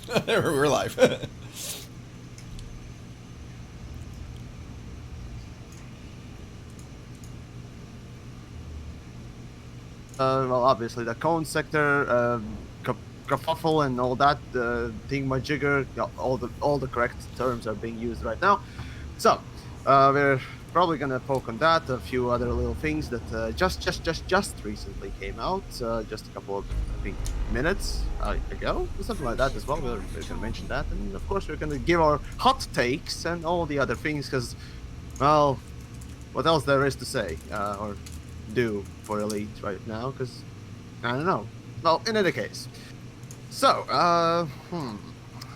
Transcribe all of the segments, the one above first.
We're live. Well, obviously the cone sector, kerfuffle, and all that thingamajigger. All the correct terms are being used right now. So we're probably gonna poke on that. A few other little things that just recently came out, just a couple of minutes ago, something like that as well. We're gonna mention that, and of course we're gonna give our hot takes and all the other things, because, well, what else there is to say or do for Elite right now, because I don't know. Well, in any case, so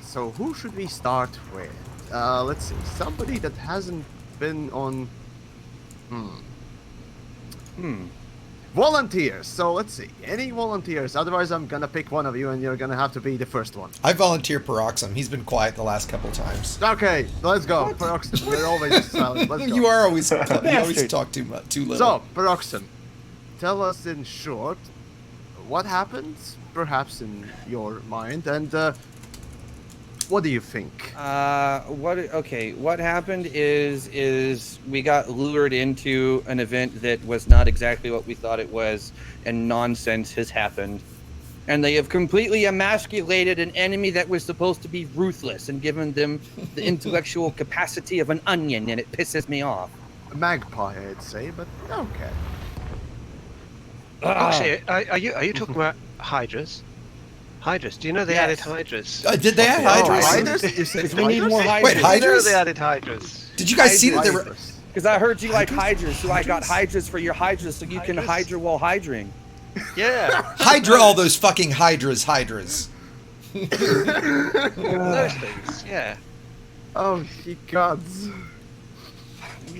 so who should we start with? Let's see, somebody that hasn't been on volunteers. So let's see, any volunteers? Otherwise I'm gonna pick one of you and you're gonna have to be the first one. I volunteer Paroxsym. He's been quiet the last couple times. Okay, let's go. Paroxsym, you're always silent. Let's go. You are always you always talk too much, too little. So, Paroxsym, tell us in short what happened, perhaps in your mind, and what do you think? What happened is we got lured into an event that was not exactly what we thought it was, and nonsense has happened. And they have completely emasculated an enemy that was supposed to be ruthless and given them the intellectual capacity of an onion, and it pisses me off. A magpie, I'd say, but okay. Actually, are you talking about hydras? Hydras. Do you know they added hydras? Did they add hydras? Hydras? You said We need more hydras. Wait, hydras? They added hydras. Did you guys see that they were... Because I heard you like hydras, so I got hydras for your hydras, so you can hydra while hydrang. Yeah. Hydra all those fucking hydras. Those things. Yeah. Oh, ye gods.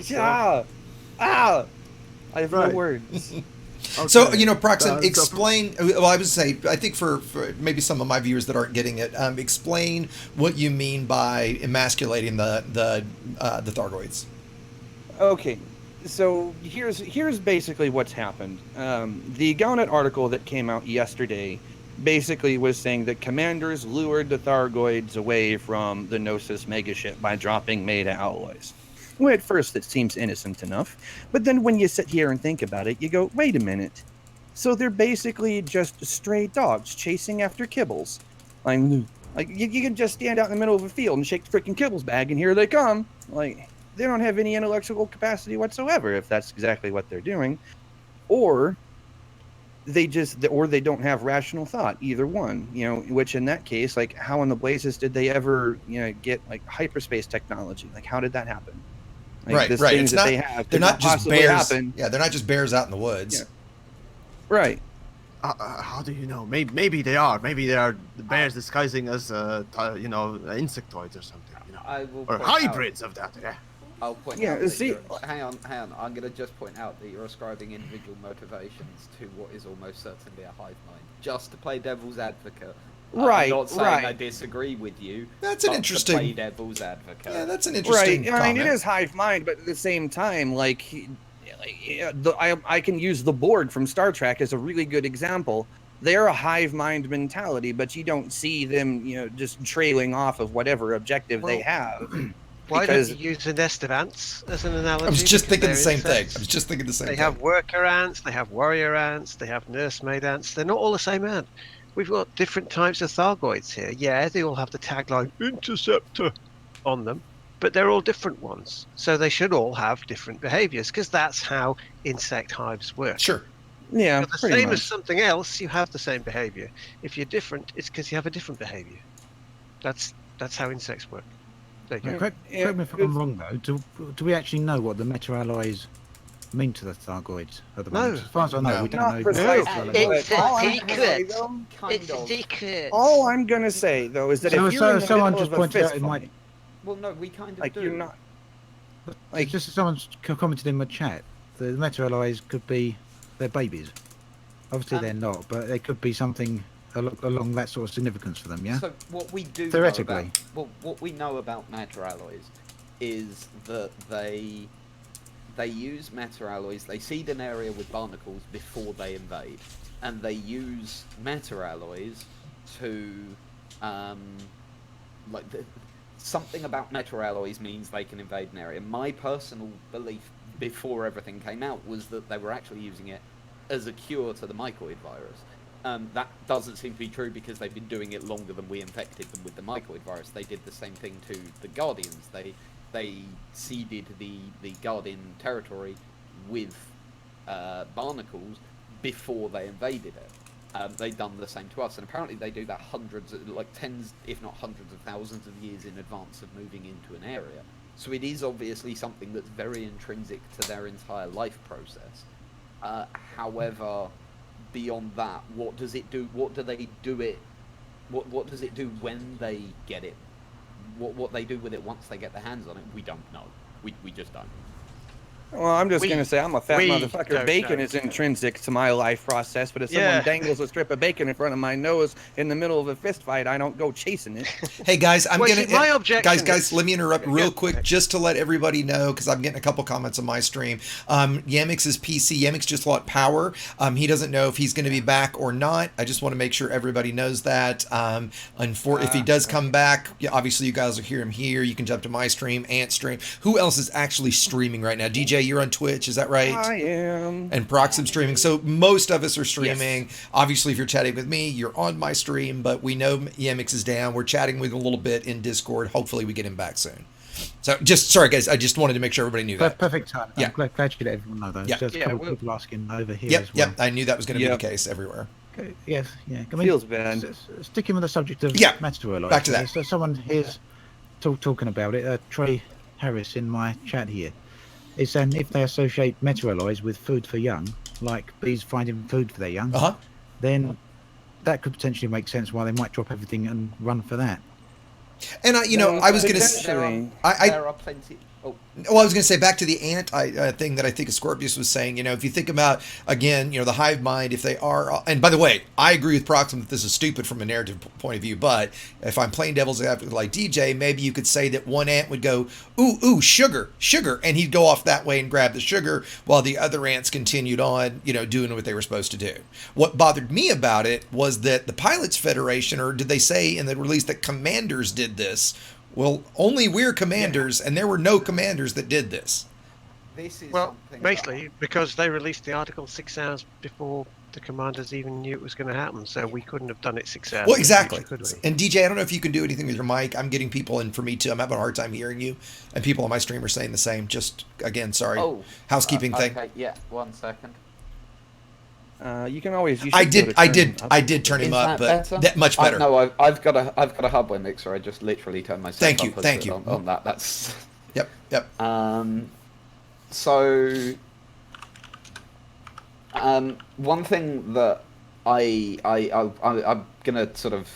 Yeah. Ah. I have no words. Okay. So, Paroxsym, explain... Well, I would say, I think for maybe some of my viewers that aren't getting it, explain what you mean by emasculating the Thargoids. Okay, so here's basically what's happened. The Galnet article that came out yesterday basically was saying that commanders lured the Thargoids away from the Gnosis megaship by dropping meta alloys. Well, at first it seems innocent enough, but then when you sit here and think about it, you go, wait a minute. So they're basically just stray dogs chasing after kibbles. Like you can just stand out in the middle of a field and shake the freaking kibbles bag, and here they come. Like, they don't have any intellectual capacity whatsoever, if that's exactly what they're doing, or they don't have rational thought. Either one, which in that case, like, how in the blazes did they ever, get like hyperspace technology? Like, how did that happen? Like, right. Things that they have, they're not just bears. Happen. Yeah, they're not just bears out in the woods. Yeah. Right. How do you know? Maybe they are. Maybe they are the bears disguising as, insectoids or something. Or hybrids of that. Yeah. I'll point out hang on. I'm going to just point out that you're ascribing individual motivations to what is almost certainly a hive mind, just to play devil's advocate. Right. I'm not saying I disagree with you. That's an interesting. To play devil's advocate. Yeah, that's an interesting. Right. I mean, it is hive mind, but at the same time, I can use the Borg from Star Trek as a really good example. They're a hive mind mentality, but you don't see them, just trailing off of whatever objective they have. Why don't you use a nest of ants as an analogy? I was just thinking the same thing. They have worker ants, they have warrior ants, they have nursemaid ants. They're not all the same ant. We've got different types of Thargoids here. Yeah, they all have the tagline Interceptor on them, but they're all different ones. So they should all have different behaviors, because that's how insect hives work. Sure. Yeah, the same as something else, you have the same behavior. If you're different, it's because you have a different behavior. That's how insects work. There you go. Correct me if I'm wrong, though. Do we actually know what the meta-alloys mean to the Thargoids at the moment? As far as I know, we don't know. It's a secret. All I'm going to say, though, is that if you're in the someone middle just of a pointed fist out fight, Well, no, we kind of like, do. you're not... Like, just someone's commented in my chat, the meta-alloys could be their babies. Obviously they're not, but they could be something along that sort of significance for them, yeah? So what we do theoretically, what we know about matter alloys is that they use matter alloys. They seed an area with barnacles before they invade, and they use matter alloys to like something about metal alloys means they can invade an area. My personal belief before everything came out was that they were actually using it as a cure to the mycoid virus. That doesn't seem to be true because they've been doing it longer than we infected them with the mycoid virus. They did the same thing to the Guardians. They seeded the Guardian territory with barnacles before they invaded it. They've done the same to us, and apparently they do that tens, if not hundreds of thousands of years in advance of moving into an area. So it is obviously something that's very intrinsic to their entire life process. However, beyond that, what does it do? What do they do it? What does it do when they get it? What they do with it once they get their hands on it, we don't know. We just don't. Well, I'm just going to say I'm a fat motherfucker. don't Bacon know. is intrinsic to my life process, but if someone dangles a strip of bacon in front of my nose in the middle of a fist fight, I don't go chasing it. Hey guys, My objection guys, let me interrupt real quick just to let everybody know, because I'm getting a couple comments on my stream. Yamiks is PC. Yamiks just lost power. He doesn't know if he's going to be back or not. I just want to make sure everybody knows that. If he does come back, obviously you guys will hear him here. You can jump to my stream, Ant stream. Who else is actually streaming right now? DJ, you're on Twitch, is that right? I am. And Paroxsym streaming. So most of us are streaming. Yes. Obviously, if you're chatting with me, you're on my stream, but we know Yamiks is down. We're chatting with him a little bit in Discord. Hopefully we get him back soon. So sorry guys, I just wanted to make sure everybody knew that. Perfect time. Yeah. I'm glad you let everyone know though. Yeah. There's a couple of people asking over here as well. Yep, I knew that was going to be the case everywhere. Okay. Yes, yeah. Feels bad. Sticking with the subject of metal alloys. Back to that. So someone here's talking about it. Trey Harris in my chat here. Is saying if they associate metal alloys with food for young, like bees finding food for their young, then that could potentially make sense why they might drop everything and run for that. And I was going to say, there are plenty. Oh. Well, I was going to say back to the ant thing that I think Scorpius was saying. If you think about again, the hive mind, if they are, and by the way, I agree with Paroxsym that this is stupid from a narrative point of view. But if I'm playing devil's advocate like DJ, maybe you could say that one ant would go, ooh, sugar, and he'd go off that way and grab the sugar, while the other ants continued on, doing what they were supposed to do. What bothered me about it was that the Pilots Federation, or did they say in the release that commanders did this? Well, only we're commanders, and there were no commanders that did this. This is basically because they released the article 6 hours before the commanders even knew it was going to happen, so we couldn't have done it 6 hours. Well, exactly. Future, could we? And DJ, I don't know if you can do anything with your mic. I'm getting people in for me too. I'm having a hard time hearing you, and people on my stream are saying the same. Just again, sorry. Housekeeping thing. Okay, yeah, 1 second. You can always. I did turn him up, but that much better. No, I've got a hardware mixer. I just literally turned myself. Thank you. On that. That's. Yep. So. One thing that I'm gonna sort of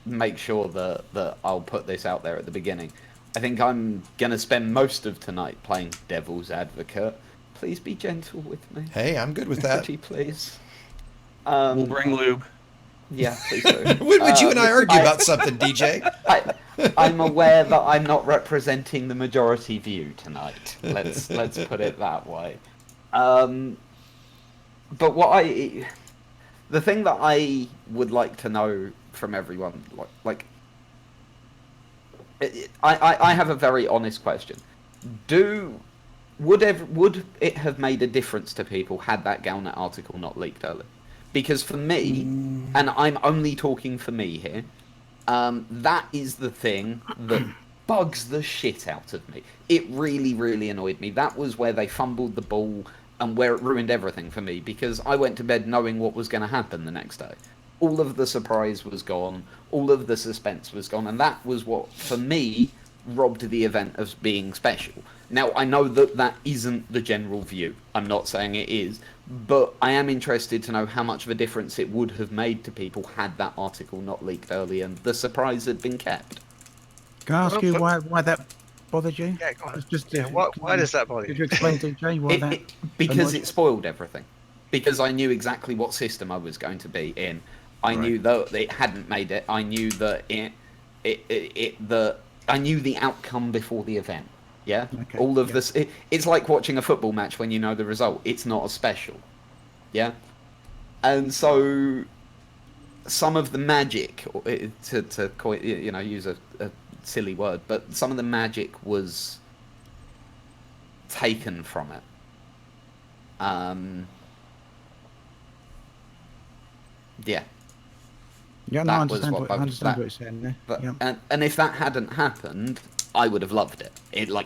make sure that I'll put this out there at the beginning. I think I'm gonna spend most of tonight playing devil's advocate. Please be gentle with me. Hey, I'm good with that. Pretty please. We'll bring lube. Yeah, please do. Would you and I argue about something, DJ? I'm aware that I'm not representing the majority view tonight. Let's put it that way. But the thing that I would like to know from everyone, I have a very honest question. Would it have made a difference to people had that Galnet article not leaked early? Because for me, and I'm only talking for me here, that is the thing that bugs the shit out of me. It really, really annoyed me. That was where they fumbled the ball and where it ruined everything for me, because I went to bed knowing what was going to happen the next day. All of the surprise was gone, all of the suspense was gone, and that was what, for me, robbed the event of being special. Now, I know that isn't the general view. I'm not saying it is, but I am interested to know how much of a difference it would have made to people had that article not leaked early and the surprise had been kept. Can I ask you why that bothered you? Yeah, go on. Just, why does that bother you? Could you explain to Jay why that? Because it spoiled everything. Because I knew exactly what system I was going to be in. I knew that it hadn't made it. I knew that I knew the outcome before the event. Yeah? Okay, all of this. It's like watching a football match when you know the result. It's not as special. Yeah? And so some of the magic, use a silly word, but some of the magic was taken from it. Yeah. Yeah, no, I understand what you're saying there. But, Yeah. and if that hadn't happened, I would have loved it.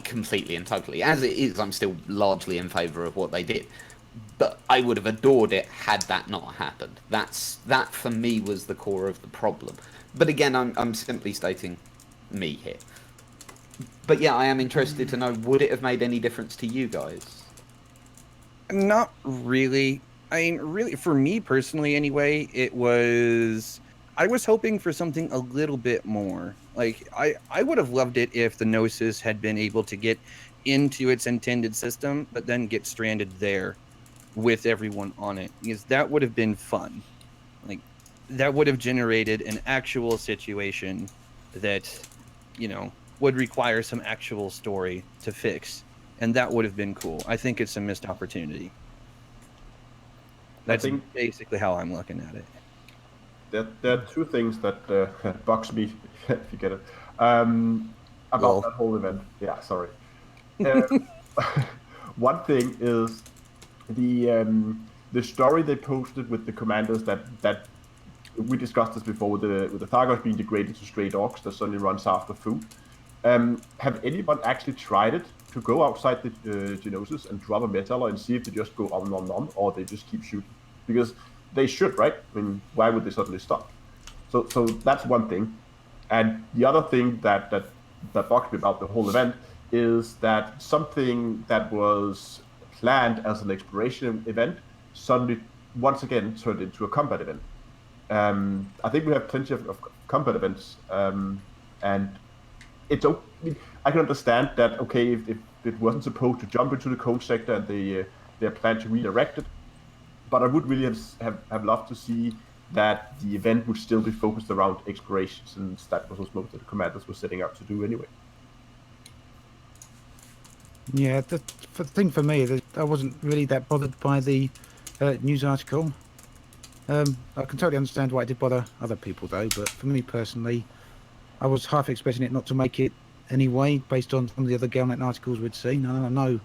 Completely and totally. As it is, I'm still largely in favour of what they did. But I would have adored it had that not happened. That for me was the core of the problem. But again, I'm simply stating me here. But yeah, I am interested to know, would it have made any difference to you guys? Not really. I mean, really, for me personally, anyway, I was hoping for something a little bit more. Like, I would have loved it if the Gnosis had been able to get into its intended system, but then get stranded there with everyone on it, because that would have been fun. Like, that would have generated an actual situation that, would require some actual story to fix, and that would have been cool. I think it's a missed opportunity. That's basically how I'm looking at it. There are two things that bugs me, if you get it, about that whole event. Yeah, sorry. One thing is the story they posted with the commanders that we discussed this before, with the Thargoids being degraded to stray dogs that suddenly runs after food. Have anyone actually tried it, to go outside the Gnosis and drop a metal and see if they just go on, or they just keep shooting? Because they should, right? I mean, why would they suddenly stop? So that's one thing. And the other thing that bugs me about the whole event is that something that was planned as an exploration event suddenly, once again, turned into a combat event. I think we have plenty of combat events, and it's okay. I can understand that, okay, if it wasn't supposed to jump into the cone sector and they plan to redirect it, but I would really have loved to see that the event would still be focused around exploration, since that was what most of the commanders were setting out to do anyway. Yeah, the thing for me, I wasn't really that bothered by the news article. I can totally understand why it did bother other people, though, but for me personally, I was half expecting it not to make it anyway, based on some of the other Galnet articles we'd seen. I know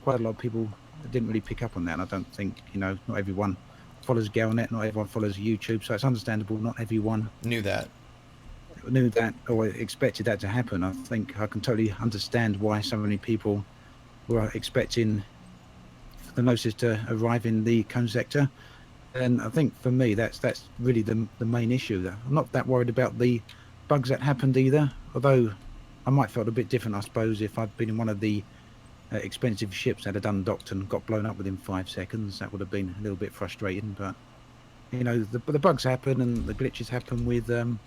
quite a lot of people didn't really pick up on that, and I don't think, not everyone follows Galnet, not everyone follows YouTube, so it's understandable not everyone knew that or expected that to happen. I think I can totally understand why so many people were expecting the Gnosis to arrive in the cone sector, and I think for me that's really the main issue. I'm not that worried about the bugs that happened either, although I might have felt a bit different, I suppose, if I'd been in one of the expensive ships that had undocked and got blown up within 5 seconds. That would have been a little bit frustrating, but the bugs happen and the glitches happen with with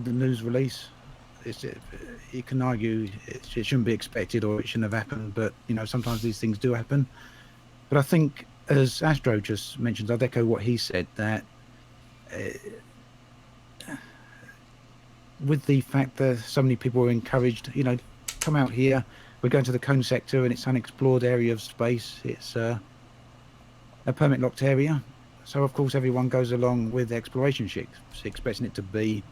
the news release. You can argue it shouldn't be expected or it shouldn't have happened, but sometimes these things do happen. But I think, as Astro just mentioned, I'd echo what he said, that with the fact that so many people were encouraged, come out here, we're going to the cone sector and it's an unexplored area of space, it's a permit locked area, so of course everyone goes along with exploration ships, expecting it to be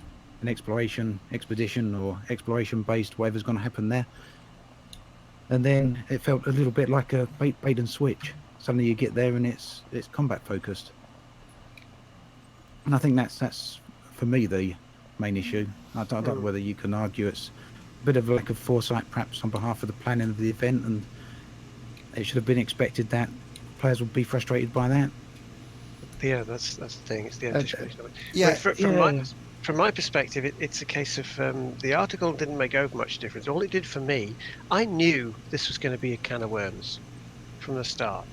an exploration expedition or exploration based, whatever's going to happen there. And then it felt a little bit like a bait and switch. Suddenly you get there and it's combat focused, and I think that's for me the main issue. I don't know whether you can argue it's a bit of a lack of foresight perhaps on behalf of the planning of the event, and it should have been expected that players would be frustrated by that. Yeah, that's the thing. It's the anticipation of it. Yeah, From my perspective, it's a case of the article didn't make over much difference. All it did for me, I knew this was going to be a can of worms from the start.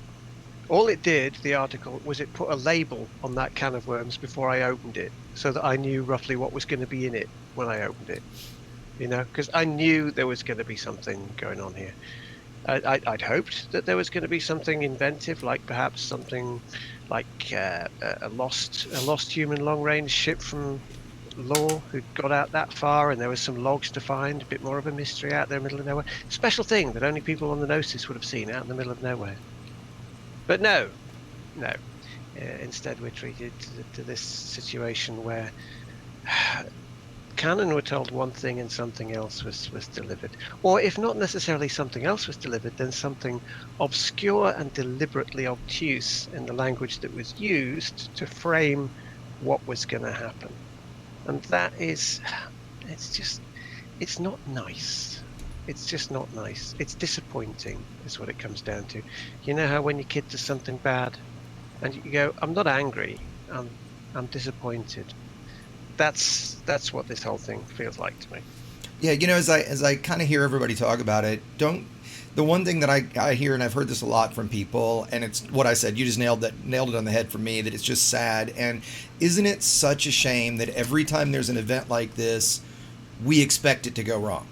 All it did, the article, was it put a label on that can of worms before I opened it, so that I knew roughly what was going to be in it when I opened it. Because I knew there was going to be something going on here. I'd hoped that there was going to be something inventive, like perhaps something like a lost human long-range ship from Lore who'd got out that far, and there was some logs to find, a bit more of a mystery out there in the middle of nowhere. Special thing that only people on the Gnosis would have seen out in the middle of nowhere. But no. Instead, we're treated to this situation where Canon were told one thing and something else was delivered. Or if not necessarily something else was delivered, then something obscure and deliberately obtuse in the language that was used to frame what was going to happen. And that is, it's not nice. It's just not nice. It's disappointing is what it comes down to. You know how when your kid does something bad and you go, I'm not angry, I'm disappointed. That's what this whole thing feels like to me. Yeah, as I kind of hear everybody talk about it, the one thing that I hear, and I've heard this a lot from people, and it's what I said, you just nailed it on the head for me, that it's just sad. And isn't it such a shame that every time there's an event like this, we expect it to go wrong?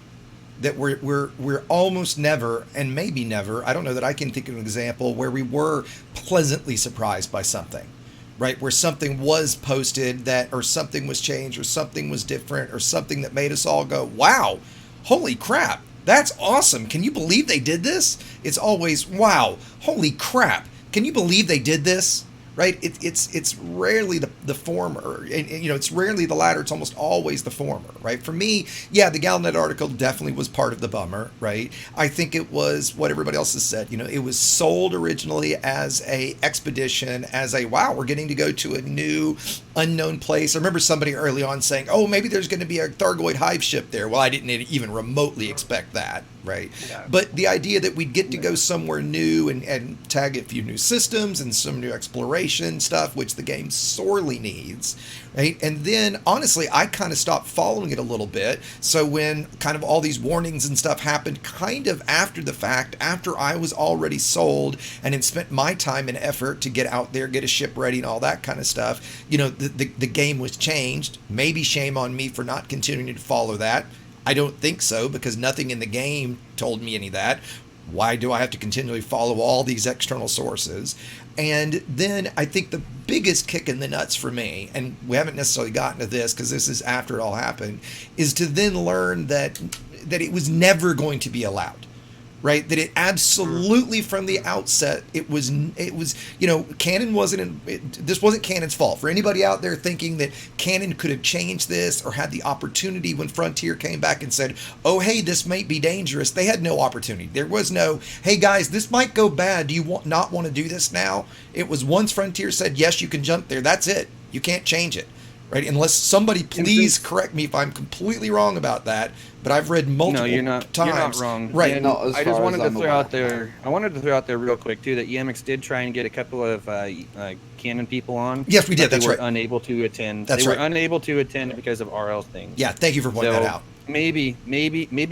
That we're almost never, and maybe never, I don't know that I can think of an example where we were pleasantly surprised by something. Right, where something was posted or something was changed or something was different or something that made us all go, wow, holy crap, that's awesome. Can you believe they did this? It's always, wow, holy crap. Can you believe they did this? Right? It's rarely the former, and it's rarely the latter. It's almost always the former, right? For me, yeah, the Galnet article definitely was part of the bummer, right? I think it was what everybody else has said. It was sold originally as a expedition, as a, wow, we're getting to go to a new unknown place. I remember somebody early on saying, oh, maybe there's going to be a Thargoid hive ship there. Well, I didn't even remotely expect that, right? Yeah. But the idea that we'd get to go somewhere new and tag a few new systems and some new exploration stuff, which the game sorely needs, right? And then, honestly, I kind of stopped following it a little bit. So when kind of all these warnings and stuff happened kind of after the fact, after I was already sold and had spent my time and effort to get out there, get a ship ready and all that kind of stuff, the game was changed. Maybe shame on me for not continuing to follow that. I don't think so, because nothing in the game told me any of that. Why do I have to continually follow all these external sources? And then I think the biggest kick in the nuts for me, and we haven't necessarily gotten to this because this is after it all happened, is to then learn that it was never going to be allowed. Right, that it absolutely from the outset it was Canon this wasn't Canon's fault. For anybody out there thinking that Canon could have changed this or had the opportunity when Frontier came back and said, oh hey, this might be dangerous, they had no opportunity. There was no, hey guys, this might go bad, do you not want to do this now? It was once Frontier said yes, you can jump there, that's it, you can't change it. Right, unless somebody please correct me if I'm completely wrong about that, but I've read multiple times. You're not wrong. Right. And I just wanted to throw out there. I wanted to throw out there real quick too that Yamiks did try and get a couple of Canon people on. Yes, we did. They That's were right. unable to attend. That's right. They were unable to attend because of RL things. Yeah, thank you for pointing that out. Maybe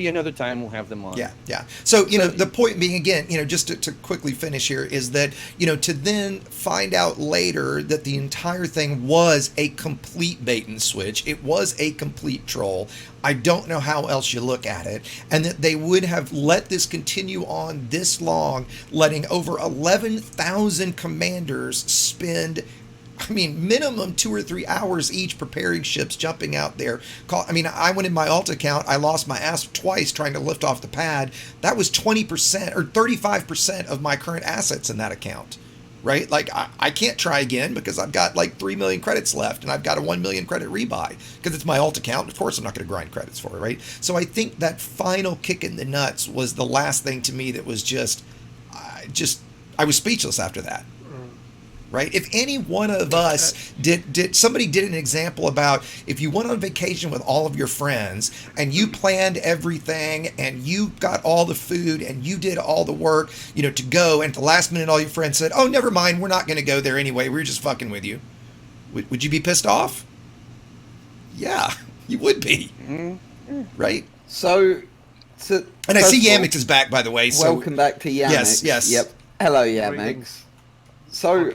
another time we'll have them on. Yeah. So, the point being, again, just to quickly finish here, is that, to then find out later that the entire thing was a complete bait and switch. It was a complete troll. I don't know how else you look at it. And that they would have let this continue on this long, letting over 11,000 commanders spend minimum 2 or 3 hours each preparing ships, jumping out there. I went in my alt account. I lost my ass twice trying to lift off the pad. That was 20% or 35% of my current assets in that account, right? Like, I can't try again because I've got like 3 million credits left and I've got a 1 million credit rebuy because it's my alt account. Of course, I'm not going to grind credits for it, right? So I think that final kick in the nuts was the last thing to me that was I was speechless after that. Right? If any one of us somebody did an example about if you went on vacation with all of your friends and you planned everything and you got all the food and you did all the work, to go, and at the last minute all your friends said, oh, never mind, we're not going to go there anyway, we're just fucking with you. Would you be pissed off? Yeah, you would be. Mm-hmm. Right? So, and I see Yamiks is back, by the way. So welcome back to Yamiks. Yes. Yep. Hello, Yamiks. So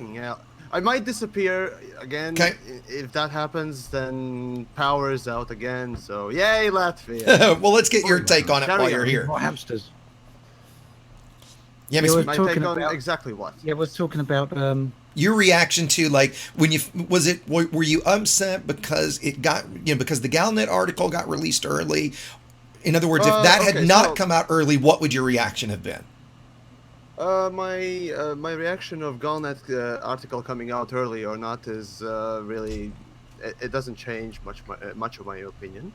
I might disappear again. Okay. If that happens, then power is out again. So yay, Latvia. Well, let's get your take on it while you're here. More hamsters. Yeah, my take on exactly what? Yeah, we're talking about your reaction to, like, when were you upset because it got because the Galnet article got released early? In other words, if that had not come out early, what would your reaction have been? My reaction of Galnet article coming out early or not is really it doesn't change much of my opinion.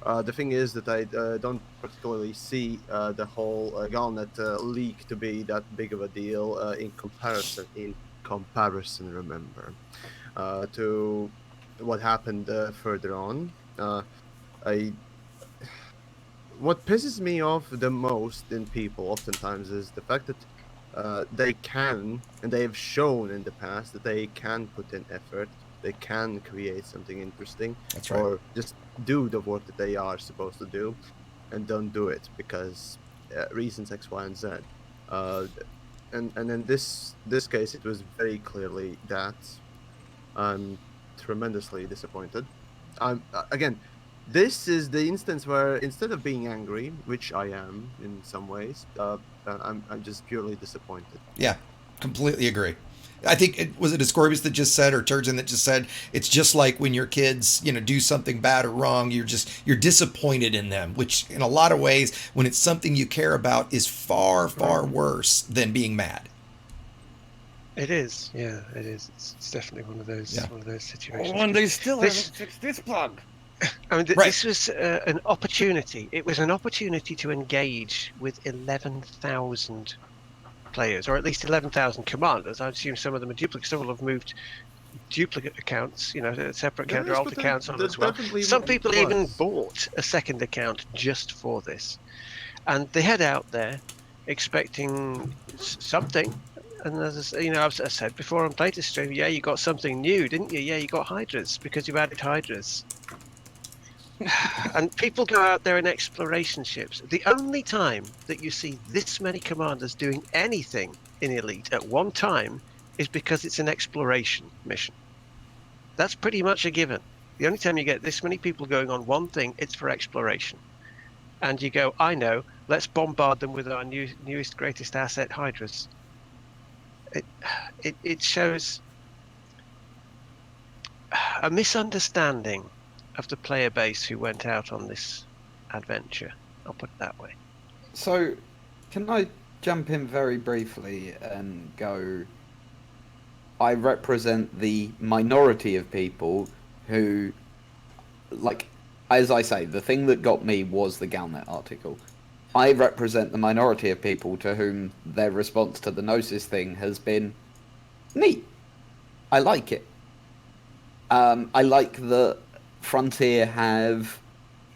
The thing is that I don't particularly see the whole Galnet leak to be that big of a deal in comparison. Remember, to what happened further on. I What pisses me off the most in people oftentimes is the fact that they can, and they have shown in the past that they can put in effort, they can create something interesting, That's right. or just do the work that they are supposed to do, and don't do it because reasons X, Y, and Z. And in this case, it was very clearly that. I'm tremendously disappointed. Again, this is the instance where instead of being angry, which I am in some ways, I'm just purely disappointed. Yeah, completely agree. I think was it Ascorbius that just said, or Turgeon that just said, it's just like when your kids, do something bad or wrong, you're disappointed in them, which in a lot of ways, when it's something you care about, is far, far worse than being mad. It is, yeah, it is. It's definitely one of those situations. When they still This- haven't fixed this bug. I mean, Right. this was an opportunity. It was an opportunity to engage with 11,000 players, or at least 11,000 commanders. I assume some of them are duplicate. Some will have moved duplicate accounts, separate account or alt accounts on as well. Some people even bought a second account just for this. And they head out there expecting something. And as I've said before on Playtest Stream, yeah, you got something new, didn't you? Yeah, you got Hydras because you added Hydras. And people go out there in exploration ships. The only time that you see this many commanders doing anything in Elite at one time is because it's an exploration mission. That's pretty much a given. The only time you get this many people going on one thing, it's for exploration. And you go, I know, let's bombard them with our newest, greatest asset, Hydras. It shows a misunderstanding of the player base who went out on this adventure. I'll put it that way. So, can I jump in very briefly and go, I represent the minority of people who, as I say, the thing that got me was the Galnet article. I represent the minority of people to whom their response to the Gnosis thing has been neat. I like it. I like that Frontier have,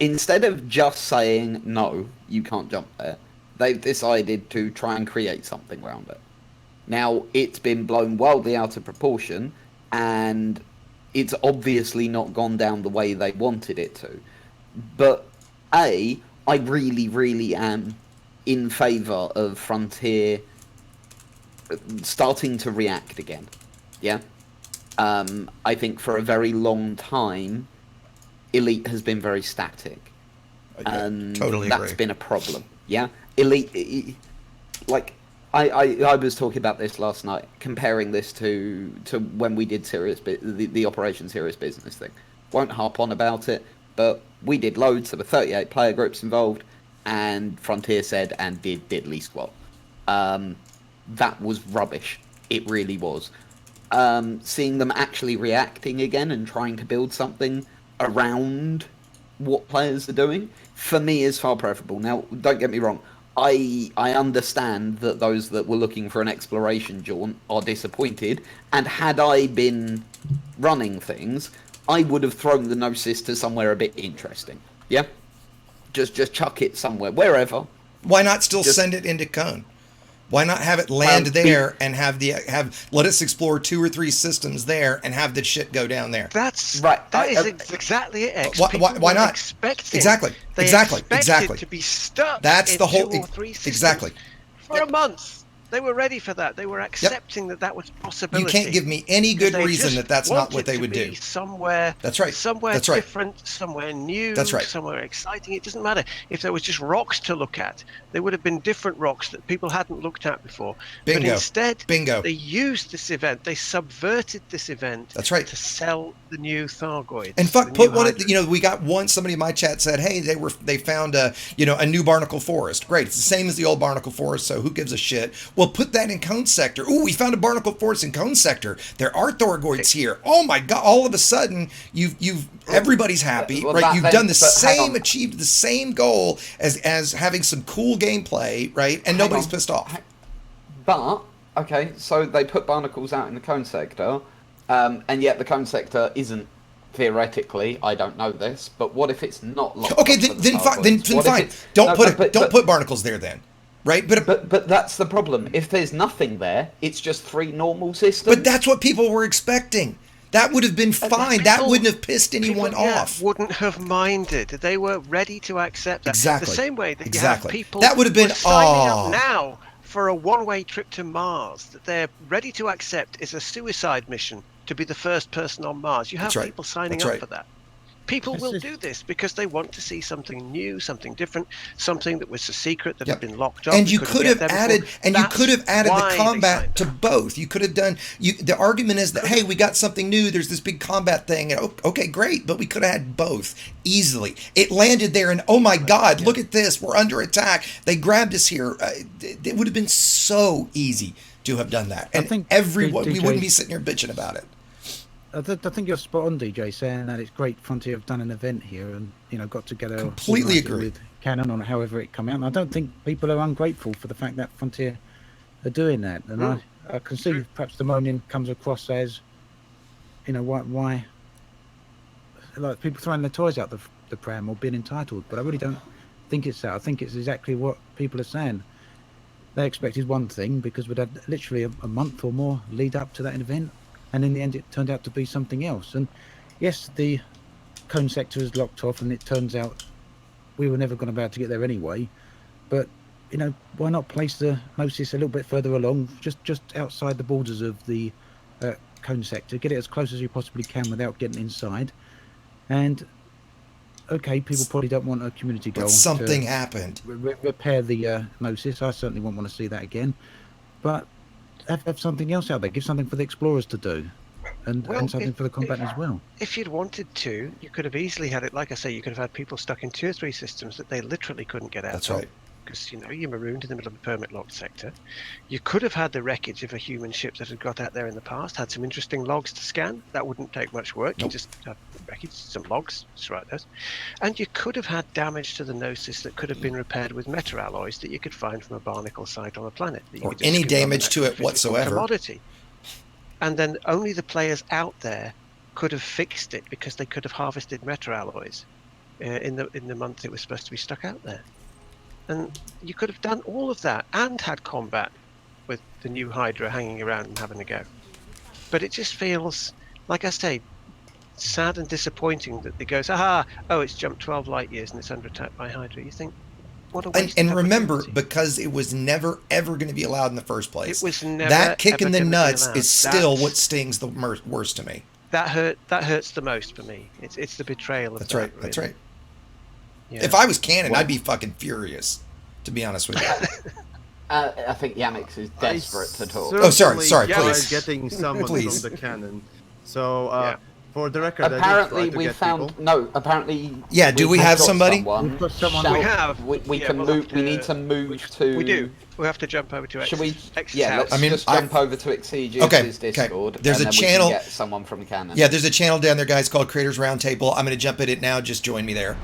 instead of just saying, no, you can't jump there, they've decided to try and create something around it. Now, it's been blown wildly out of proportion, and it's obviously not gone down the way they wanted it to. But, I really, really am in favour of Frontier starting to react again. Yeah? I think for a very long time, Elite has been very static. And totally that's agree. been a problem. Yeah? Elite, I was talking about this last night, comparing this to when we did the Operation Serious Business thing. Won't harp on about it, but we did loads. There were 38 player groups involved, and Frontier said and did diddly squat. That was rubbish. It really was. Seeing them actually reacting again and trying to build something around what players are doing, for me, is far preferable. Now, don't get me wrong. I understand that those that were looking for an exploration jaunt are disappointed, and had I been running things, I would have thrown the Gnosis to somewhere a bit interesting. Yeah? Just chuck it somewhere, wherever. Why not still send it into Cone? Why not have it land there and let us explore 2 or 3 systems there and have the shit go down there? That's right. That is exactly it. Why not? Expecting, Exactly. They expected to be stuck. That's in the whole 2 or 3 systems exactly. for a month. They were ready for that. They were accepting that was a possibility. You can't give me any good reason that that's not what they would do. Somewhere. That's right. Somewhere That's right. different. Somewhere new. That's right. Somewhere exciting. It doesn't matter if there was just rocks to look at. There would have been different rocks that people hadn't looked at before. Bingo. But instead, Bingo. they used this event. They subverted this event. That's right. To sell the new Thargoids. And put one. We got one. Somebody in my chat said, "Hey, they found a new Barnacle Forest. Great. It's the same as the old Barnacle Forest. So who gives a shit?" Well, Well, put that in Cone Sector. Ooh, we found a barnacle forest in Cone Sector. There are Thorgoids here. Oh my God! All of a sudden, everybody's happy, Well, right? You've done the same, achieved the same goal as having some cool gameplay, right? And nobody's pissed off. But okay, so they put barnacles out in the Cone Sector, and yet the Cone Sector isn't theoretically. I don't know this, but what if it's not locked? Okay, then fine. Don't put barnacles there then. Right, but that's the problem. If there's nothing there, it's just 3 normal systems. But that's what people were expecting. That would have been fine. That wouldn't have pissed anyone off. Wouldn't have minded. They were ready to accept that. Exactly. The same way that you have people that would have been signing up now for a one-way trip to Mars that they're ready to accept is a suicide mission to be the first person on Mars. You have people signing up for that. People will do this because they want to see something new, something different, something that was a secret that had been locked up. And you could have added, the combat to both. You could have done. The argument is that hey, we got something new. There's this big combat thing. And okay, great, but we could have had both easily. It landed there, and oh my God, look at this. We're under attack. They grabbed us here. It would have been so easy to have done that, and everyone we wouldn't be sitting here bitching about it. I think you're spot on, DJ, saying that it's great Frontier have done an event here and got together. Completely agree with Canon on however it come out. And I don't think people are ungrateful for the fact that Frontier are doing that. And I can see perhaps the moaning comes across as, why like people throwing their toys out the pram or being entitled. But I really don't think it's that. I think it's exactly what people are saying. They expected one thing because we'd had literally a month or more lead up to that event. And in the end, it turned out to be something else. And yes, the Cone Sector is locked off, and it turns out we were never going to be able to get there anyway. But why not place the Gnosis a little bit further along, just outside the borders of the Cone Sector, get it as close as you possibly can without getting inside. And okay, people probably don't want a community goal. But something happened. Repair the Gnosis. I certainly won't want to see that again. But have something else out there. Give something for the explorers to do, and something for the combat as well. If you'd wanted to, you could have easily had it. Like I say, you could have had people stuck in 2 or 3 systems that they literally couldn't get out. That's right. Because you're marooned in the middle of a permit-locked sector. You could have had the wreckage of a human ship that had got out there in the past, had some interesting logs to scan. That wouldn't take much work. You just have wreckage, some logs, just write those. And you could have had damage to the Gnosis that could have been repaired with meta-alloys that you could find from a barnacle site on a planet. Or any damage to it whatsoever. Commodity. And then only the players out there could have fixed it because they could have harvested meta-alloys in the month it was supposed to be stuck out there. And you could have done all of that and had combat with the new Hydra hanging around and having a go. But it just feels, like I say, sad and disappointing that it goes, it's jumped 12 light years and it's under attack by Hydra. You think, what a waste. And remember, because it was never, ever going to be allowed in the first place. It was never, that kick in the nuts is still what stings the worst to me. That hurts the most for me. It's the betrayal of That's that, right. really. That's right. Yeah. If I was canon, I'd be fucking furious, to be honest with you. I think Yamiks is desperate to talk. Oh, sorry, please. Getting someone from the canon. So, for the record, apparently we found people. Apparently. Yeah, do we have somebody? We've got someone. We have. We can move. We need to move to. We do. We have to jump over to. Should we? Let's just jump over to Exegius's Discord. There's and a then channel. We can get someone from canon. Yeah, there's a channel down there, guys, called Creators Roundtable. I'm going to jump in it now. Just join me there.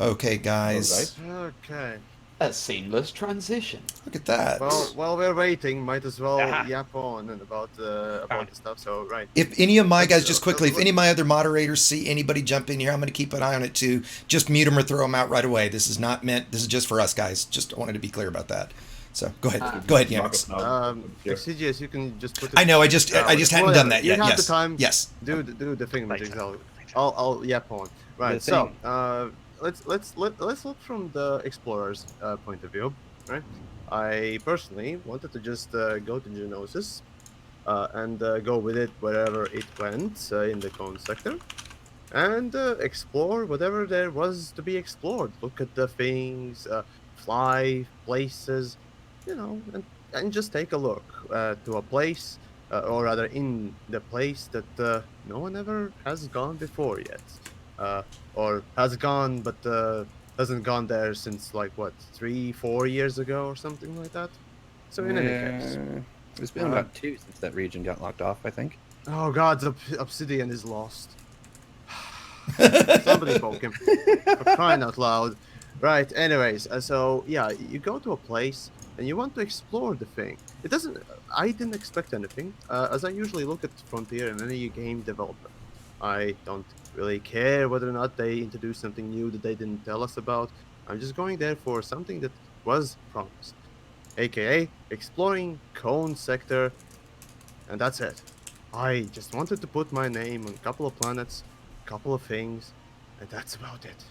Okay, guys. Okay. A seamless transition. Look at that. Well, while we're waiting, might as well yap on and about the stuff. So, right. If any of my guys, just quickly, if any of my other moderators see anybody jump in here, I'm going to keep an eye on it too. Just mute them or throw them out right away. This is not meant. This is just for us, guys. Just wanted to be clear about that. So go ahead, Yamiks. Exegius, you can just put. I know. I just hadn't done that yet. You have Yes. the time. Yes. Do the thing. I'll yap on. Right. So, let's look from the explorer's point of view. Right. I personally wanted to just go to Gnosis and go with it wherever it went in the Cone Sector, and explore whatever there was to be explored. Look at the things, fly places, and just take a look to a place, or rather in the place that no one ever has gone before yet, or has gone but hasn't gone there since like what 3-4 years ago or something like that. So in any case, it's been about 2 since that region got locked off, I think. oh god, the Obsidian is lost. Somebody poke him. For crying out loud. Right, anyways, so yeah, you go to a place and you want to explore the thing. It doesn't, I didn't expect anything. As I usually look at Frontier and any game developer, I don't really care whether or not they introduce something new that they didn't tell us about. I'm just going there for something that was promised, aka exploring Cone Sector, and that's it. I just wanted to put my name on a couple of planets, a couple of things, and that's about it.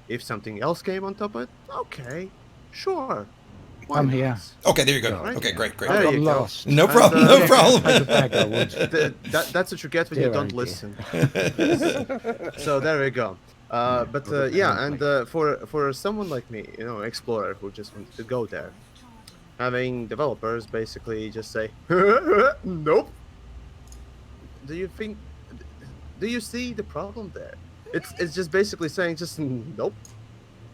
If something else came on top of it, okay, sure. Why I'm not? here. Okay, there you go. Right. Okay, great. There I got you go. lost. No And, problem. No Take problem. a bag, I would. That's what you get when you Dear, don't oh dear. listen. So there we go. But yeah, and for someone like me, explorer who just wants to go there, having developers basically just say, nope. Do you see the problem there? It's just basically saying just nope,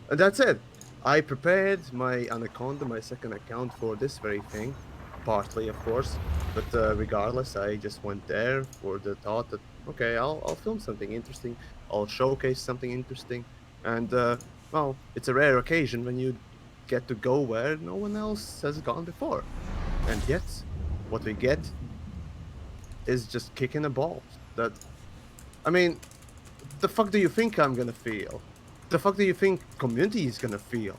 and that's it. I prepared my Anaconda, my second account, for this very thing, partly of course, but regardless, I just went there for the thought that okay, I'll film something interesting, I'll showcase something interesting, and well, it's a rare occasion when you get to go where no one else has gone before, and yet what we get is just kicking the balls. That, I mean, the fuck do you think I'm gonna feel? The fuck do you think community is gonna feel?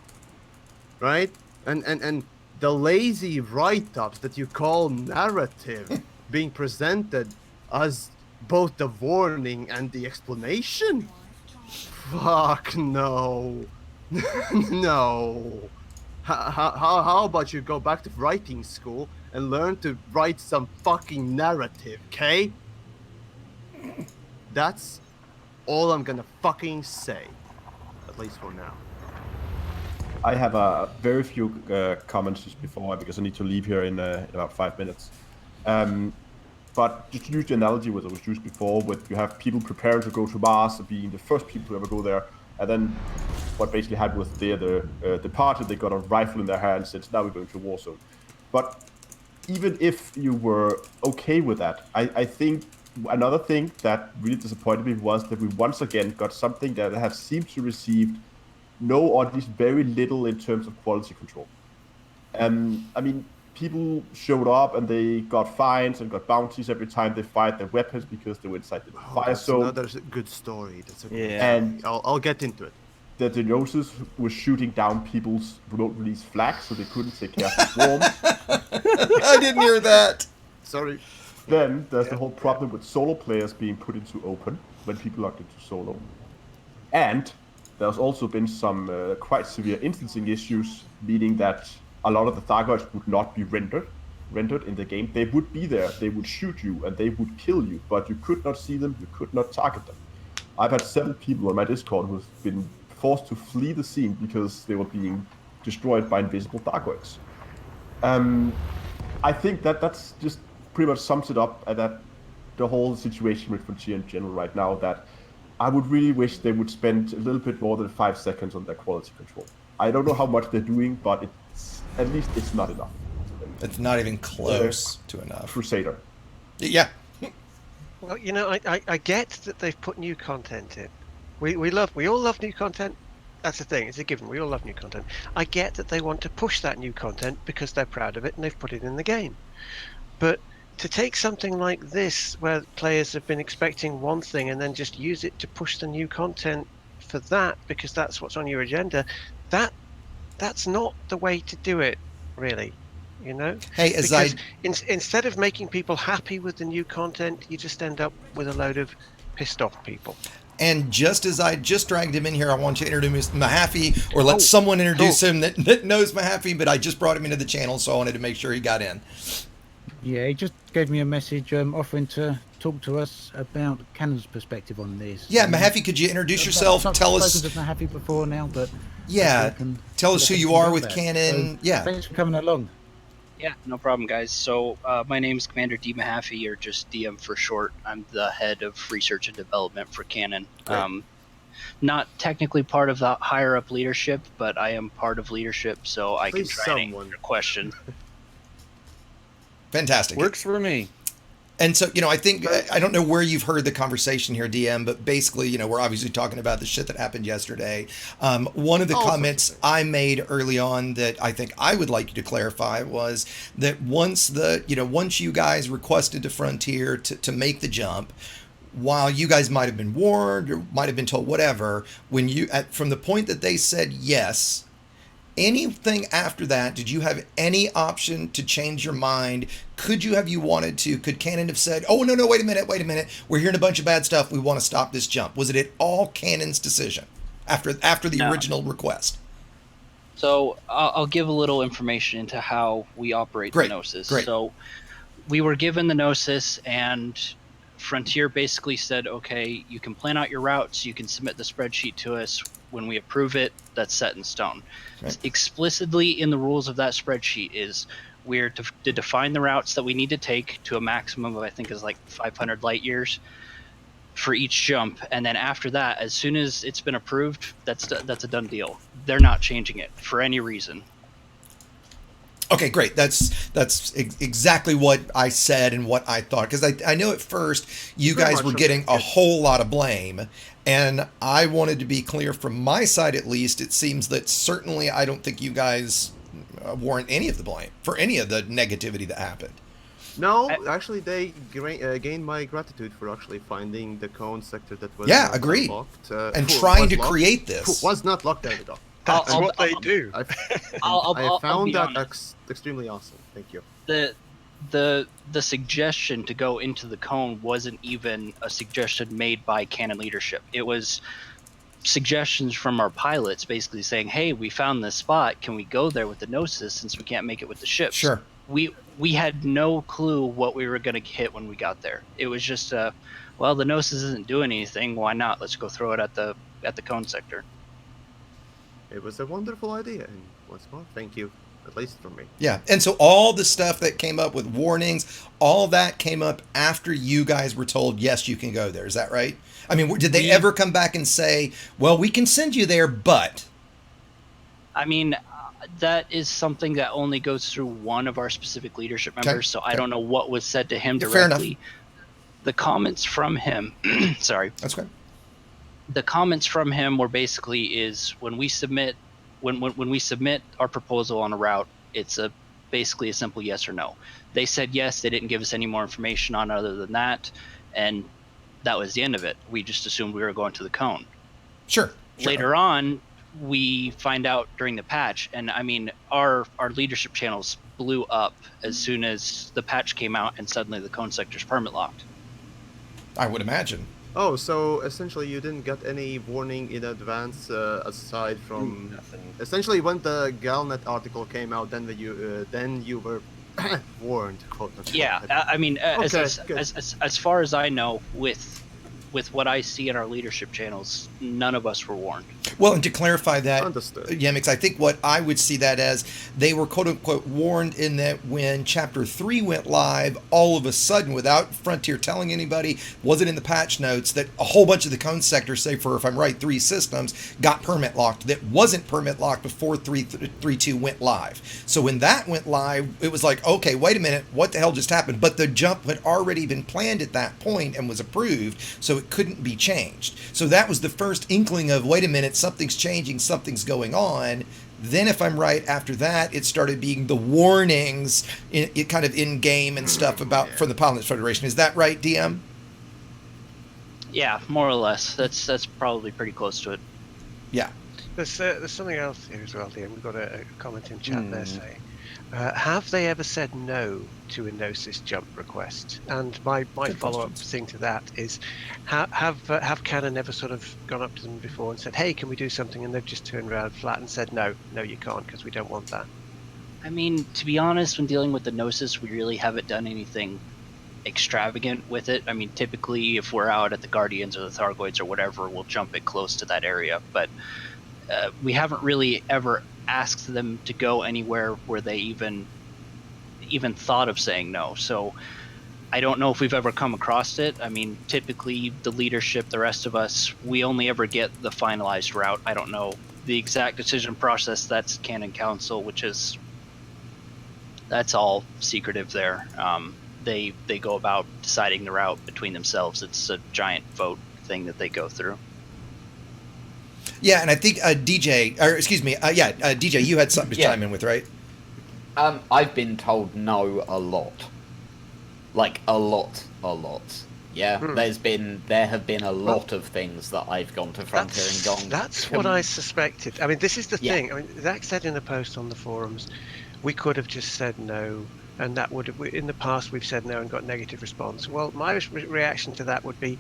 Right? And the lazy write-ups that you call narrative being presented as both the warning and the explanation? Fuck no. No. How about you go back to writing school and learn to write some fucking narrative, okay? That's all I'm gonna fucking say. At least for now. I have very few comments just before because I need to leave here in about 5 minutes. But just to use the analogy that was used before, with you have people preparing to go to Mars, being the first people to ever go there, and then what basically happened was they departed, they got a rifle in their hands, and said, now we're going to war zone. But even if you were okay with that, I think another thing that really disappointed me was that we once again got something that has seemed to receive no, or at least very little in terms of quality control. I mean, people showed up and they got fines and got bounties every time they fired their weapons because they were inside the fire zone. Another good story. That's a good And I'll get into it. The Denosis was shooting down people's remote release flags so they couldn't take care of the swarms. I didn't hear that. Sorry. Then there's the whole problem with solo players being put into open when people logged into solo. And there's also been some quite severe instancing issues, meaning that a lot of the Thargoids would not be rendered in the game. They would be there, they would shoot you, and they would kill you, but you could not see them, you could not target them. I've had several people on my Discord who've been forced to flee the scene because they were being destroyed by invisible Thargoids. I think that's just pretty much sums it up, that the whole situation with Frontier in general right now, that I would really wish they would spend a little bit more than 5 seconds on their quality control. I don't know how much they're doing, but at least it's not enough. It's not even close to enough. Crusader. Yeah. Well, I get that they've put new content in. We all love new content. That's the thing. It's a given. We all love new content. I get that they want to push that new content because they're proud of it and they've put it in the game. But to take something like this, where players have been expecting one thing and then just use it to push the new content for that because that's what's on your agenda, that's not the way to do it, really. Hey, instead of making people happy with the new content, you just end up with a load of pissed off people. And just as I just dragged him in here, I want you to introduce Mahaffey, or let someone introduce him that knows Mahaffey, but I just brought him into the channel, so I wanted to make sure he got in. Yeah, he just gave me a message offering to talk to us about Cannon's perspective on this. Yeah, Mahaffey, could you introduce yourself? Tell us. I've spoken to Mahaffey before now, but yeah, tell us who you are with Cannon. So, thanks for coming along. Yeah, no problem, guys. So my name is Commander D. Mahaffey, or just DM for short. I'm the head of research and development for Cannon. not technically part of the higher up leadership, but I am part of leadership, so I can Please try and answer someone. your question. Fantastic. Works for me. And so, I think, I don't know where you've heard the conversation here, DM, but basically, we're obviously talking about the shit that happened yesterday. One of the comments I made early on that I think I would like you to clarify was that once you guys requested to Frontier to make the jump, while you guys might have been warned or might have been told whatever, from the point that they said yes, anything after that, did you have any option to change your mind? Could you wanted to? Could Canon have said, oh, no, wait a minute. We're hearing a bunch of bad stuff. We want to stop this jump. Was it at all Canon's decision after the original request? So I'll give a little information into how we operate the Gnosis. Great. So we were given the Gnosis, and Frontier basically said, okay, you can plan out your routes. You can submit the spreadsheet to us. When we approve it, that's set in stone. Right. Explicitly in the rules of that spreadsheet is we're to define the routes that we need to take to a maximum of, I think, is like 500 light years for each jump. And then after that, as soon as it's been approved, that's a done deal. They're not changing it for any reason. Okay, great. That's exactly what I said and what I thought, because I know at first you guys were getting a whole lot of blame, and I wanted to be clear from my side at least. It seems that certainly I don't think you guys warrant any of the blame for any of the negativity that happened. No, actually, they gained my gratitude for actually finding the cone sector that was agreed. Locked, and trying to create this. Was not locked at all. That's what they do. I found that extremely awesome. Thank you. The suggestion to go into the cone wasn't even a suggestion made by Canon leadership. It was suggestions from our pilots basically saying, hey, we found this spot. Can we go there with the Gnosis since we can't make it with the ships? Sure. We had no clue what we were going to hit when we got there. It was just, well, the Gnosis isn't doing anything. Why not? Let's go throw it at the cone sector. It was a wonderful idea, and what's more, thank you, at least from me. Yeah, and so all the stuff that came up with warnings, all that came up after you guys were told, yes, you can go there. Is that right? I mean, did they ever come back and say, well, we can send you there, but... I mean, that is something that only goes through one of our specific leadership members, so I don't know what was said to him directly. Fair enough. The comments from him... sorry. That's okay. The comments from him were basically is when we submit our proposal on a route, it's basically a simple yes or no. They said yes. They didn't give us any more information on other than that, and that was the end of it. We just assumed we were going to the cone. Sure. Later on, we find out during the patch, and I mean our leadership channels blew up as soon as the patch came out, and suddenly the cone sector's permit locked. I would imagine. Oh, so essentially you didn't get any warning in advance aside from nothing. Essentially when the Galnet article came out, then you were warned, quote unquote. Yeah, I mean, okay, as far as I know, with what I see in our leadership channels, none of us were warned. Well, and to clarify that, Understood. Yamiks, I think what I would see that as, they were quote-unquote warned in that when Chapter 3 went live, all of a sudden, without Frontier telling anybody, wasn't in the patch notes, that a whole bunch of the cone sectors, say for, if I'm right, 3 systems, got permit locked that wasn't permit locked before 3.2 went live. So when that went live, it was like, okay, wait a minute, what the hell just happened? But the jump had already been planned at that point and was approved, so it couldn't be changed. So that was the first inkling of, wait a minute, something's changing, something's going on. Then, if I'm right, after that, it started being the warnings, it kind of in game and stuff about from the Pilots Federation. Is that right, DM? Yeah, more or less. That's probably pretty close to it. Yeah. There's something else here as well, DM. We've got a comment in chat there saying, have they ever said no to a Gnosis jump request? And my follow-up thing to that is, have Canon ever sort of gone up to them before and said, hey, can we do something? And they've just turned around flat and said, no, you can't, because we don't want that. I mean, to be honest, when dealing with the Gnosis, we really haven't done anything extravagant with it. I mean, typically, if we're out at the Guardians or the Thargoids or whatever, we'll jump it close to that area. But we haven't really ever asked them to go anywhere where they even thought of saying no. So I don't know if we've ever come across it. I mean, typically the leadership, the rest of us, we only ever get the finalized route. I don't know the exact decision process. That's Canon Council, that's all secretive there. They go about deciding the route between themselves. It's a giant vote thing that they go through. Yeah, and I think DJ, you had something to chime in with, right? I've been told no a lot. Like, a lot. Yeah, there have been a lot of things that I've gone to Frontier and gone... That's what I suspected. I mean, this is the thing. I mean, Zach said in a post on the forums, we could have just said no, and that would have... In the past, we've said no and got negative response. Well, my reaction to that would be,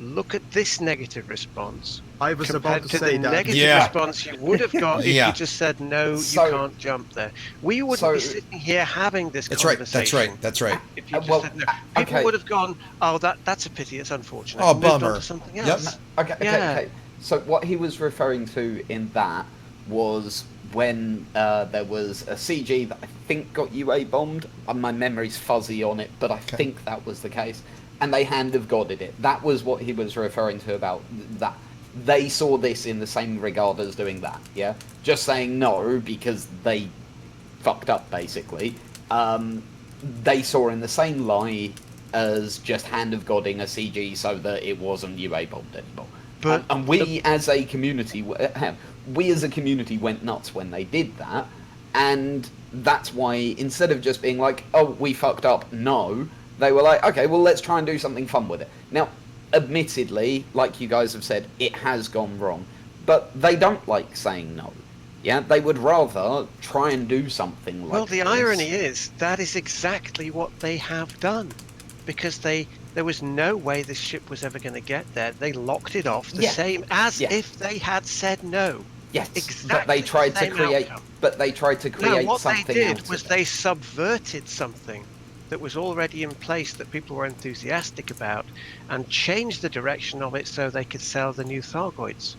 look at this negative response. I was compared about to to say the that. negative response you would have got if you just said no, So- you can't jump there. We wouldn't be sitting here having this conversation. That's right. If you just said no, people would have gone, "Oh, that's a pity. It's unfortunate." Oh, and moved on bummer. to something Yep. else. Okay. So what he was referring to in that was when there was a CG that I think got UA bombed. My memory's fuzzy on it, but I think that was the case. And they hand of Godded it. That was what he was referring to about that. They saw this in the same regard as doing that, yeah? Just saying no because they fucked up, basically. They saw in the same lie as just hand of Godding a CG so that it wasn't UA bombed anymore. But and we as a community went nuts when they did that, and that's why instead of just being like, oh, we fucked up, no, they were like, okay, well, let's try and do something fun with it. Now, admittedly, like you guys have said, it has gone wrong, but they don't like saying no. Yeah, they would rather try and do something like well, the this. irony is that is exactly what they have done, because there was no way this ship was ever going to get there. They locked it off the same as if they had said no. Yes, exactly. but they tried to create. Outcome. But they tried to create no, what something. they did out was of it. they subverted something that was already in place that people were enthusiastic about, and changed the direction of it so they could sell the new Thargoids.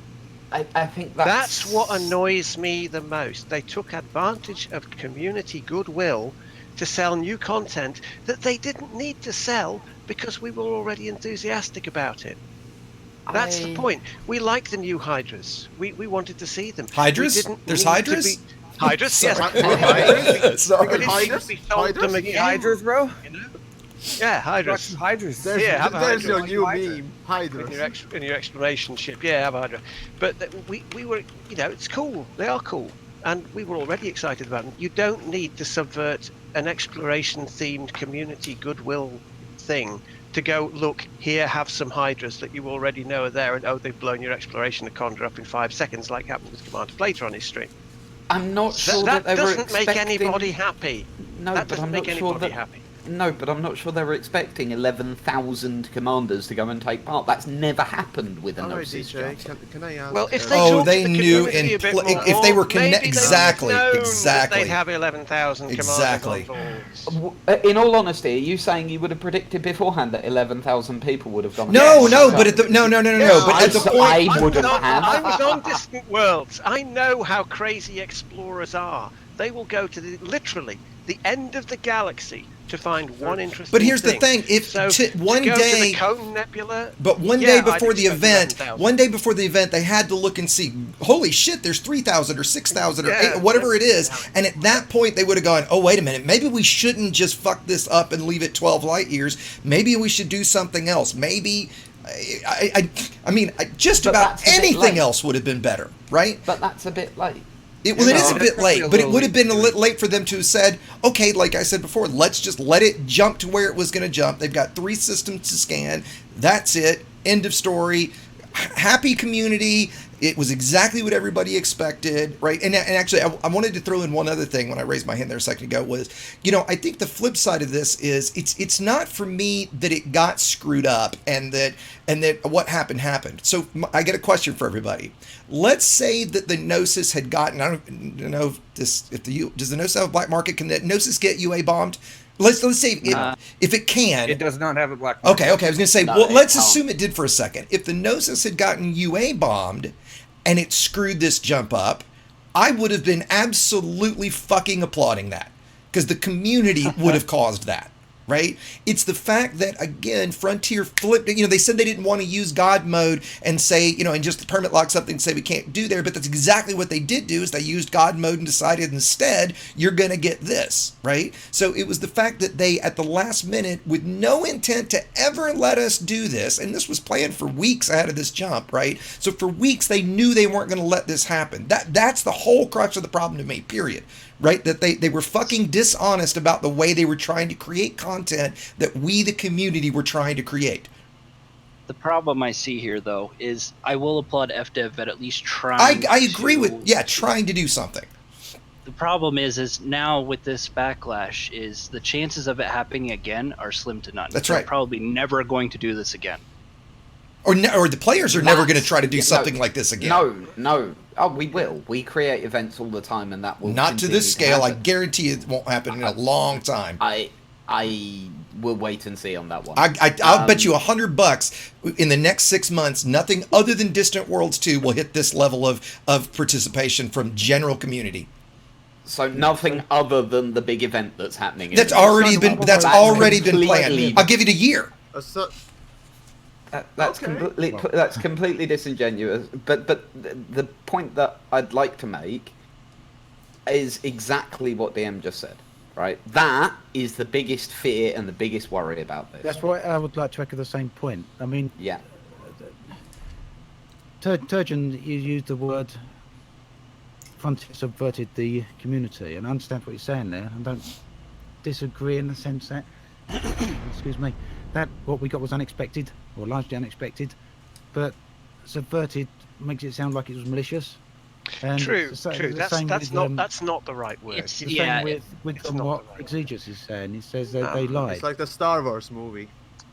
I think That's what annoys me the most. They took advantage of community goodwill to sell new content that they didn't need to sell because we were already enthusiastic about it. That's the point. We like the new Hydras. We wanted to see them. Hydras? There's Hydras? Hydras, yes. Sorry. Hydras, bro? You know? Yeah, Hydras. Hydras. There's your new meme. Hydras. In your exploration ship, yeah, have a Hydra. But we were, it's cool. They are cool, and we were already excited about them. You don't need to subvert an exploration-themed community goodwill thing to go, look, here, have some Hydras that you already know are there, and they've blown your exploration to conjure up in 5 seconds, like happened with Commander Plater on his stream. I'm not sure that they were doesn't make anybody happy. No, that but doesn't I'm make not sure anybody that. happy. No, but I'm not sure they were expecting 11,000 commanders to go and take part. That's never happened with a All right, Gnosis DJ, Charter. can I ask? Well, if they Oh, talked they to the knew community in a bit pl- more, if they were maybe they would have exactly. known that they'd have 11,000 Exactly. commanders on board. In all honesty, are you saying you would have predicted beforehand that 11,000 people would have gone? No, but at the no. But at the point, I wouldn't have. I was on Distant Worlds. I know how crazy explorers are. They will go to literally the end of the galaxy to find one interesting But here's thing. the thing: if one to go day, to the Cone Nebula, but one yeah, day before I'd the expect event, 11,000. they had to look and see. Holy shit! There's 3,000 or 6,000 or Yeah, 8, whatever it is. that's- And at that point, they would have gone, "Oh, wait a minute. Maybe we shouldn't just fuck this up and leave it 12 light years. Maybe we should do something else. Maybe." I mean, just But about that's a bit anything late. else would have been better, right? But that's a bit late. It is a bit late, but it would have been a little late for them to have said, okay, like I said before, let's just let it jump to where it was going to jump. They've got 3 systems to scan. That's it. End of story. Happy community. It was exactly what everybody expected, right? And actually, I wanted to throw in one other thing when I raised my hand there a second ago was, I think the flip side of this is it's not for me that it got screwed up and that what happened. So I get a question for everybody. Let's say that the Gnosis had gotten, I don't know does the Gnosis have a black market? Can the Gnosis get UA bombed? Let's say if it can. It does not have a black market. Okay. I was going to say, No, well, let's can't. assume it did for a second. If the Gnosis had gotten UA bombed and it screwed this jump up, I would have been absolutely fucking applauding that because the community would have caused that. right? It's the fact that, again, Frontier flipped, they said they didn't want to use God mode and say, and just permit lock something and say we can't do there, but that's exactly what they did do, is they used God mode and decided instead you're going to get this, right? So it was the fact that they, at the last minute, with no intent to ever let us do this, and this was planned for weeks ahead of this jump, right? So for weeks they knew they weren't going to let this happen. That's the whole crux of the problem to me, period. Right? That they were fucking dishonest about the way they were trying to create content that we, the community, were trying to create. The problem I see here, though, is I will applaud FDev at least trying. I agree with trying to do something. The problem is now with this backlash, is the chances of it happening again are slim to none. That's They're right. probably never going to do this again. Or the players are never going to try to do something like this again. No. Oh, we will. We create events all the time, and that will not to this scale. I guarantee it won't happen in a long time. I will wait and see on that one. I'll bet you $100 in the next 6 months, nothing other than Distant Worlds 2 will hit this level of participation from general community. So nothing other than the big event that's happening. That's already been planned. I'll give it a year. That's completely disingenuous. But the point that I'd like to make is exactly what DM just said. Right, that is the biggest fear and the biggest worry about this. That's why I would like to echo the same point. I mean, yeah. Turgeon, you used the word Frontier subverted the community, and I understand what you're saying there. I don't disagree in the sense that, excuse me, that what we got was unexpected, or largely unexpected, but subverted makes it sound like it was malicious. And true. That's not the right word. It's the same with what Exegius is saying. He says that they lied. It's like the Star Wars movie.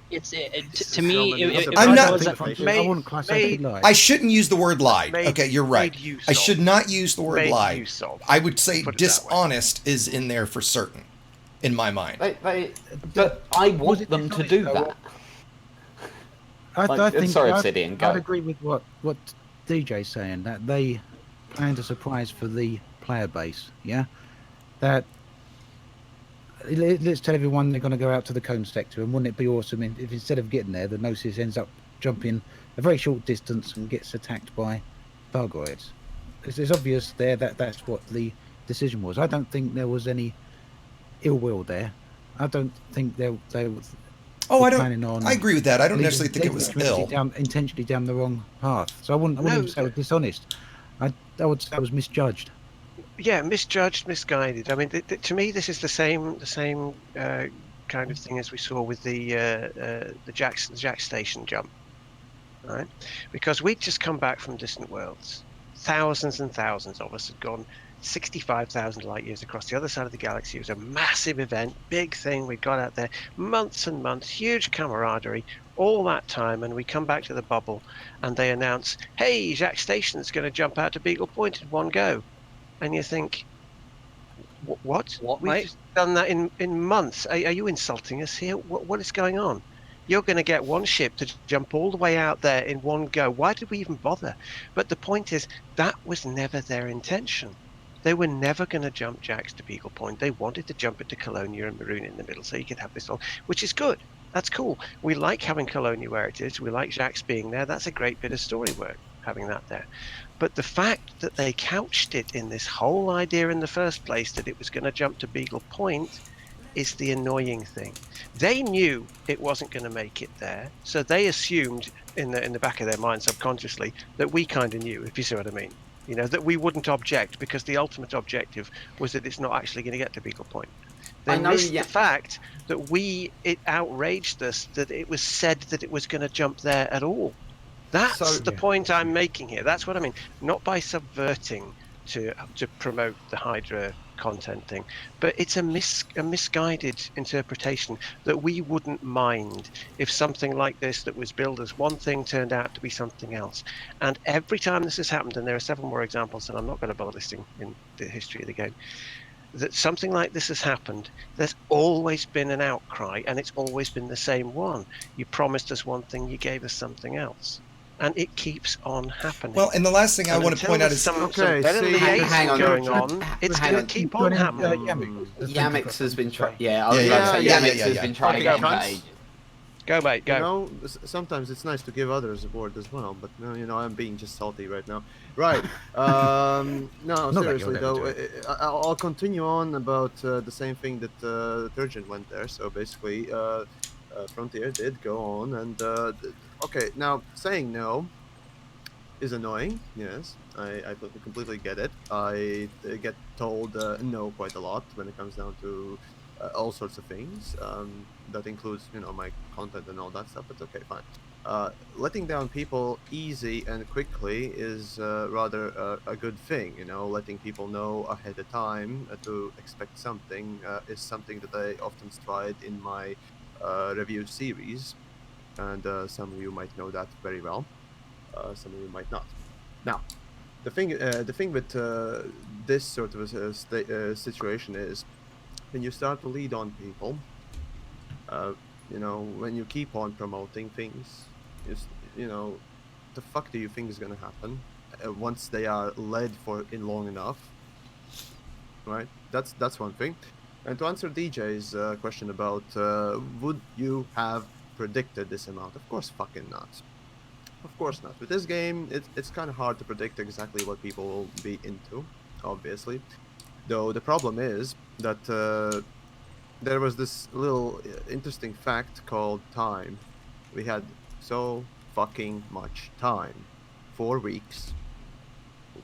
To me, I'm not. I wouldn't classify it lied. I shouldn't use the word lied. Okay, you're right. I should not use the word lied. I would say dishonest is in there for certain, in my mind. But I want them to do that. I think sorry, Obsidian. Go. I'd agree with what DJ's saying, that they planned a surprise for the player base. Yeah, that. Let's tell everyone they're going to go out to the cone sector, and wouldn't it be awesome if instead of getting there, the Gnosis ends up jumping a very short distance and gets attacked by Thargoids? It's obvious there that that's what the decision was. I don't think there was any ill will there. I don't think they was. Planning on I agree with that. I don't necessarily think it was ill. Intentionally down the wrong path. So I wouldn't even say it was dishonest. I would say it was misjudged. Yeah, misjudged, misguided. I mean, to me, this is the same kind of thing as we saw with the Jack Station jump, right? Because we'd just come back from Distant Worlds. Thousands and thousands of us had gone 65,000 light years across the other side of the galaxy. It was a massive event, big thing. We got out there, months and months, huge camaraderie, all that time, and we come back to the bubble, and they announce, "Hey, Jack Station's going to jump out to Beagle Point in one go." And you think, what? We've just done that in months. Are you insulting us here? What is going on? You're going to get one ship to jump all the way out there in one go. Why did we even bother? But the point is, that was never their intention. They were never going to jump Jax to Beagle Point. They wanted to jump it to Colonia and Maroon in the middle, so you could have this all, which is good. That's cool. We like having Colonia where it is. We like Jax being there. That's a great bit of story work, having that there. But the fact that they couched it in this whole idea in the first place that it was going to jump to Beagle Point is the annoying thing. They knew it wasn't going to make it there, so they assumed in the back of their mind subconsciously that we kind of knew, if you see what I mean. You know, that we wouldn't object because the ultimate objective was that it's not actually going to get to Beagle Point. They missed the fact that it outraged us that it was said that it was going to jump there at all. That's the point I'm making here. That's what I mean. Not by subverting to promote the Hydra content thing, but it's a misguided interpretation that we wouldn't mind if something like this that was billed as one thing turned out to be something else. And every time this has happened, and there are several more examples that I'm not going to bother listing in the history of the game, that something like this has happened, there's always been an outcry, and it's always been the same one. You promised us one thing, you gave us something else. and it keeps on happening. Well, and the last thing I want to point out is some Okay, better see- hang on. going on. It's Hang going on. to keep on happening. Yamiks has been trying. trying. Yeah, I was Yeah, about to say yeah, Yamiks yeah, has yeah. been trying to Okay, get go. into age. Go, mate, go. You know, sometimes it's nice to give others a word as well, but no, you know, I'm being just salty right now. Right. No, Not that seriously you'll though, ever do I'll continue on about the same thing that Turgeon went there. So basically, Frontier did go on, and okay, now saying no is annoying. Yes, I completely get it. I get told no quite a lot when it comes down to all sorts of things. That includes, you know, my content and all that stuff. But okay, fine. Letting down people easy and quickly is rather a good thing. You know, letting people know ahead of time to expect something is something that I often tried in my review series, and some of you might know that very well. Some of you might not. Now, the thing with this sort of a situation is when you start to lead on people. You know, when you keep on promoting things, you know, the fuck do you think is gonna happen once they are led for in long enough, right? That's one thing. And to answer DJ's question about would you have predicted this amount? Of course, fucking not. Of course not. With this game, it's kind of hard to predict exactly what people will be into, obviously. Though the problem is that there was this little interesting fact called time. We had so fucking much time. 4 weeks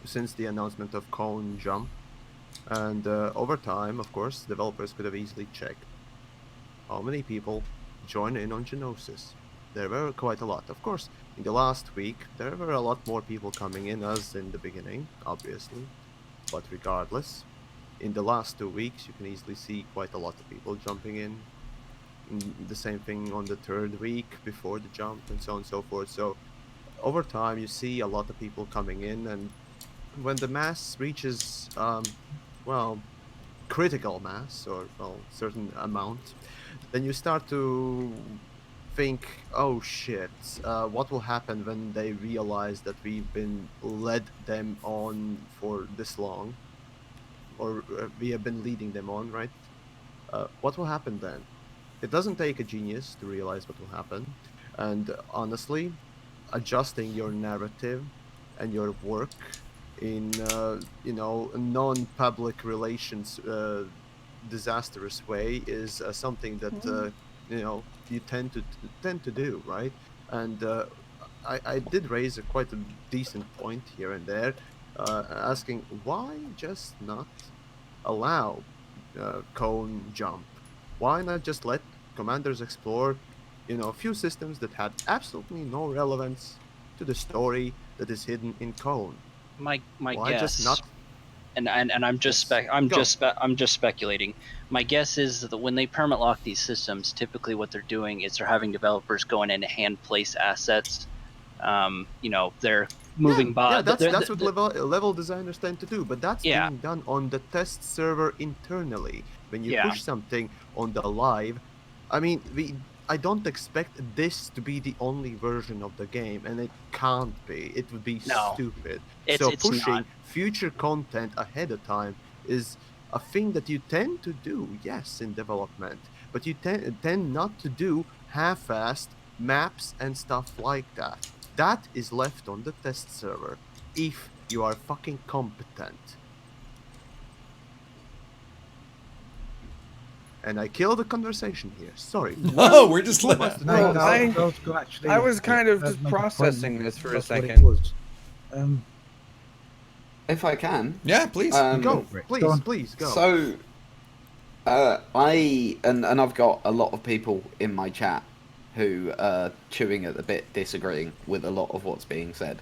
since the announcement of Cone Jump. And over time, of course, developers could have easily checked how many people join in on Genosis. There were quite a lot. Of course, in the last week, there were a lot more people coming in as in the beginning, obviously. But regardless, in the last 2 weeks, you can easily see quite a lot of people jumping in. The same thing on the 3rd week before the jump, and so on and so forth. So over time, you see a lot of people coming in, and when the mass reaches, well, critical mass, or well, certain amount, then you start to think, oh shit, what will happen when they realize that we've been led them on for this long, or we have been leading them on, right? What will happen then? It doesn't take a genius to realize what will happen, and honestly, adjusting your narrative and your work in you know, a non-public relations disastrous way is something that you know, you tend to do, right? And I did raise a quite a decent point here and there, asking why just not allow cone jump? Why not just let commanders explore, you know, a few systems that had absolutely no relevance to the story that is hidden in cone? My Why guess, just not? and I'm just Yes. I'm Go. just speculating. My guess is that when they permit lock these systems, typically what they're doing is they're having developers go in and hand place assets. You know, they're moving by. Yeah, that's what level designers tend to do, but that's Yeah. being done on the test server internally. When you Yeah. push something on the live, I mean, I don't expect this to be the only version of the game, and it can't be. It would be No. stupid. It's Pushing not. future content ahead of time is a thing that you tend to do, yes, in development, but you tend not to do half-assed maps and stuff like that. That is left on the test server if you are fucking competent. And I killed the conversation here. Sorry. No, we're just Who wants to No, take this? I was kind of just processing this for a That's what it second. was. If I can. Yeah, please. Go, for it. please, Go on. please, go. So, and I've got a lot of people in my chat who are chewing at the bit, disagreeing with a lot of what's being said.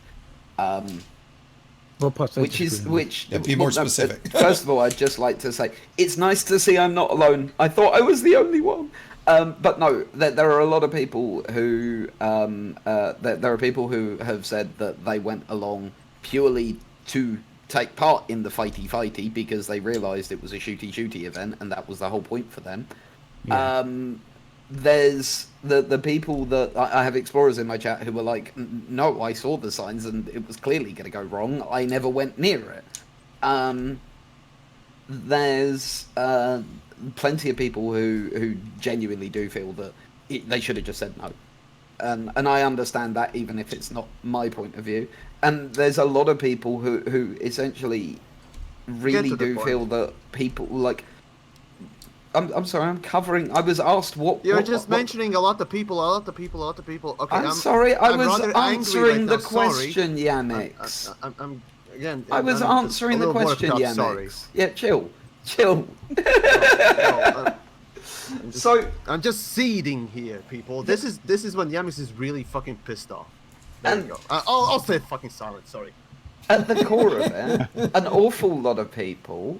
What parts Which Yeah, be more specific. First of all, I'd just like to say it's nice to see I'm not alone. I thought I was the only one, but no, there are a lot of people who there are people who have said that they went along purely to take part in the fighty because they realised it was a shooty event and that was the whole point for them. Yeah. there's the people that I have explorers in my chat who were like, no, I saw the signs and it was clearly going to go wrong. I never went near it. There's plenty of people who genuinely do feel that they should have just said no. And I understand that, even if it's not my point of view. And there's a lot of people who essentially really do feel that people like. I'm sorry. I'm covering. I was asked what. You're just mentioning a lot of people. Okay. I'm sorry. I was answering the Sorry. question, Yamiks. I'm again. I was I'm answering just a the little question, worked up, Yamiks. sorry. Yeah, chill. I'm just seeding here, people. This is when Yamiks is really fucking pissed off. There you go. I'll stay fucking silent. Sorry. At the core of it, an awful lot of people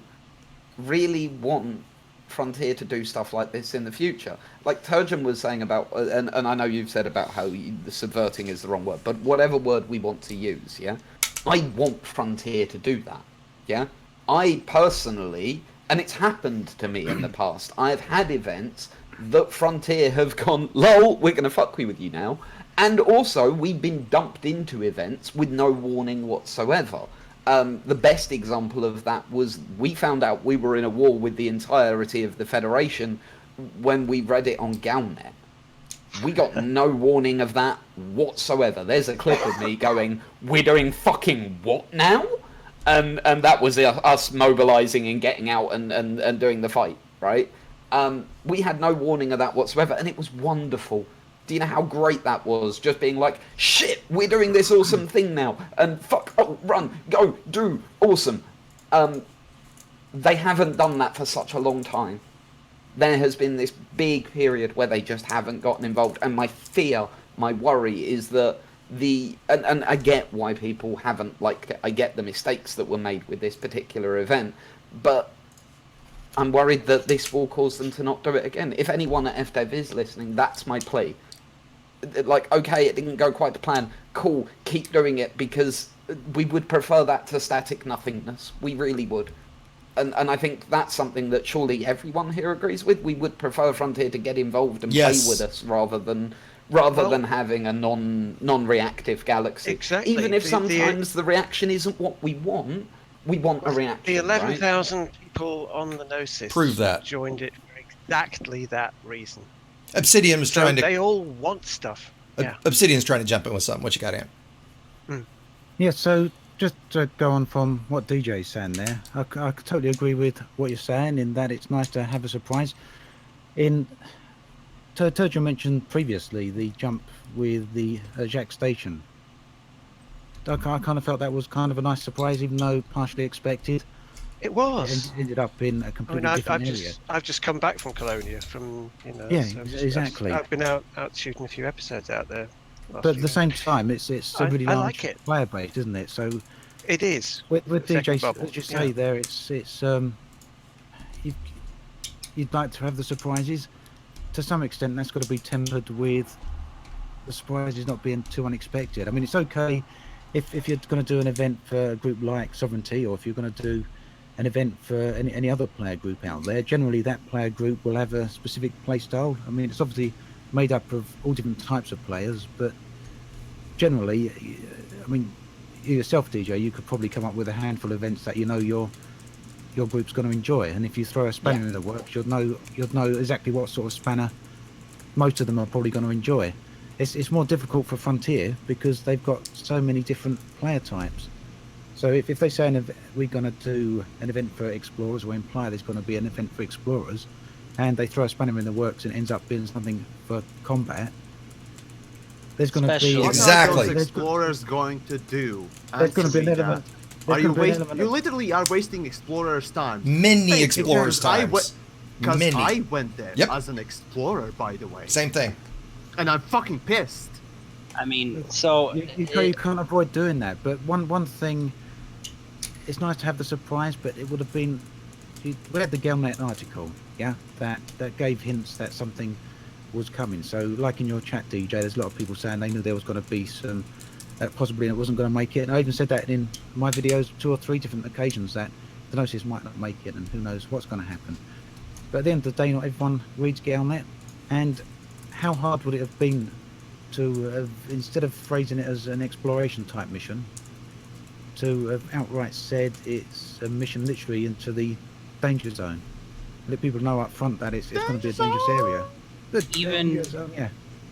really want Frontier to do stuff like this in the future. Like Turgeon was saying about, and I know you've said about how the subverting is the wrong word, but whatever word we want to use, yeah? I want Frontier to do that, yeah? I personally, and it's happened to me in the past, I've had events that Frontier have gone, lol, we're going to fuck with you now. And also, we've been dumped into events with no warning whatsoever. The best example of that was we found out we were in a war with the entirety of the Federation when we read it on Galnet. We got no warning of that whatsoever. There's a clip of me going, we're doing fucking what now? And that was us mobilizing and getting out and doing the fight, right? We had no warning of that whatsoever, and it was wonderful. Do you know how great that was? Just being like, shit, we're doing this awesome thing now. And fuck, oh, run, go, do, awesome. They haven't done that for such a long time. There has been this big period where they just haven't gotten involved. And my fear, my worry is that and I get why people haven't liked it. I get the mistakes that were made with this particular event. But I'm worried that this will cause them to not do it again. If anyone at FDev is listening, that's my plea. Like, okay, it didn't go quite to plan. Cool, keep doing it, because we would prefer that to static nothingness. We really would. And I think that's something that surely everyone here agrees with. We would prefer Frontier to get involved and play with us rather than having a non-reactive galaxy. Exactly. Even if sometimes the reaction isn't what we want a reaction. The 11,000 people on the Gnosis prove that joined it for exactly that reason. Obsidian was trying to. They all want stuff. Yeah. Obsidian's trying to jump in with something. What you got, Ant? Yeah. So just to go on from what DJ's saying there, I totally agree with what you're saying in that it's nice to have a surprise. Turgeon mentioned previously the jump with the Jack Station. I kind of felt that was kind of a nice surprise, even though partially expected. It was. It ended up in a completely different area. I've just come back from Colonia, Yeah, so exactly. I've been out shooting a few episodes out there. But at the same time, it's a really large player base, isn't it? So it is. With DJ, as you say there, it's you'd like to have the surprises. To some extent, that's got to be tempered with the surprises not being too unexpected. I mean, it's okay if you're going to do an event for a group like Sovereignty, or if you're going to do an event for any other player group out there. Generally, that player group will have a specific play style. I mean, it's obviously made up of all different types of players, but generally, I mean, you yourself, DJ, you could probably come up with a handful of events that you know your group's going to enjoy. And if you throw a spanner in the works, you'll know exactly what sort of spanner most of them are probably going to enjoy. It's more difficult for Frontier because they've got so many different player types. So if they say we're going to do an event for explorers, or imply there's going to be an event for explorers, and they throw a spanner in the works and it ends up being something for combat, there's going to be exactly what are those explorers going to do. There's going to be an element. You literally are wasting explorers' time. Many explorers' times. Because I went there as an explorer, by the way. Same thing. And I'm fucking pissed. I mean, so you can't avoid doing that. But one thing, it's nice to have the surprise, but it would have been. We had the Galnet article, that gave hints that something was coming. So, like in your chat, DJ, there's a lot of people saying they knew there was going to be some, possibly it wasn't going to make it. And I even said that in my videos 2 or 3 different occasions that the Gnosis might not make it, and who knows what's going to happen. But at the end of the day, not everyone reads Galnet, and how hard would it have been to have, instead of phrasing it as an exploration type mission, to have outright said it's a mission literally into the danger zone? Let people know up front that it's going to be a dangerous area. Even Yeah.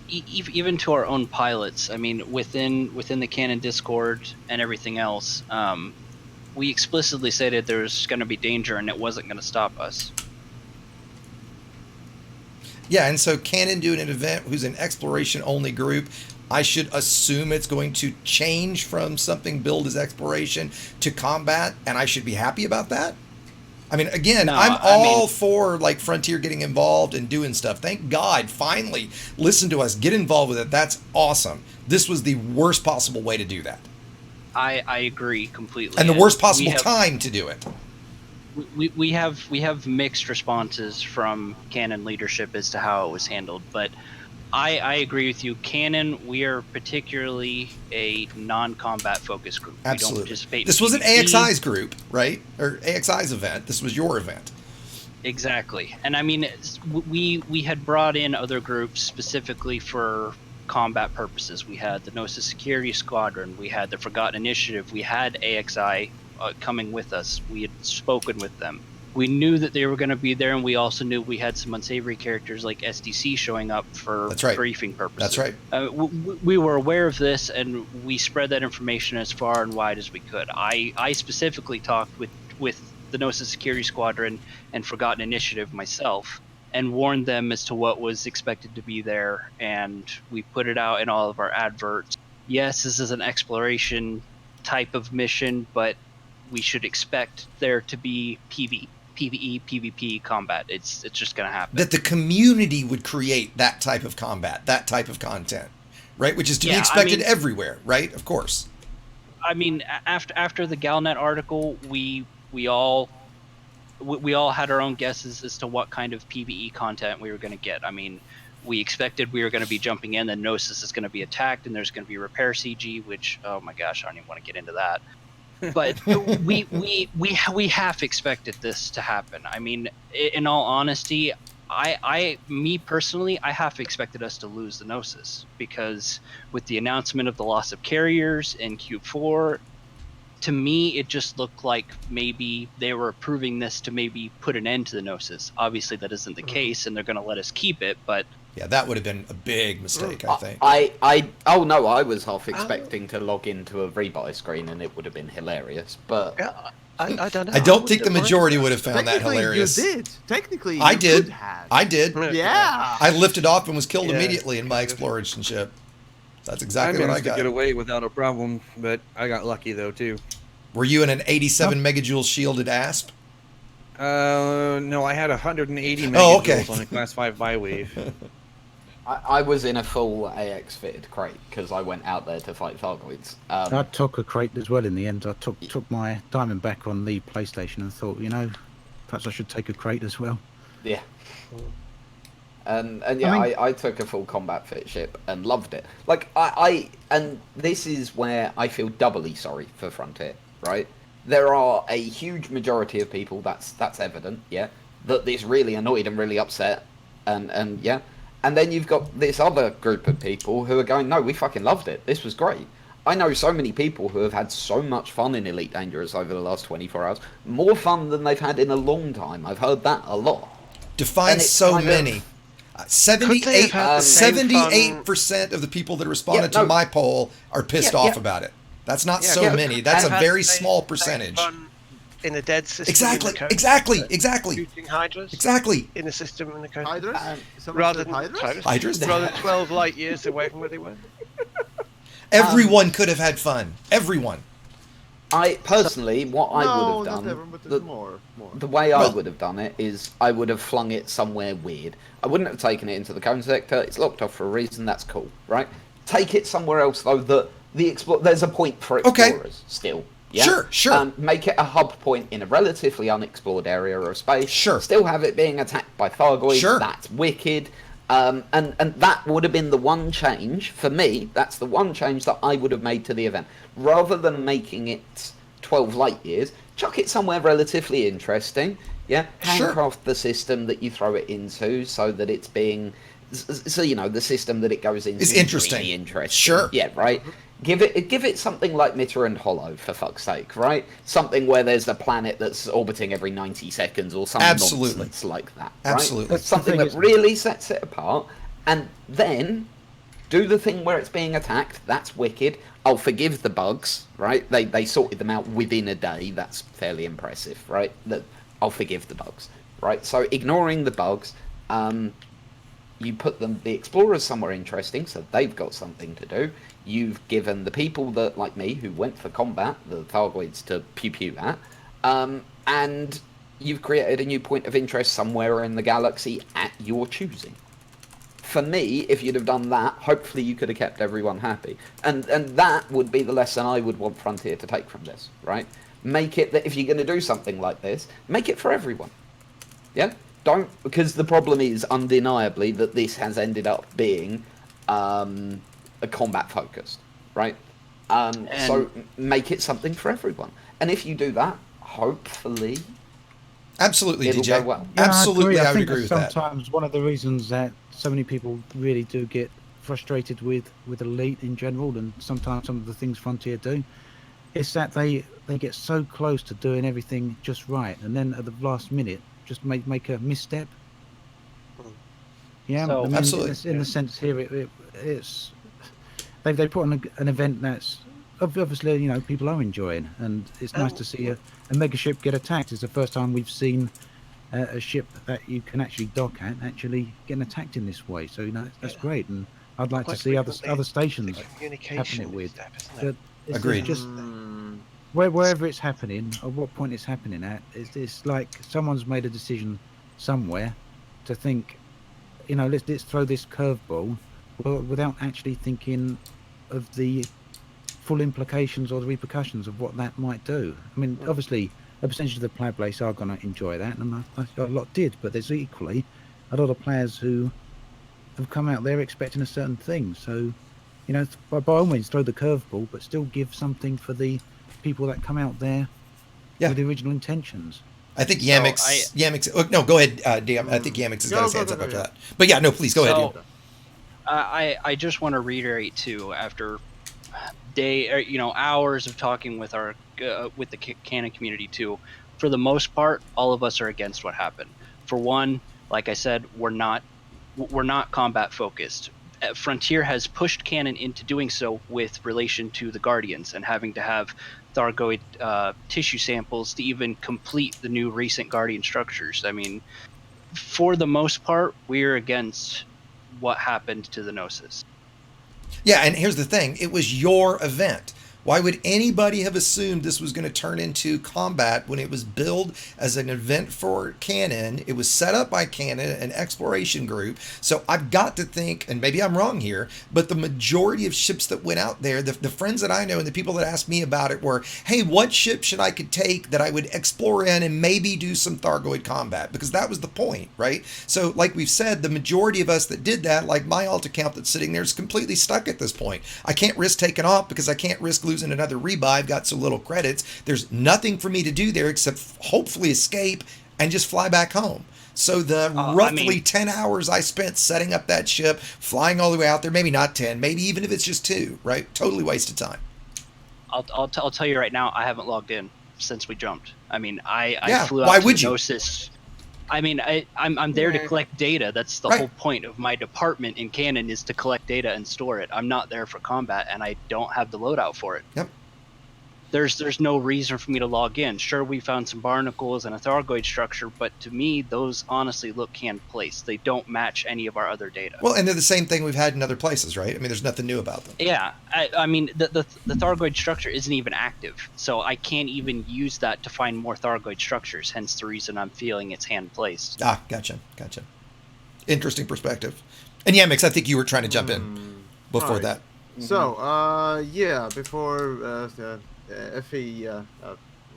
Even to our own pilots, I mean, within the canon Discord and everything else, we explicitly stated there's going to be danger and it wasn't going to stop us. Yeah, and so Canon doing an event who's an exploration-only group, I should assume it's going to change from something billed as exploration to combat, and I should be happy about that? I mean, again, I'm all for, like, Frontier getting involved and doing stuff. Thank God, finally, listen to us, get involved with it. That's awesome. This was the worst possible way to do that. I agree completely. And the worst possible time to do it. We have mixed responses from Canon leadership as to how it was handled, but I agree with you. Canon, we are particularly a non-combat focused group. Absolutely. We don't participate This in was an PvP. AXI's group, right? Or AXI's event. This was your event. Exactly. And I mean, we had brought in other groups specifically for combat purposes. We had the Gnosis Security Squadron, we had the Forgotten Initiative, we had AXI coming with us. We had spoken with them. We knew that they were going to be there, and we also knew we had some unsavory characters like SDC showing up for briefing purposes. That's right. We were aware of this, and we spread that information as far and wide as we could. I specifically talked with the Gnosis Security Squadron and Forgotten Initiative myself, and warned them as to what was expected to be there, and we put it out in all of our adverts. Yes, this is an exploration type of mission, but we should expect there to be PvE, PvP combat. It's just going to happen. That the community would create that type of combat, that type of content, right? Which is to be expected everywhere, right? Of course. I mean, after the Galnet article, we all had our own guesses as to what kind of PvE content we were going to get. I mean, we expected we were going to be jumping in, and Gnosis is going to be attacked, and there's going to be repair CG, which, oh my gosh, I don't even want to get into that. But we half expected this to happen. I mean, in all honesty, me personally, I half expected us to lose the Gnosis, because with the announcement of the loss of carriers in Q4, to me, it just looked like maybe they were approving this to maybe put an end to the Gnosis. Obviously, that isn't the case, and they're going to let us keep it, but... Yeah, that would have been a big mistake, I think. Oh no, I was half expecting to log into a rebuy screen, and it would have been hilarious, but... Yeah, I don't know. I don't think the majority would have found that hilarious. You did. Technically, I you did. could have. I did. Yeah. I lifted off and was killed immediately in my exploration ship. That's exactly what I got. To get away without a problem, but I got lucky though too. Were you in an 87 megajoule shielded asp? No, I had 180 megajoules on a class 5 bywave. I was in a full AX fitted crate because I went out there to fight Thargoids. I took a crate as well in the end. I took my diamond back on the PlayStation and thought, perhaps I should take a crate as well. Yeah. And yeah, I took a full combat fit ship and loved it. Like and this is where I feel doubly sorry for Frontier, right? There are a huge majority of people, that's evident, yeah, that this really annoyed and really upset, and yeah. And then you've got this other group of people who are going, no, we fucking loved it. This was great. I know so many people who have had so much fun in Elite Dangerous over the last 24 hours. More fun than they've had in a long time. I've heard that a lot. Define so many. 78% of the people that responded to my poll are pissed off about it. That's not many. That's a very small percentage. In a dead system. Exactly. Shooting Hydras. Exactly. In a system in the coast. Hydras? Rather than Hydras? Rather than 12 light years away from where they were. Everyone could have had fun. Everyone. I personally, what I would have done, everyone, but more. The way I would have done it is I would have flung it somewhere weird. I wouldn't have taken it into the cone sector. It's locked off for a reason. That's cool, right? Take it somewhere else though. There's a point for explorers still. Yeah? Sure. Make it a hub point in a relatively unexplored area of space. Sure. Still have it being attacked by Thargoids. Sure. That's wicked. And that would have been the one change, for me, that's the one change that I would have made to the event. Rather than making it 12 light years, chuck it somewhere relatively interesting. Yeah. Handcraft the system that you throw it into so that it's being So the system that it goes into is is interesting. Really interesting. Sure. Yeah, right. Give it something like Mitter and Hollow, for fuck's sake, right? Something where there's a planet that's orbiting every 90 seconds or some nonsense like that. Right? Absolutely. Something that really sets it apart, and then do the thing where it's being attacked. That's wicked. I'll forgive the bugs, right? They sorted them out within a day. That's fairly impressive, right? I'll forgive the bugs, right? So ignoring the bugs, you put the explorers somewhere interesting, so they've got something to do. You've given the people that, like me, who went for combat, the Thargoids to pew at, and you've created a new point of interest somewhere in the galaxy at your choosing. For me, if you'd have done that, hopefully you could have kept everyone happy. And that would be the lesson I would want Frontier to take from this, right? Make it that if you're going to do something like this, make it for everyone. Yeah? Don't, because the problem is undeniably that this has ended up being a combat focused, right? So make it something for everyone. And if you do that, hopefully Absolutely, it'll DJ. go well. Yeah, Absolutely, I would think agree with that. sometimes one of the reasons that so many people really do get frustrated with Elite in general, and sometimes some of the things Frontier do, is that they get so close to doing everything just right, and then at the last minute just make a misstep. Yeah, So- I mean, Absolutely. in the sense here, it's they put on an event that's obviously people are enjoying, and it's nice to see a mega ship get attacked. It's the first time we've seen a ship that you can actually dock at actually getting attacked in this way. So that's great, and I'd like to Quite see other frequently, stations it's communication happening with. step, isn't it? But it's Agreed. Just wherever it's happening, or what point it's happening at, it's like someone's made a decision somewhere to think, let's throw this curveball, without actually thinking of the full implications or the repercussions of what that might do. I mean, obviously, a percentage of the player base are going to enjoy that, and a lot did, but there's equally a lot of players who have come out there expecting a certain thing. So, by all means, throw the curveball, but still give something for the people that come out there with the original intentions. I think Yamiks. Oh, no, go ahead, DM. I think Yamiks has got his hands up after that. But yeah, no, please go ahead. So, I just want to reiterate too, after hours of talking with our with the canon community too, for the most part, all of us are against what happened. For one, like I said, we're not combat focused. Frontier has pushed canon into doing so with relation to the Guardians and having to have Thargoid tissue samples to even complete the new recent Guardian structures. I mean, for the most part, we're against what happened to the Gnosis. Yeah, and here's the thing. It was your event. Why would anybody have assumed this was going to turn into combat when it was billed as an event for Canon? It was set up by Canon, an exploration group. So I've got to think, and maybe I'm wrong here, but the majority of ships that went out there, the friends that I know and the people that asked me about it were, hey, what ship should I could take that I would explore in and maybe do some Thargoid combat? Because that was the point, right? So like we've said, the majority of us that did that, like my alt account that's sitting there, is completely stuck at this point. I can't risk taking off because I can't risk losing another rebuy. I've got so little credits. There's nothing for me to do there except hopefully escape and just fly back home. So the roughly 10 hours I spent setting up that ship, flying all the way out there, maybe not 10, maybe even if it's just 2, right? Totally wasted time. I'll tell you right now, I haven't logged in since we jumped. I mean, I flew out why to would you? Gnosis. I mean, I'm there to collect data. That's the whole point of my department in Canon, is to collect data and store it. I'm not there for combat, and I don't have the loadout for it. Yep. There's no reason for me to log in. Sure, we found some barnacles and a Thargoid structure, but to me, those honestly look can-placed. They don't match any of our other data. Well, and they're the same thing we've had in other places, right? I mean, there's nothing new about them. Yeah, I mean, the Thargoid structure isn't even active, so I can't even use that to find more Thargoid structures, hence the reason I'm feeling it's hand-placed. Ah, gotcha. Interesting perspective. And Yamiks, I think you were trying to jump in before that. So, before Effie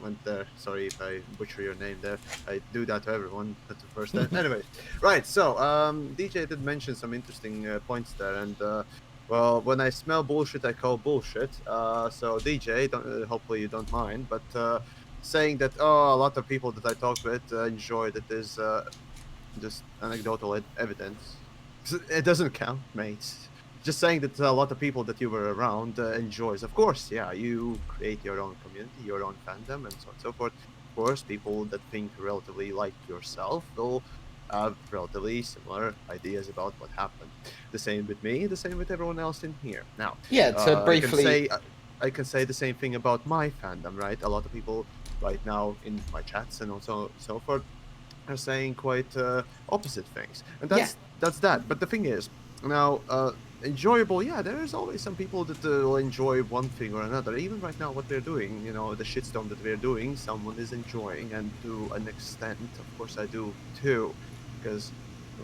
went there, sorry if I butcher your name there. I do that to everyone. That's the first time. Anyway, right. So, DJ did mention some interesting points there, and well, when I smell bullshit, I call bullshit. So, DJ, hopefully you don't mind, but saying that a lot of people that I talk with enjoy that there's just anecdotal evidence. It doesn't count, mate. Just saying that a lot of people that you were around enjoys. Of course, yeah, you create your own community, your own fandom, and so on and so forth. Of course, people that think relatively like yourself will have relatively similar ideas about what happened. The same with me, the same with everyone else in here. Now, Yeah, so briefly... I can say the same thing about my fandom, right? A lot of people right now in my chats and also so forth are saying quite opposite things, and that's that. But the thing is, now enjoyable. Yeah, there is always some people that will enjoy one thing or another. Even right now, what we're doing, you know, the shitstorm that we're doing, someone is enjoying, and to an extent, of course, I do too, because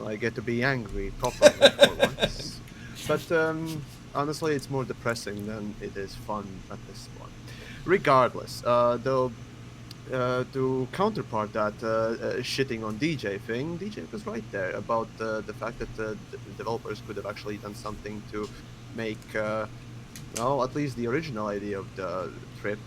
I get to be angry properly for once. But honestly, it's more depressing than it is fun at this point. Regardless, though, to counterpart that shitting on DJ thing, DJ was right there about the fact that the developers could have actually done something to make, well, at least the original idea of the trip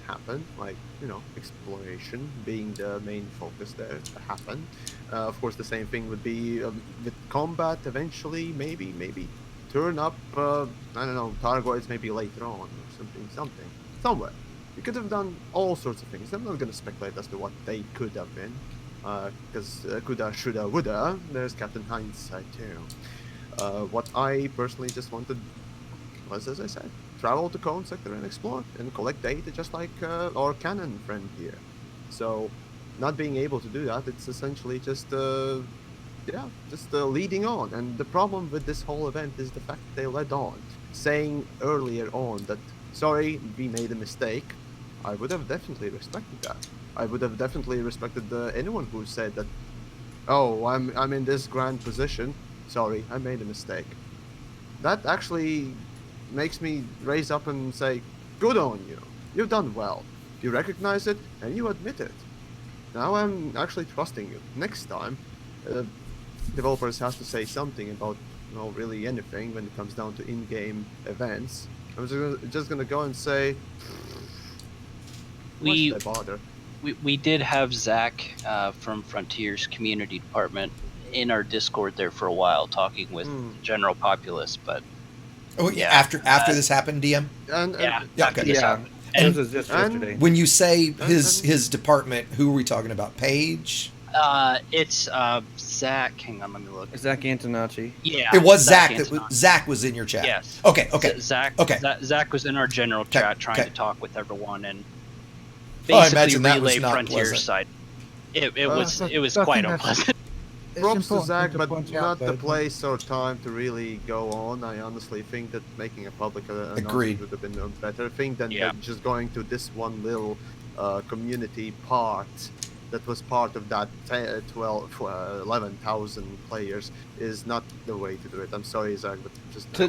happen, like, you know, exploration being the main focus there happen. Of course, the same thing would be with combat eventually, maybe turn up, I don't know, Targoids maybe later on or something, somewhere. You could have done all sorts of things. I'm not going to speculate as to what they could have been, because coulda, shoulda, woulda, there's Captain Hindsight too. What I personally just wanted was, as I said, travel to Cone Sector and explore and collect data just like our canon friend here. So, not being able to do that, it's essentially just leading on. And the problem with this whole event is the fact that they led on, saying earlier on that, sorry, we made a mistake. I would have definitely respected that. I would have definitely respected anyone who said that, oh, I'm in this grand position. Sorry, I made a mistake. That actually makes me raise up and say, good on you. You've done well. You recognize it and you admit it. Now I'm actually trusting you. Next time, developers have to say something about, well, really anything when it comes down to in-game events. I'm just gonna go and say, why should I bother? We did have Zach from Frontier's community department in our Discord there for a while, talking with the general populace. But after this happened, DM. After this happened. This was just yesterday. When you say his department, who are we talking about? Paige? It's Zach. Hang on, let me look. Zach Antonacci. Yeah, it was Zach. Zach was in your chat. Yes. Okay. Zach. Okay. Zach was in our general chat trying to talk with everyone and I basically imagine that was relay not Frontier's pleasant. side. It was quite unpleasant. Props to Zach, but point not out, the though, place or time to really go on. I honestly think that making a public announcement would have been a better thing than just going to this one little community part that was part of that 11,000 players is not the way to do it. I'm sorry, Zach, but just... to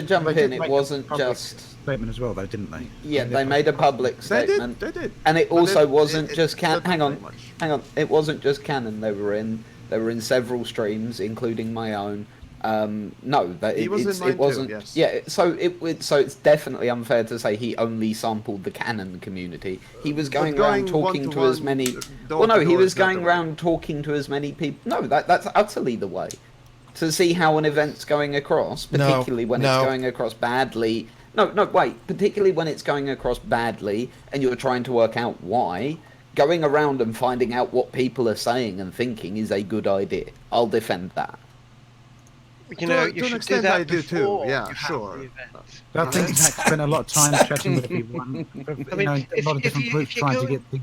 jump in, it wasn't just... statement as well, though, didn't they? Yeah, they made a public statement. They did. And it also wasn't just canon. Hang on. It wasn't just canon they were in. They were in several streams, including my own. It wasn't. Yes. Yeah, so it's definitely unfair to say he only sampled the canon community. He was going around talking to as many. Well, no, he was going around talking to as many people. No, that's utterly the way to see how an event's going across, particularly when it's going across badly. Particularly when it's going across badly, and you're trying to work out why. Going around and finding out what people are saying and thinking is a good idea. I'll defend that. You know, you should do that before. Yeah, sure. I think Zach spent a lot of time chatting with people. I mean, a lot of different groups trying to get things.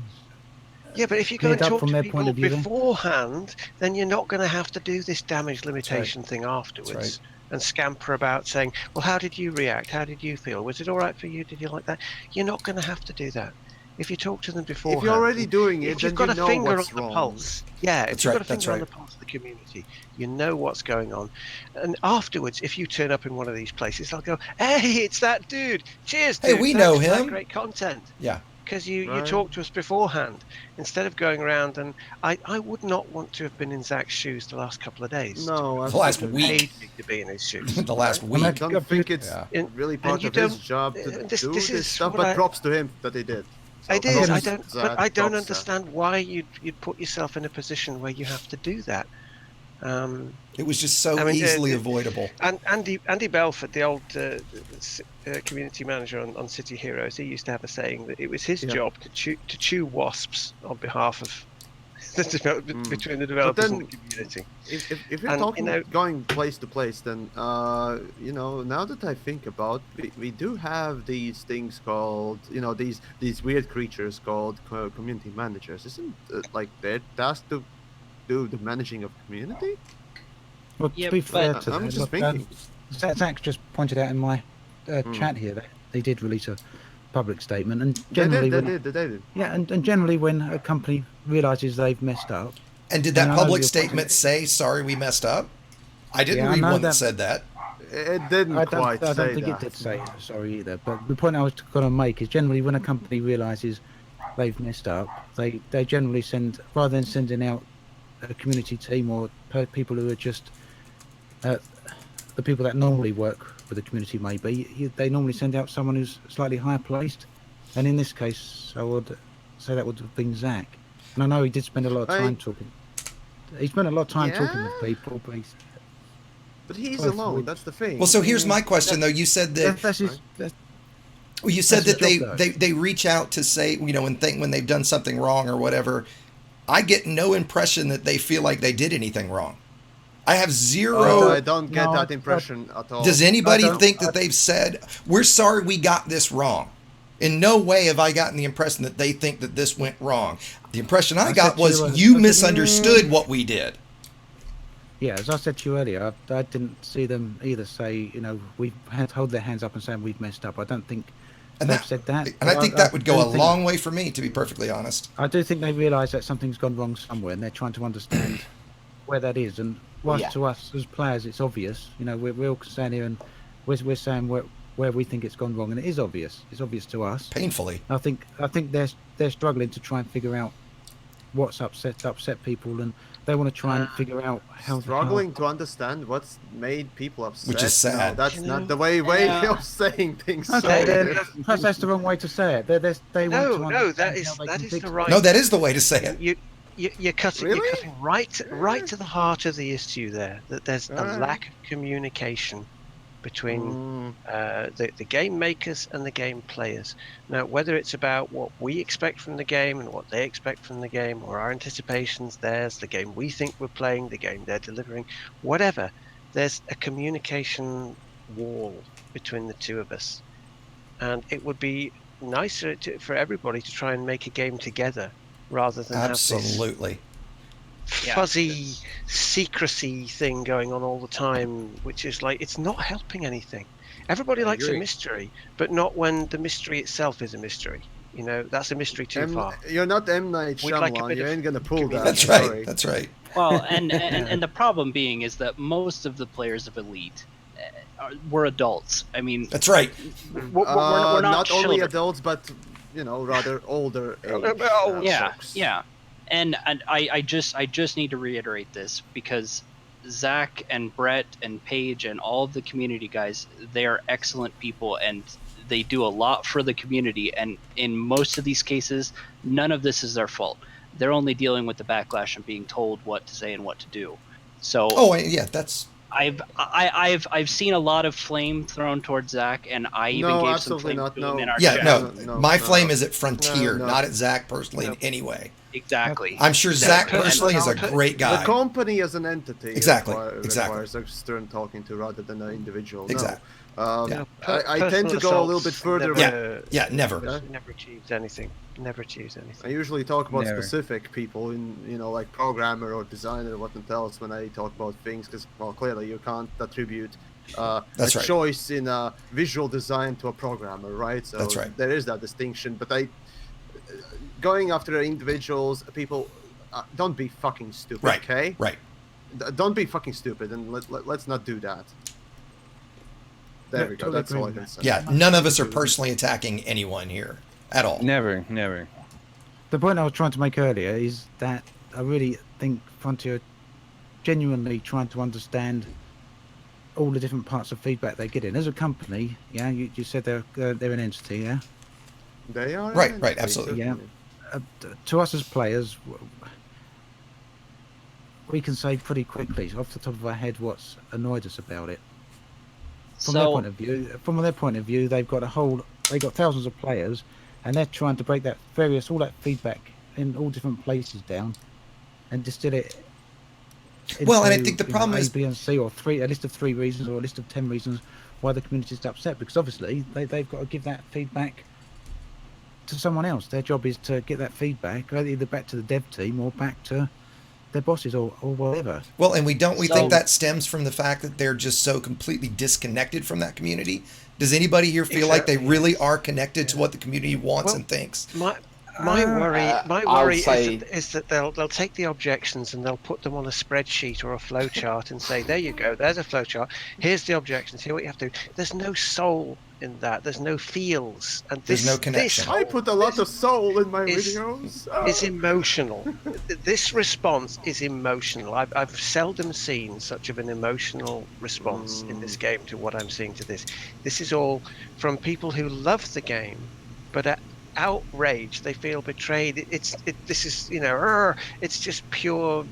Yeah, but if you go and talk to people view, beforehand, then you're not going to have to do this damage limitation thing afterwards and scamper about saying, well, how did you react? How did you feel? Was it all right for you? Did you like that? You're not going to have to do that. If you talk to them beforehand, if you're already doing it, if you've got a finger on the pulse, that's if you've got a finger on the pulse of the community, you know what's going on. And afterwards, if you turn up in one of these places, they'll go, "Hey, it's that dude! Cheers, dude! Hey, we know him. Great content." Yeah. Because you talked to us beforehand instead of going around, and I would not want to have been in Zach's shoes the last couple of days. No, the last week paid me to be in his shoes. the last week. I don't think it's really part of his job to do this stuff, but props to him that he did. I did. I don't understand why you'd put yourself in a position where you have to do that. It was just so I mean, easily avoidable. And Andy Belford, the old community manager on City Heroes, he used to have a saying that it was his job to chew wasps on behalf of between the developers and the community. If you're talking going place to place, then now that I think about, we do have these things called these weird creatures called community managers. Isn't like they're tasked to do the managing of community? Well, to be fair to I'm that, just thinking. Zach just pointed out in my chat here that they did release a public statement, and generally, they did. Yeah, and generally when a company realizes they've messed up. And did that public statement say, "Sorry, we messed up"? I didn't read one that said that. It didn't I quite don't say think that. it did say sorry either. But the point I was going to make is generally when a company realizes they've messed up, they generally send, rather than sending out a community team or people who are just the people that normally work with the community, maybe they normally send out someone who's slightly higher placed. And in this case, I would say that would have been Zach. And I know he did spend a lot of time talking. He spent a lot of time talking with people, but he's alone. That's the thing. Well, so here's my question, though. You said that. You said that they reach out to say, when they've done something wrong or whatever. I get no impression that they feel like they did anything wrong. I have zero. I don't get that impression at all. Does anybody think that they've said, "We're sorry, we got this wrong"? In no way have I gotten the impression that they think that this went wrong. The impression I got was you misunderstood what we did. Yeah, as I said to you earlier, I didn't see them either say, we've hold their hands up and saying we've messed up. I don't think they've said that. And I think that would go a long way for me, to be perfectly honest. I do think they realise that something's gone wrong somewhere, and they're trying to understand where that is. And whilst to us as players, it's obvious. We're all standing here and we're saying where we think it's gone wrong, and it is obvious. It's obvious to us. Painfully. I think they're struggling to try and figure out what's upset people, and they want to try and figure out how to understand what's made people upset. Which is sad. No, that's not the way of saying things. Okay, perhaps that's the wrong way to say it. That is the right. No, that is the way to say it. You're cutting right to the heart of the issue there. That there's a lack of communication between the game makers and the game players. Now, whether it's about what we expect from the game and what they expect from the game, or our anticipations, theirs, the game we think we're playing, the game they're delivering, whatever, there's a communication wall between the two of us. And it would be nicer for everybody to try and make a game together rather than have this fuzzy secrecy thing going on all the time, which is like, it's not helping anything. Everybody likes a mystery, but not when the mystery itself is a mystery. That's a mystery too far. You're not M. Night Shyamalan. You ain't gonna pull that. That's right. That's right. Well, and the problem being is that most of the players of Elite were adults. I mean, that's right. We're not only adults, but rather older age. Yeah. And I just need to reiterate this, because Zach and Brett and Paige and all of the community guys, they are excellent people, and they do a lot for the community. And in most of these cases, none of this is their fault. They're only dealing with the backlash and being told what to say and what to do. So that's. I've seen a lot of flame thrown towards Zach, and I even gave some flame to him in our chat. My flame is at Frontier, not at Zach personally in any way. Exactly. I'm sure Zach personally is a great guy. The company as an entity exactly requires external talking to rather than an individual. Exactly. I tend to go a little bit further. Never achieves anything. Never achieves anything. I usually talk about specific people in like programmer or designer or whatnot else when I talk about things, because clearly you can't attribute a choice in visual design to a programmer, right? So that's right. There is that distinction, but going after individuals, people, don't be fucking stupid, okay? Right. Don't be fucking stupid, and let's not do that. There we go. That's all I can say. Yeah, none of us are personally attacking anyone here at all. Never. The point I was trying to make earlier is that I really think Frontier genuinely trying to understand all the different parts of feedback they get in. As a company, you said they're an entity, yeah? They are. Right, absolutely. Yeah. To us as players, we can say pretty quickly off the top of our head what's annoyed us about it. From So their point of view, they've got thousands of players, and they're trying to break all that feedback in all different places down, and distill it. Well, and I into, think the you know, problem A, is, B, and C, or a list of 3 reasons, or a list of 10 reasons why the community's upset. Because obviously they've got to give that feedback to someone else. Their job is to get that feedback either back to the dev team or back to their bosses or whatever. well, and we So- think that stems from the fact that they're just so completely disconnected from that community. Does anybody here feel like they Exactly, really are connected to what the community wants Well, and thinks? My worry I'll say- is that they'll take the objections and they'll put them on a spreadsheet or a flow chart and say, there you go, there's a flow chart. Here's the objections. Here what you have to do. There's no soul in that. There's no feels, and There's no connection. I put a lot of soul in my is- videos. It's emotional. This response is emotional. I've seldom seen such of an emotional response in this game to what I'm seeing to this. This is all from people who love the game, but are outraged. They feel betrayed. This is, you know, it's just pure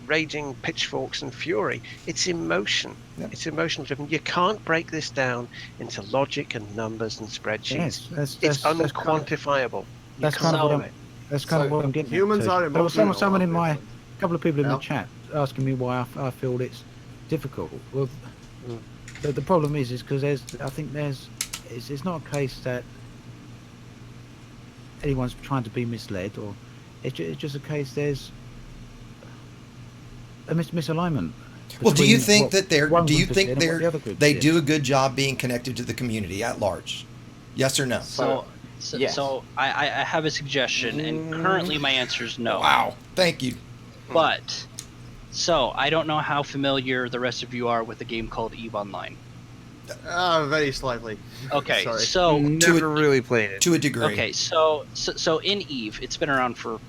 raging pitchforks and fury. It's emotion. Yeah. It's emotional driven. You can't break this down into logic and numbers and spreadsheets. Yes, It's unquantifiable. You that's can't kind of do what it. That's kind of So, what I'm getting. humans at. are There was emotional, someone in my, obviously. a couple of people in Yeah. the chat asking me why I feel it's difficult. Well, the problem is because it's not a case that anyone's trying to be misled, or it's just a case there's a misalignment. Well, do you between think what that one do you group think did and what the other group they did. do a good job being connected to the community at large? Yes or no? So, Yes. I have a suggestion, and currently my answer is no. Wow. Thank you. But, so I don't know how familiar the rest of you are with a game called EVE Online. Very slightly. Okay, Sorry. so Never really played it. To a degree. okay, so in EVE, it's been around for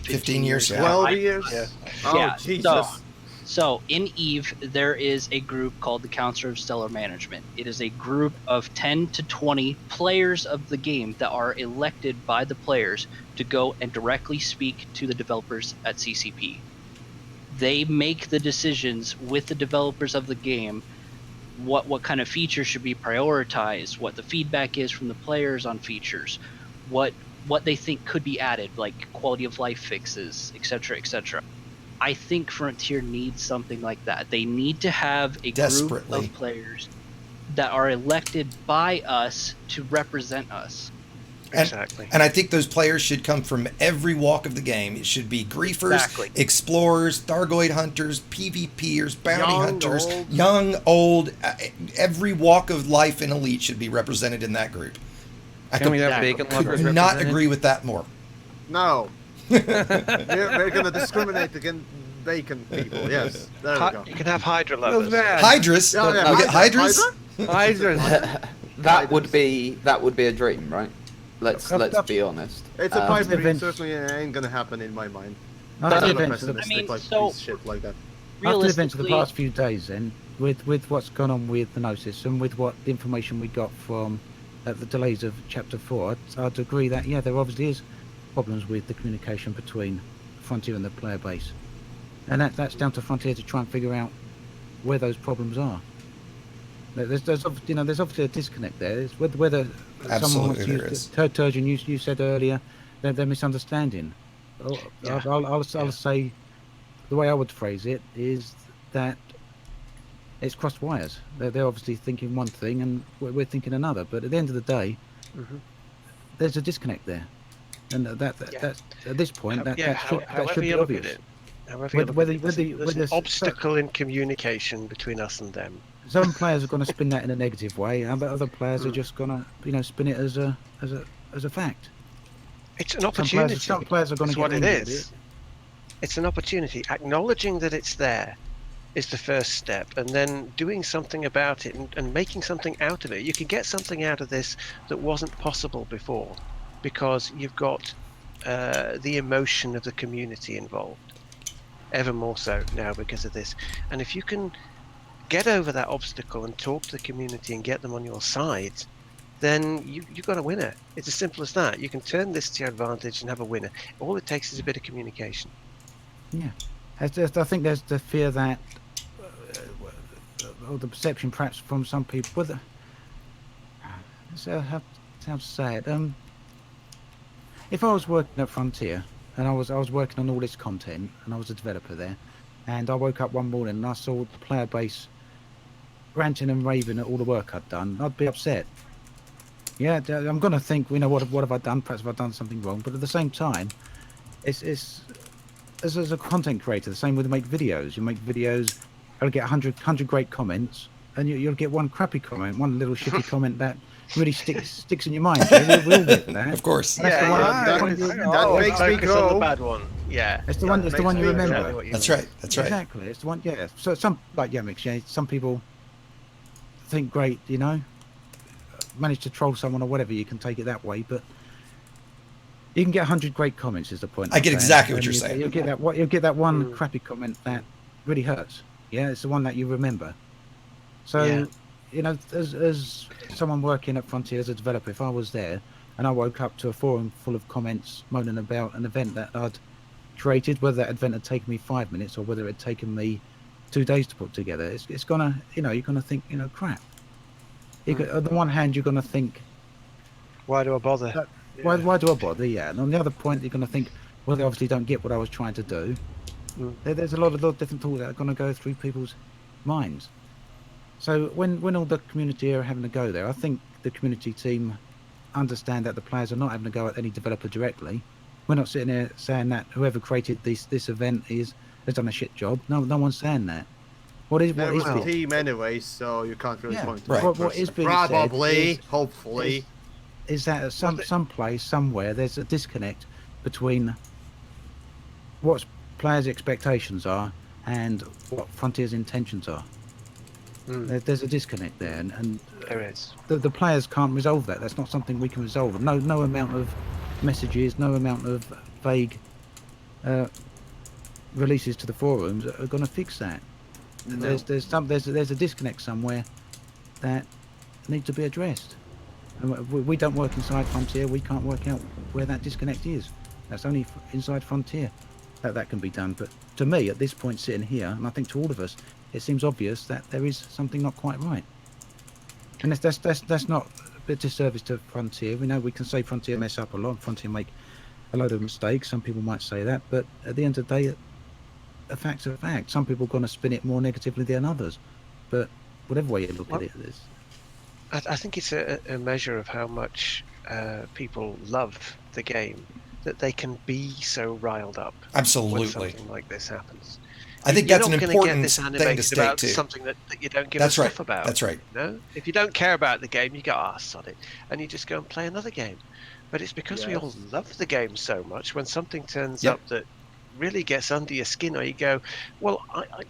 15 years, yeah. 12 I- years? Yeah. Oh, Yeah, Jesus. So in EVE, there is a group called the Council of Stellar Management. It is a group of 10 to 20 players of the game that are elected by the players to go and directly speak to the developers at CCP. They make the decisions with the developers of the game, what kind of features should be prioritized, what the feedback is from the players on features, what they think could be added, like quality of life fixes, etc., etc. I think Frontier needs something like that. They need to have a group Desperately. of players that are elected by us to represent us. Exactly. And I think those players should come from every walk of the game. It should be griefers, Exactly. explorers, Thargoid hunters, PvPers, bounty Young, hunters, old. young, old. Every walk of life in Elite should be represented in that group. I Can we have Exactly. bacon lovers could not represented? agree with that more. No. We're going to discriminate against bacon people. Yes. There we go. You can have Hydra Feels lovers. bad. Hydras. Yeah, yeah, We'll get Hydra. Hydras. Hydra. That would be a dream, right? Let's be honest. It's a Um, pipe dream. event- Certainly ain't going to happen in my mind. After I'm the not events of the, pessimistic I mean, like so- piece of shit like that. after the events of the Realistically, past few days, then with what's gone on with the Gnosis and with what the information we got from the delays of Chapter 4, I'd agree that there obviously is problems with the communication between Frontier and the player base, and that's down to Frontier to try and figure out where those problems are. There's obviously a disconnect there. It's whether someone Absolutely wants there to is. Turgeon, you said earlier, they're misunderstanding. Yeah. I'll say the way I would phrase it is that it's crossed wires. They're obviously thinking one thing and we're thinking another. But at the end of the day, there's a disconnect there, and that's at this point that should However be you look at obvious. it. However you look Whether- at it, whether- there's an whether- obstacle in communication between us and them. Some players are going to spin that in a negative way, and other players are just going to spin it as a fact. It's an opportunity. Some players are going That's to what get it angry at is. It's an opportunity. Acknowledging that it's there is the first step, and then doing something about it and making something out of it. You can get something out of this that wasn't possible before, because you've got the emotion of the community involved, ever more so now because of this. And if you can get over that obstacle and talk to the community and get them on your side, then you've got a winner. It's as simple as that. You can turn this to your advantage and have a winner. All it takes is a bit of communication. Yeah. I think there's the fear that, or the perception perhaps from some people, whether, so how to say it, if I was working at Frontier, and I was working on all this content, and I was a developer there, and I woke up one morning and I saw the player base ranting and raving at all the work I'd done, I'd be upset. Yeah, I'm gonna think, what have I done? Perhaps have I done something wrong? But at the same time, it's as a content creator, the same way to make videos. You make videos, you'll get 100 great comments, and you'll get one crappy comment, one little shitty comment that really sticks in your mind. So we all get that. Of course. That makes me focus on the grow. bad one. Yeah. It's the one you remember. Exactly what you That's mean. right. That's right. Exactly. It's the one. Yeah. So some like Yamiks, yeah. Some people think great, manage to troll someone or whatever. You can take it that way, but you can get 100 great comments. Is the point? I get exactly what you're And saying. You'll get that one crappy comment that really hurts. Yeah, it's the one that you remember. So, as someone working at Frontier as a developer, if I was there and I woke up to a forum full of comments moaning about an event that I'd created, whether that event had taken me 5 minutes or whether it had taken me 2 days to put together, it's gonna, you're gonna think, crap. On the one hand, you're gonna think, Why do I bother? why do I bother? Yeah. And on the other point, you're gonna think, well, they obviously don't get what I was trying to do. There's a lot of different thoughts that are gonna go through people's minds. So when all the community are having a go there, I think the community team understand that the players are not having a go at any developer directly. We're not sitting there saying that whoever created this event has done a shit job. No one's saying that. What is a team anyway, so you can't really point to right. what is being probably, said hopefully, is that at some place somewhere there's a disconnect between what players' expectations are and what Frontier's intentions are. There's a disconnect there, and There is. the players can't resolve that. That's not something we can resolve. No amount of messages, no amount of vague releases to the forums are going to fix that. No. There's a disconnect somewhere that needs to be addressed. And we don't work inside Frontier. We can't work out where that disconnect is. That's only inside Frontier that can be done. But to me, at this point, sitting here, and I think to all of us, it seems obvious that there is something not quite right. And that's not a disservice to Frontier. We know we can say Frontier mess up a lot. Frontier make a load of mistakes. Some people might say that, but at the end of the day, a fact's a fact. Some people are going to spin it more negatively than others. But whatever way you look at it, is. I think it's a measure of how much people love the game, that they can be so riled up Absolutely. when something like this happens. I think You're that's not an gonna important get this thing to animated state about too. something that you don't give That's a right. stuff about. That's right. No, if you don't care about the game, you go, sod it, and you just go and play another game. But it's because we all love the game so much. When something turns up that really gets under your skin, or you go, well,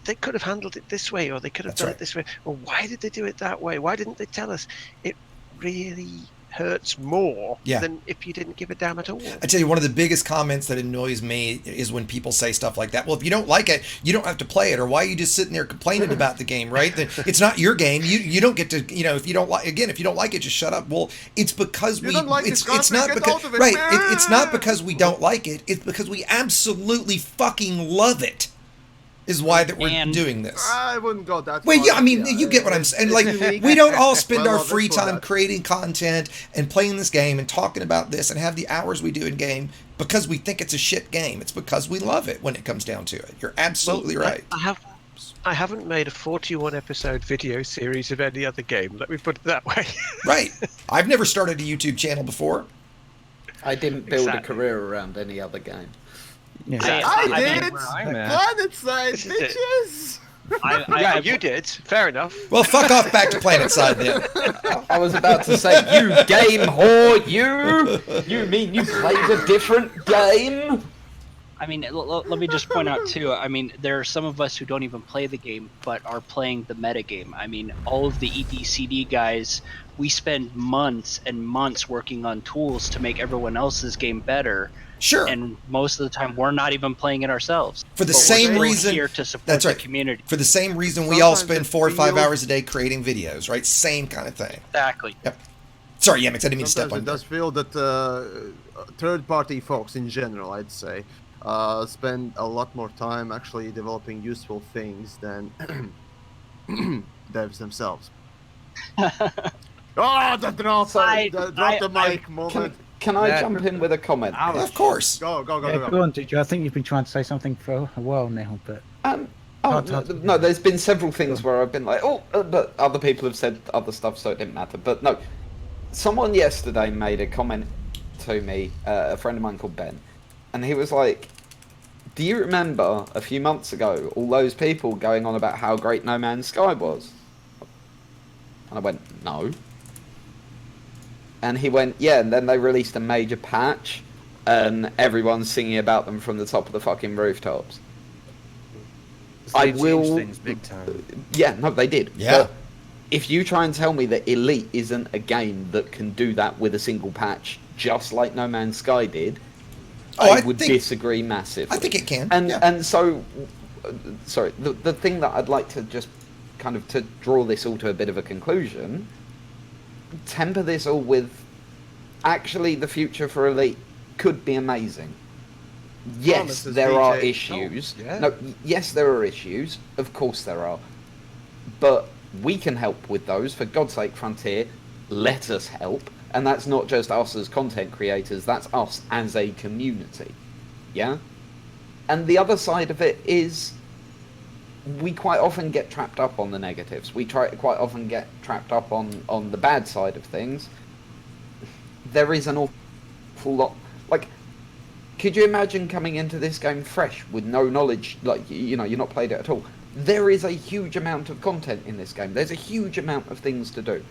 they could have handled it this way, or they could have done it this way. Well, why did they do it that way? Why didn't they tell us? It really hurts more than if you didn't give a damn at all. I tell you, one of the biggest comments that annoys me is when people say stuff like that. Well, if you don't like it, you don't have to play it, or why are you just sitting there complaining about the game, right? It's not your game. You don't get to, if you don't like, again, if you don't like it, just shut up. Well, it's because you don't like it's not because it's not because we don't like it. It's because we absolutely fucking love it. Is why that we're doing this. I wouldn't go that far. Well, yeah, I mean, you get what I'm saying. Like, we don't all spend our free time creating content and playing this game and talking about this and have the hours we do in game because we think it's a shit game. It's because we love it when it comes down to it. You're absolutely right. I haven't made a 41 episode video series of any other game. Let me put it that way. Right. I've never started a YouTube channel before. I didn't build a career around any other game. Yeah. I did! Planet Side, bitches! Yeah, you did. Fair enough. Well, fuck off back to Planet Side then. I was about to say, you game whore, you mean you played a different game? I mean, let me just point out too, I mean, there are some of us who don't even play the game, but are playing the metagame. I mean, all of the EDCD guys, we spend months and months working on tools to make everyone else's game better. Sure. And most of the time, we're not even playing it ourselves. For the same reason, here to support that's right. the community. For the same reason, we all spend 4 or 5 hours a day creating videos, right? Same kind of thing. Exactly. Yep. Sorry, Yamiks, I didn't mean to step on Sometimes it does feel that third-party folks in general, I'd say, spend a lot more time actually developing useful things than devs themselves. Oh, the drop! Drop the mic moment. Can I jump in with a comment? Of course. Go. Go on, DJ. I think you've been trying to say something for a while now, but No, there's been several things where I've been like, but other people have said other stuff, so it didn't matter. But no, someone yesterday made a comment to me, a friend of mine called Ben, and he was like, do you remember a few months ago all those people going on about how great No Man's Sky was? And I went, no. And he went, yeah, and then they released a major patch, and everyone's singing about them from the top of the fucking rooftops. They changed things big time. Yeah, no, they did. Yeah. But if you try and tell me that Elite isn't a game that can do that with a single patch, just like No Man's Sky did, I would disagree massively. I think it can. And so, sorry, the thing that I'd like to just kind of to draw this all to a bit of a conclusion, temper this all with, actually the future for Elite could be amazing. Yes, there are issues. No, yes, there are issues. Of course there are. But we can help with those. For God's sake, Frontier, let us help. And that's not just us as content creators, that's us as a community. Yeah? And the other side of it is, we quite often get trapped up on the negatives. We quite often get trapped up on the bad side of things. There is an awful lot. Like, could you imagine coming into this game fresh with no knowledge, like, you know, you're not played it at all? There is a huge amount of content in this game. There's a huge amount of things to do.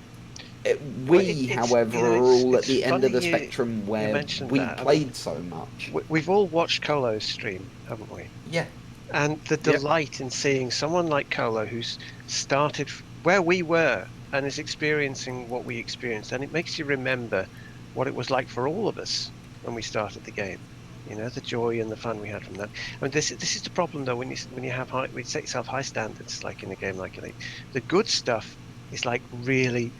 However, are all at the end of the spectrum where we played so much. We've all watched Colo's stream, haven't we? Yeah. And the delight in seeing someone like Colo who's started where we were and is experiencing what we experienced, and it makes you remember what it was like for all of us when we started the game. You know, the joy and the fun we had from that. I mean, this is the problem though when you have when you set yourself high standards, like in a game like Elite. The good stuff is like really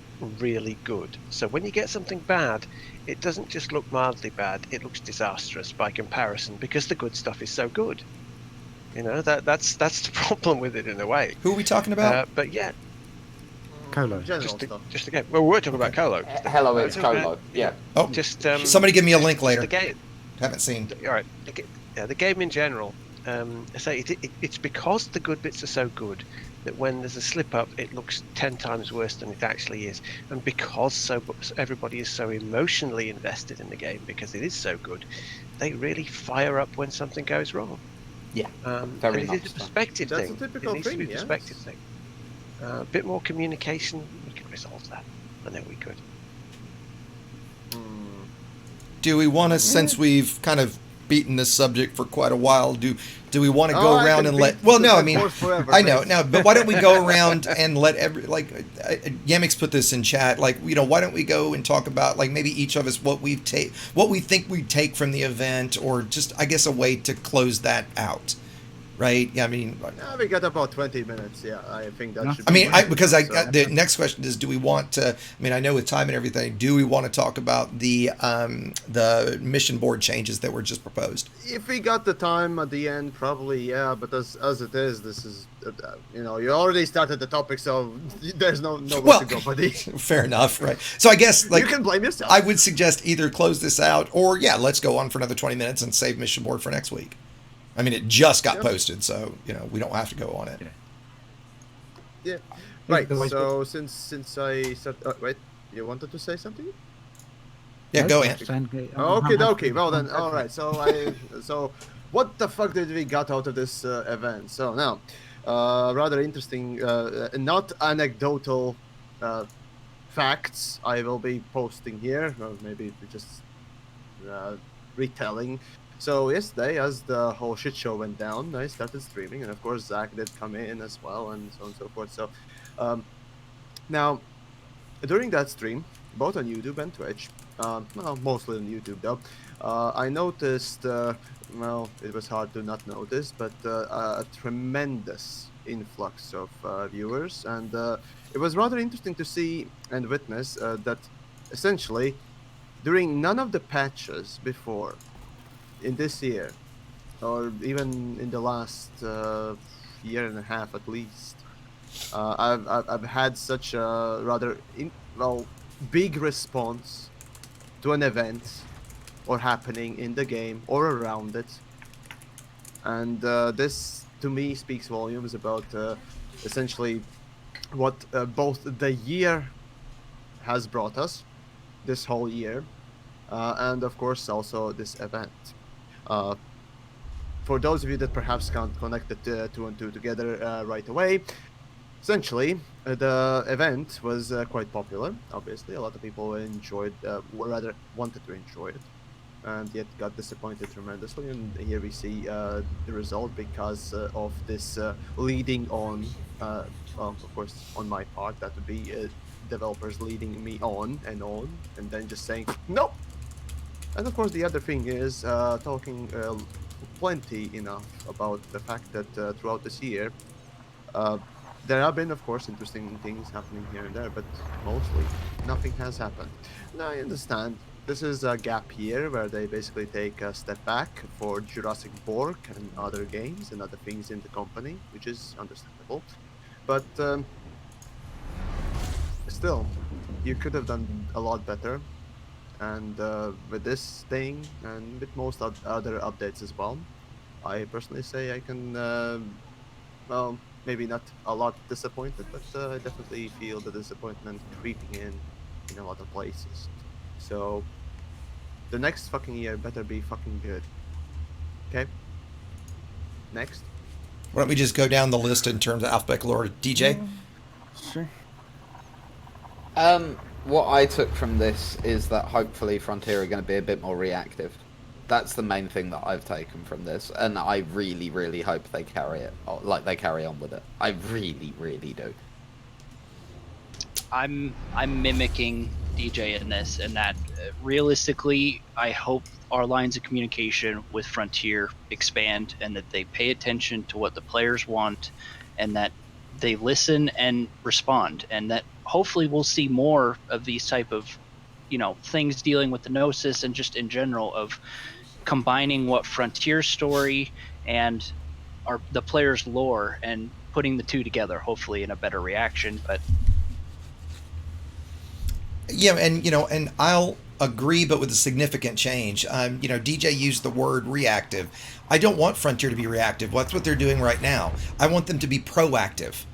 good. So when you get something bad, it doesn't just look mildly bad, it looks disastrous by comparison, because the good stuff is so good. You know, that's the problem with it in a way. Who are we talking about? But yeah, Colo. Just the game. Well, we're talking about Colo. Hello, it's Colo. Yeah. Oh, just somebody give me a link later. The game. Haven't seen. All right. The game in general. It's because the good bits are so good that when there's a slip up, it looks 10 times worse than it actually is. And because everybody is so emotionally invested in the game because it is so good, they really fire up when something goes wrong. Yeah, very much. It's a perspective thing. That's a typical needs to be thing, a perspective thing. A bit more communication, we could resolve that. I know we could. Do we want to, since we've kind of beaten this subject for quite a while, do we want to go around and let? Well, no, I mean, I know, no, but why don't we go around and let Yamiks put this in chat, like, you know, why don't we go and talk about, like, maybe each of us what we think we take from the event, or just, I guess, a way to close that out. Right? Yeah, I mean, we got about 20 minutes. Yeah, I think that should. I mean, the next question is, do we want to? I mean, I know with time and everything, do we want to talk about the mission board changes that were just proposed? If we got the time at the end, probably yeah. But as it is, this is you know, you already started the topic, so there's no way to go, buddy. Fair enough, right? So I guess, like, you can blame yourself. I would suggest either close this out, or let's go on for another 20 minutes and save mission board for next week. I mean, it just got posted, so, you know, we don't have to go on it. Yeah. Right. So since I said, wait, you wanted to say something? Yeah, go Ant. Okay. Well then, all right. So what the fuck did we got out of this event? So now, rather interesting, not anecdotal facts I will be posting here, or maybe just retelling. So yesterday, as the whole shit show went down, I started streaming, and of course Zach did come in as well, and so on and so forth. So now, during that stream, both on YouTube and Twitch, well, mostly on YouTube though, I noticed, well, it was hard to not notice, but a tremendous influx of viewers, and it was rather interesting to see and witness that essentially, during none of the patches before, in this year, or even in the last year and a half at least. I've had such a rather big response to an event or happening in the game or around it, and this to me speaks volumes about essentially what both the year has brought us, this whole year, and of course also this event. Uh, for those of you that perhaps can't connect the two and two together right away, essentially, the event was quite popular. Obviously, a lot of people enjoyed, or rather wanted to enjoy it, and yet got disappointed tremendously. And here we see the result because of this leading on. Well, of course, on my part, that would be developers leading me on, and then just saying no. And of course, the other thing is talking plenty enough about the fact that throughout this year. There have been, of course, interesting things happening here and there, but mostly nothing has happened. Now, I understand this is a gap year where they basically take a step back for Jurassic Borg and other games and other things in the company, which is understandable. But still, you could have done a lot better. And with this thing and with most other updates as well, I personally say I can, well, maybe not a lot disappointed, but I definitely feel the disappointment creeping in a lot of places. So the next fucking year better be fucking good. Okay? Next. Why don't we just go down the list in terms of alphabetical order? DJ? Sure. What I took from this is that hopefully Frontier are going to be a bit more reactive. That's the main thing that I've taken from this, and I really, really hope they carry on with it. I really, really do. I'm mimicking DJ in this, and that realistically, I hope our lines of communication with Frontier expand, and that they pay attention to what the players want, and that they listen and respond, and that hopefully we'll see more of these type of, things dealing with the Gnosis and just in general of combining what Frontier's story and the player's lore and putting the two together, hopefully in a better reaction. But yeah, and I'll agree, but with a significant change. DJ used the word reactive. I don't want Frontier to be reactive. That's what they're doing right now. I want them to be proactive.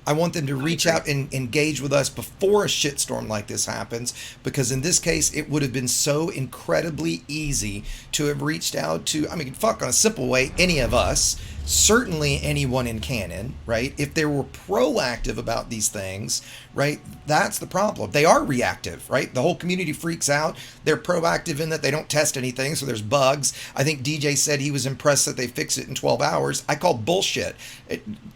I want them to reach out and engage with us before a shitstorm like this happens, because in this case, it would have been so incredibly easy to have reached out to, on a simple way, any of us, certainly anyone in canon, right? If they were proactive about these things, right? That's the problem. They are reactive, right? The whole community freaks out. They're proactive in that they don't test anything, so there's bugs. I think DJ said he was impressed that they fixed it in 12 hours. I call bullshit.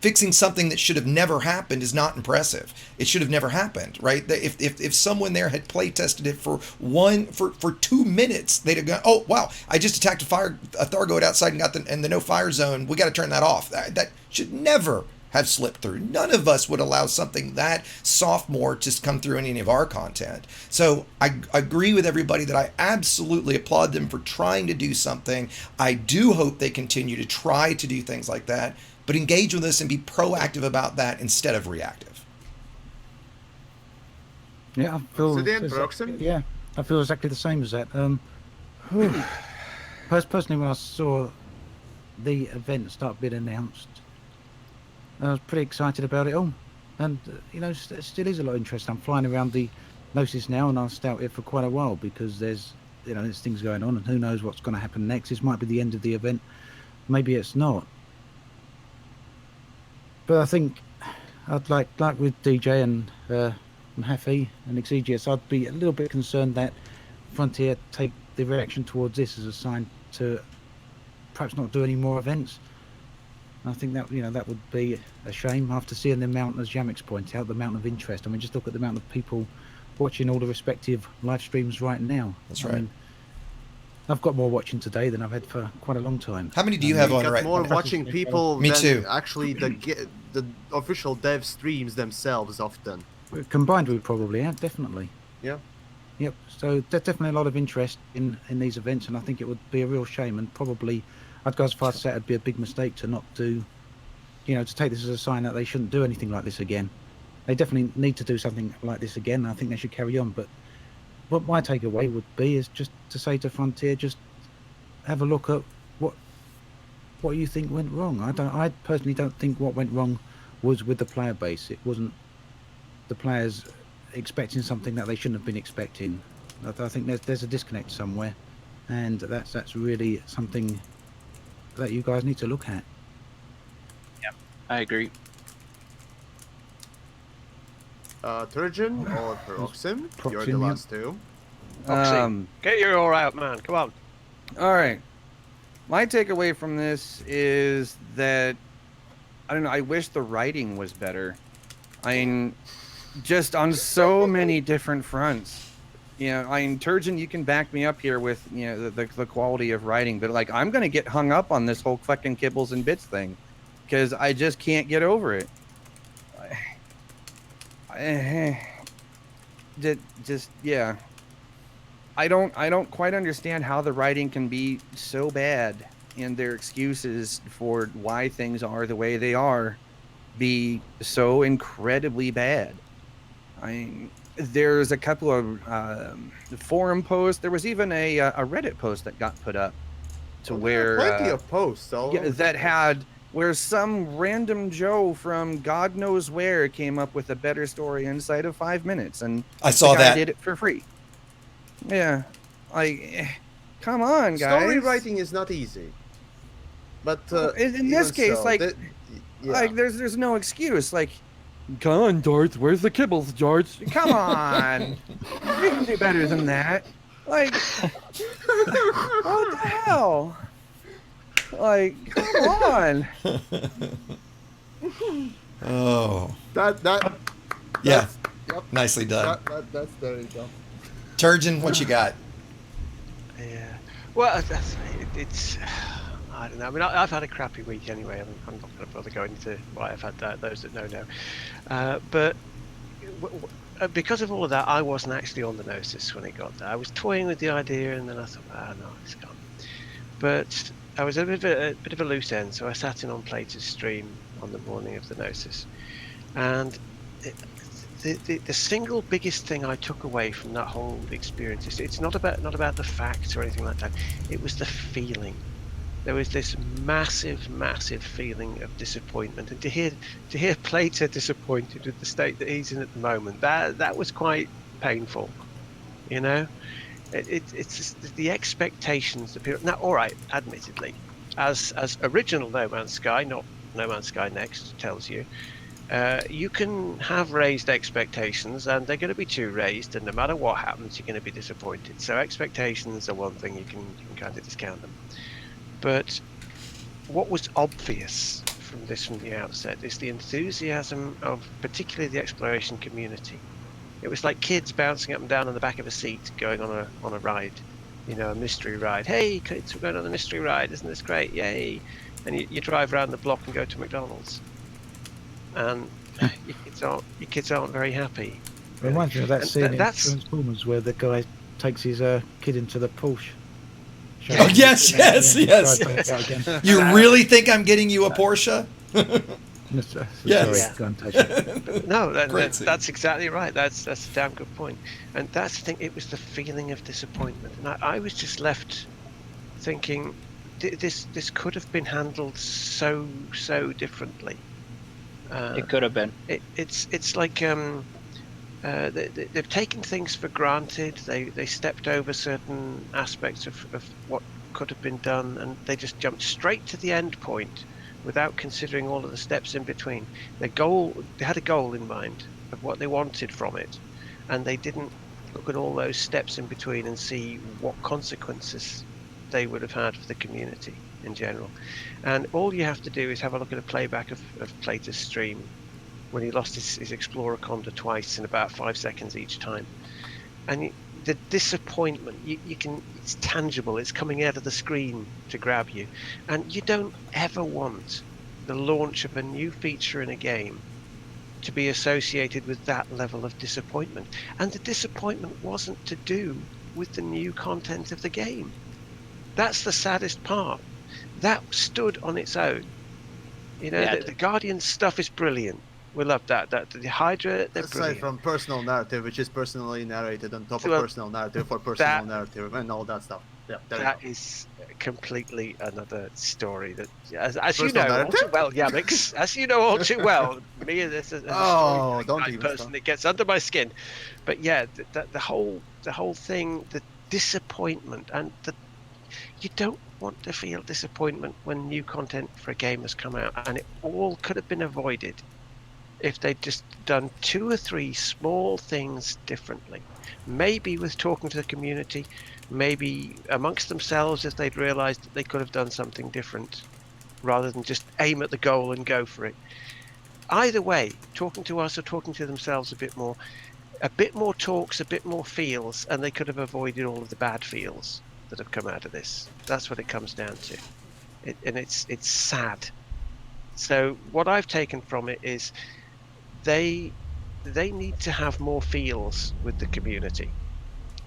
Fixing something that should have never happened is not impressive. It should have never happened, right? If someone there had play tested it for 2 minutes, they'd have gone, oh wow, I just attacked a Thargoid outside and got the no fire zone. We got to turn that off. That should never have slipped through. None of us would allow something that sophomore to come through in any of our content. So I agree with everybody that I absolutely applaud them for trying to do something. I do hope they continue to try to do things like that, but engage with us and be proactive about that instead of reactive. Yeah, I feel. Paroxsym? Yeah, I feel exactly the same as that. Personally, when I saw the event start being announced, I was pretty excited about it all, and it still is a lot of interest. I'm flying around the Gnosis now, and I'll stay out here for quite a while because there's things going on, and who knows what's going to happen next. This might be the end of the event, maybe it's not. But I think I'd like with DJ and Haffy and Exegius, I'd be a little bit concerned that Frontier take the reaction towards this as a sign to perhaps not do any more events. I think that that would be a shame after seeing the amount, as Yamiks pointed out, the amount of interest. Just look at the amount of people watching all the respective live streams right now. That's right. I've got more watching today than I've had for quite a long time. How many do you have on right now? More watching people Me than too. Actually the official dev streams themselves often. Combined, we probably have, definitely. Yeah. Yep. So there's definitely a lot of interest in these events, and I think it would be a real shame and probably I'd go as far as to say it'd be a big mistake to not do, to take this as a sign that they shouldn't do anything like this again. They definitely need to do something like this again. And I think they should carry on. But what my takeaway would be is just to say to Frontier, just have a look at what you think went wrong. I personally don't think what went wrong was with the player base. It wasn't the players expecting something that they shouldn't have been expecting. I think there's a disconnect somewhere, and that's really something that you guys need to look at. Yeah, I agree. Turgeon or Paroxsym? You're the yeah. last two. Get your oar out, man. Come on. All right. My takeaway from this is that, I don't know, I wish the writing was better. I mean, just on so many different fronts. Turgeon, you can back me up here with, the quality of writing, but like, I'm going to get hung up on this whole fucking kibbles and bits thing because I just can't get over it. Yeah. I don't quite understand how the writing can be so bad and their excuses for why things are the way they are be so incredibly bad. I mean, there's a couple of forum posts. There was even a Reddit post that got put up to where plenty of posts that had where some random Joe from God knows where came up with a better story inside of 5 minutes, and I saw the guy that. did it for free. Yeah, come on, guys. Story writing is not easy, but in this case, there's no excuse. Like, come on, Darth, where's the kibbles, George? Come on, you can do better than that. Like, what the hell? Like, come on. Oh. Yep. Nicely done. That's there you go. Turgeon, what you got? Yeah. Well, it's. I don't know. I mean, I've had a crappy week anyway. I'm not going to bother going into why I've had that. Those that know. But because of all of that, I wasn't actually on the Gnosis when it got there. I was toying with the idea, and then I thought, no, it's gone. But I was a bit of a loose end, so I sat in on Plater's stream on the morning of the Gnosis, and the single biggest thing I took away from that whole experience is it's not about the facts or anything like that. It was the feeling. There was this massive feeling of disappointment, and to hear Plater disappointed with the state that he's in at the moment, that was quite painful, It's just the expectations that people. Now, all right, admittedly, as original No Man's Sky, not No Man's Sky Next, tells you, you can have raised expectations, and they're going to be too raised, and no matter what happens, you're going to be disappointed. So expectations are one thing, you can kind of discount them. But what was obvious from the outset is the enthusiasm of particularly the exploration community. It was like kids bouncing up and down on the back of a seat going on a ride, a mystery ride. Hey kids, we're going on a mystery ride, isn't this great? Yay. And you drive around the block and go to McDonald's, and your kids aren't very happy. It reminds me of that scene in Transformers where the guy takes his kid into the Porsche. Oh, yes. You really think I'm getting you a Porsche? Yes. No, that's exactly right. That's a damn good point. And that's the thing. It was the feeling of disappointment, and I was just left thinking, this could have been handled so differently. It could have been. It's like they've taken things for granted. They stepped over certain aspects of what could have been done, and they just jumped straight to the end point without considering all of the steps in between. They had a goal in mind of what they wanted from it, and they didn't look at all those steps in between and see what consequences they would have had for the community in general. And all you have to do is have a look at a playback of Plater's stream when he lost his Explorer Conda twice in about 5 seconds each time. And the disappointment, it's tangible, it's coming out of the screen to grab you. And you don't ever want the launch of a new feature in a game to be associated with that level of disappointment. And the disappointment wasn't to do with the new content of the game. That's the saddest part. that stood on its own. You know, Yeah, the Guardian stuff is brilliant. We love that. The Hydra, they're Aside brilliant. from personal narrative, which is personally narrated on top of Well, personal narrative for personal narrative and all that stuff. Yeah, there That you is completely another story. That, as you Personal know all narrative? too well, Yamiks, as you know all too well, me as a Oh, don't storytelling even person, start. it gets under my skin. But yeah, the whole thing, the disappointment, and you don't want to feel disappointment when new content for a game has come out, and it all could have been avoided if they'd just done 2 or 3 small things differently. Maybe with talking to the community, maybe amongst themselves if they'd realised that they could have done something different rather than just aim at the goal and go for it. Either way, talking to us or talking to themselves a bit more talks, a bit more feels, and they could have avoided all of the bad feels that have come out of this. That's what it comes down to. And it's sad. So what I've taken from it is they need to have more feels with the community,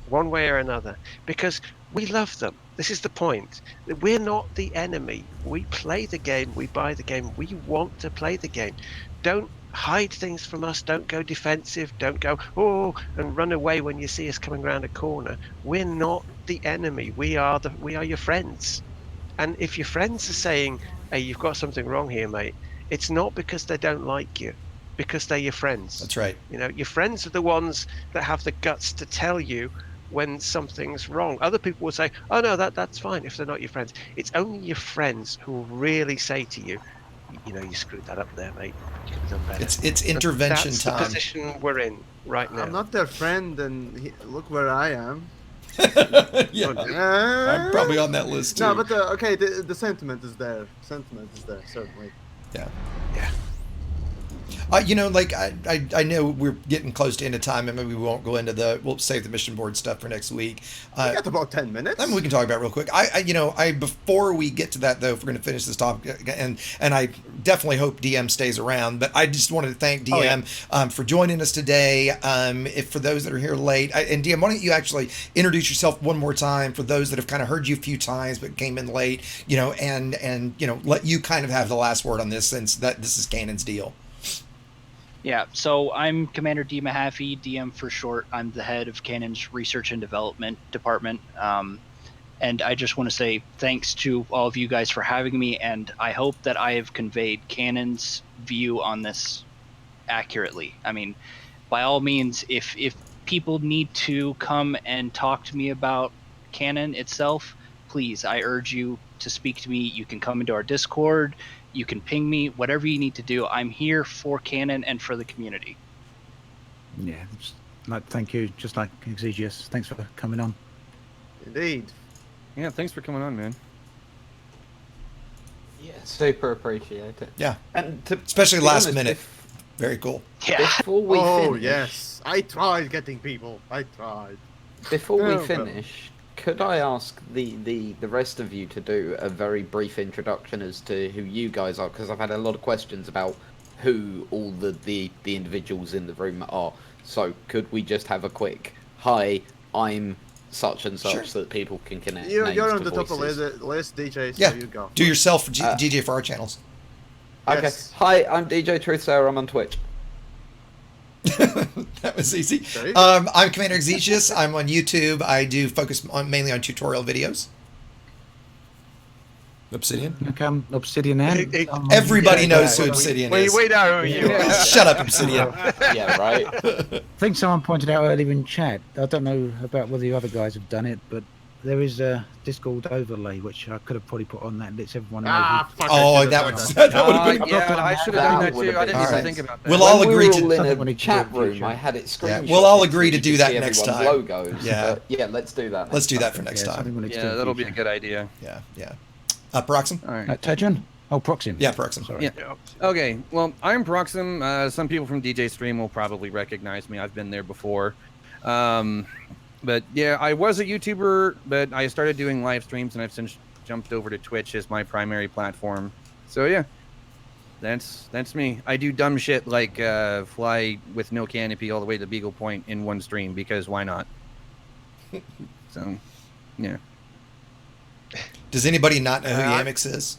one way or another, because we love them. This is the point. We're not the enemy. We play the game. We buy the game. We want to play the game. Don't hide things from us. Don't go defensive. Don't go, oh, and run away when you see us coming around a corner. We're not the enemy. We are your friends. And if your friends are saying, hey, you've got something wrong here, mate, it's not because they don't like you, because they're your friends. That's right. You know, your friends are the ones that have the guts to tell you when something's wrong. Other people will say, oh no, that's fine if they're not your friends. It's only your friends who will really say to you, you know, you screwed that up there, mate. You could have done better. It's intervention That's time. the position we're in right now. I'm not their friend, and look where I am. Yeah, I'm probably on that list too. No, but okay, the sentiment is there. Sentiment is there, certainly. Yeah. Yeah. You know, like I know we're getting close to end of time, and maybe we won't go into we'll save the mission board stuff for next week. We got about 10 minutes. I mean, we can talk about it real quick. Before we get to that though, if we're going to finish this topic, and I definitely hope DM stays around, but I just wanted to thank DM for joining us today. If for those that are here late, and DM, why don't you actually introduce yourself one more time for those that have kind of heard you a few times but came in late, and let you kind of have the last word on this, since that this is Canon's deal. Yeah, so I'm Commander D. Mahaffey, DM for short. I'm the head of Canon's Research and Development Department. And I just want to say thanks to all of you guys for having me, and I hope that I have conveyed Canon's view on this accurately. I mean, by all means, if people need to come and talk to me about Canon itself, please, I urge you to speak to me. You can come into our Discord. You can ping me, whatever you need to do. I'm here for Canon and for the community. Yeah, thank you, just like Exigeous. Thanks for coming on. Indeed. Yeah, thanks for coming on, man. Yeah, super appreciate it. Yeah, and especially last minute. Very cool. Yeah. Before we finish, yes, I tried getting people. I tried. Before we finish, could I ask the rest of you to do a very brief introduction as to who you guys are? Because I've had a lot of questions about who all the individuals in the room are. So could we just have a quick, hi, I'm such and such, so that people can connect? You're names on to the top of voices? the list, DJ, so Yeah, you go. do yourself for DJ for our channels. Okay. Yes. Hi, I'm DJTruthSayer. I'm on Twitch. That was easy. Okay. I'm Commander Exigeous. I'm on YouTube. I do focus mainly on tutorial videos. Obsidian. Come, Obsidian Ant. Everybody knows who Obsidian is. We know who you are. Shut up, Obsidian. Yeah, right. I think someone pointed out earlier in chat, I don't know about whether the other guys have done it, but there is a Discord overlay, which I could have probably put on that, lets everyone know. Fuck, Oh, I that should've would done that would have been. Yeah, I should have done that would too. I have didn't been even nice. think about that. We'll all When agree we to- were all Something in we a can chat do in room. future. I had it screenshot. We'll all so agree you to could do that see next everyone's time. Logos. Yeah. But yeah, let's do that. Let's do next that for time. next Something time. we'll extend Yeah, in that'll be a future. good idea. Yeah. Paroxsym? All right. Tajan? Oh, Proxim. Yeah, Paroxsym. Sorry. Yeah. Okay, well, I'm Paroxsym. Some people from DJ Stream will probably recognize me. I've been there before. But yeah, I was a YouTuber, but I started doing live streams, and I've since jumped over to Twitch as my primary platform. So yeah, that's me. I do dumb shit like fly with no canopy all the way to Beagle Point in one stream, because why not? So, yeah. Does anybody not know who Yamiks is?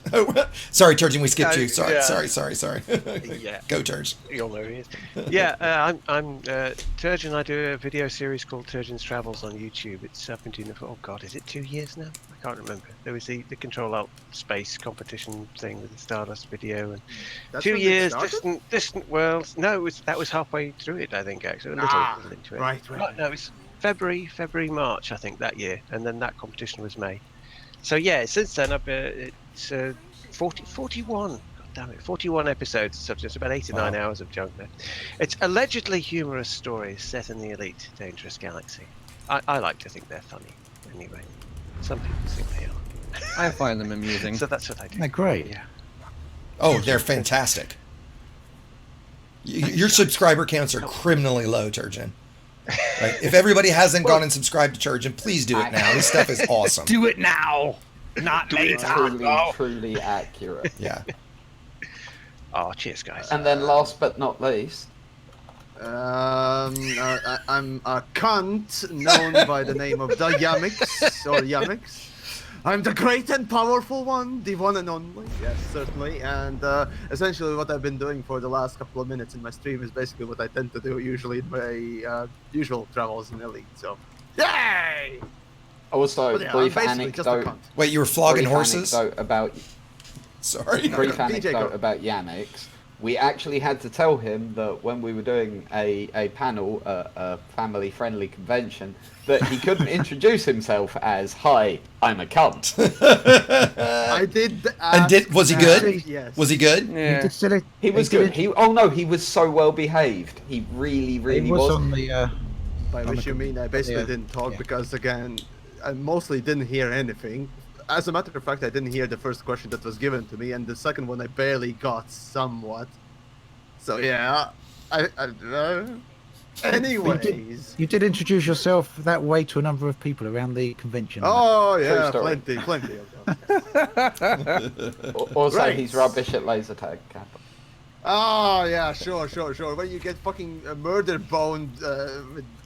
Sorry, Turgeon, we skipped you. Sorry. Yeah. Go, Turge. You'll know who he is. Yeah, I'm Turgeon. I do a video series called Turgeon's Travels on YouTube. It's up into, oh God, is it 2 years now? I can't remember. There was the Control Alt Space competition thing with the Stardust video, and That's 2 when it years, started? distant worlds. No, that was halfway through it, I think, actually. A little into it. Right. No, it was February, March, I think, that year, and then that competition was May. So yeah, since then it's 41. God damn it, 41 episodes. So just about 8 or 9 hours of junk there. It's allegedly humorous stories set in the elite dangerous galaxy. I like to think they're funny. Anyway, some people think they are. I find them amusing. So that's what I do. They're great. Yeah. Oh, they're fantastic. Your subscriber counts are criminally low, Turgeon. Right? If everybody hasn't gone and subscribed to Turgeon, please do it now. This stuff is awesome. Do it now, not later. Truly accurate. Yeah. Oh, cheers, guys. And then last but not least, I'm a cunt known by the name of the Yamiks or Yamiks. I'm the great and powerful one, the one and only. Yes, certainly. And essentially, what I've been doing for the last couple of minutes in my stream is basically what I tend to do usually in my usual travels in Elite. So, yay! also But yeah, brief I'm basically just a anecdote. cunt. Wait, you were flogging brief horses? Anecdote about Sorry. brief DJ, anecdote go. about Yamiks. We actually had to tell him that when we were doing a panel, a family-friendly convention, that he couldn't introduce himself as, "Hi, I'm a cunt." I did. And was he good? Yes. Was he good? You Yeah. did silly. He was good. He was so well behaved. He really He was on the. By which you mean I basically didn't talk because, again, I mostly didn't hear anything. As a matter of fact, I didn't hear the first question that was given to me, and the second one I barely got somewhat. So yeah, anyways. You did introduce yourself that way to a number of people around the convention. Oh yeah, story. plenty of them. Also, Right. he's rubbish at laser tag. Kappa. Oh yeah, sure. When you get fucking murder boned,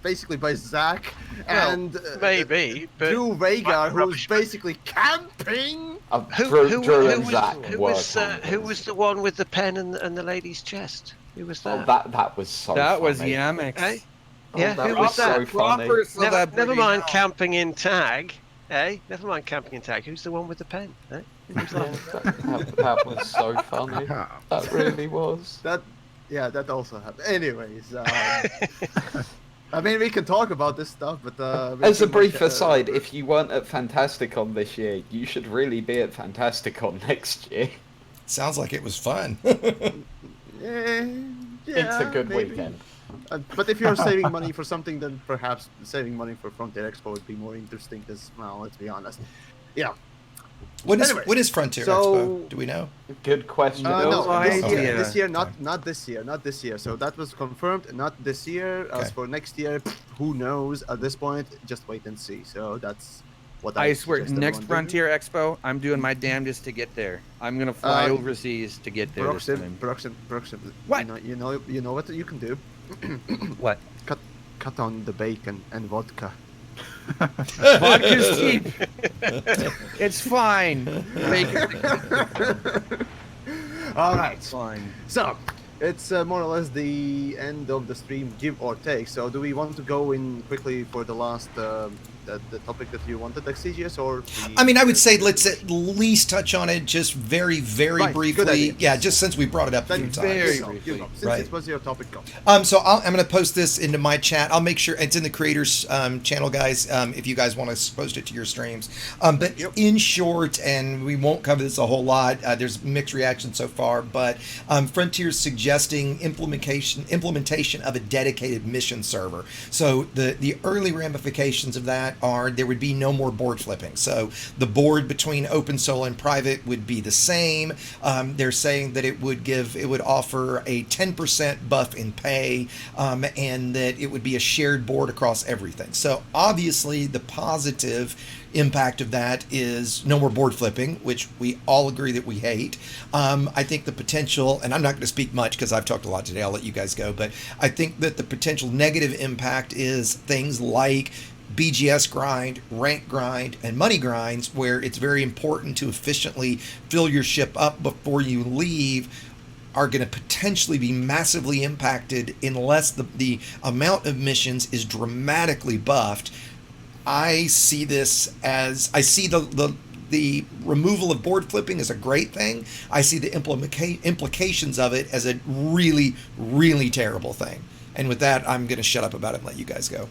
basically by Zach and Maybe, but Drew Vega, who's rubbish- basically camping. Drew and Zach who were was the one with the pen and the lady's chest? Who was that? Oh, that was so. That was funny. Yamiks. Eh? Oh, Yeah, that who was was that? so funny. Never mind camping in tag. Eh? Never mind camping in tag. Who's the one with the pen? Eh? Who's Yeah, that? that was so funny. That really was. That also happened. Anyways, I mean, we can talk about this stuff, but As a brief aside, if you weren't at Fantasticon this year, you should really be at Fantasticon next year. Sounds like it was fun. It's a good maybe. weekend. But if you're saving money for something, then perhaps saving money for Frontier Expo would be more interesting. As well, let's be honest. Yeah. When Anyways, is Frontier so- Expo? Do we know? Good question. No, idea. this year, not this year. So that was confirmed, not this year. As Okay. for next year, who knows? At this point, just wait and see. So that's what I swear, suggest next everyone do. Frontier Expo, I'm doing my damnedest to get there. I'm gonna fly overseas to get there this time. Broxton. What? You know what you can do? What? Cut on the bacon and vodka. Vodka's cheap. It's fine. All right. Fine. So, it's more or less the end of the stream, give or take. So, do we want to go in quickly for the last the topic that you wanted, Exegius, or? I mean, I would say let's at least touch on it just very, very Right, good briefly. idea. Yeah, just since we brought it up a few Then times. you go. Since Right. it was your topic, go. So I'm going to post this into my chat. I'll make sure it's in the creators channel, guys. If you guys want to post it to your streams. But in short, and we won't cover this a whole lot. There's mixed reactions so far, but Frontier's suggesting implementation of a dedicated mission server. So the early ramifications of that are there would be no more board flipping. So the board between open solo and private would be the same. They're saying that it would offer a 10% buff in pay, and that it would be a shared board across everything. So obviously the positive impact of that is no more board flipping, which we all agree that we hate. I think the potential, and I'm not going to speak much because I've talked a lot today, I'll let you guys go, but I think that the potential negative impact is things like BGS grind, rank grind, and money grinds, where it's very important to efficiently fill your ship up before you leave, are going to potentially be massively impacted unless the amount of missions is dramatically buffed. I see this as, I see the removal of board flipping as a great thing. I see the implications of it as a really, really terrible thing. And with that, I'm going to shut up about it and let you guys go.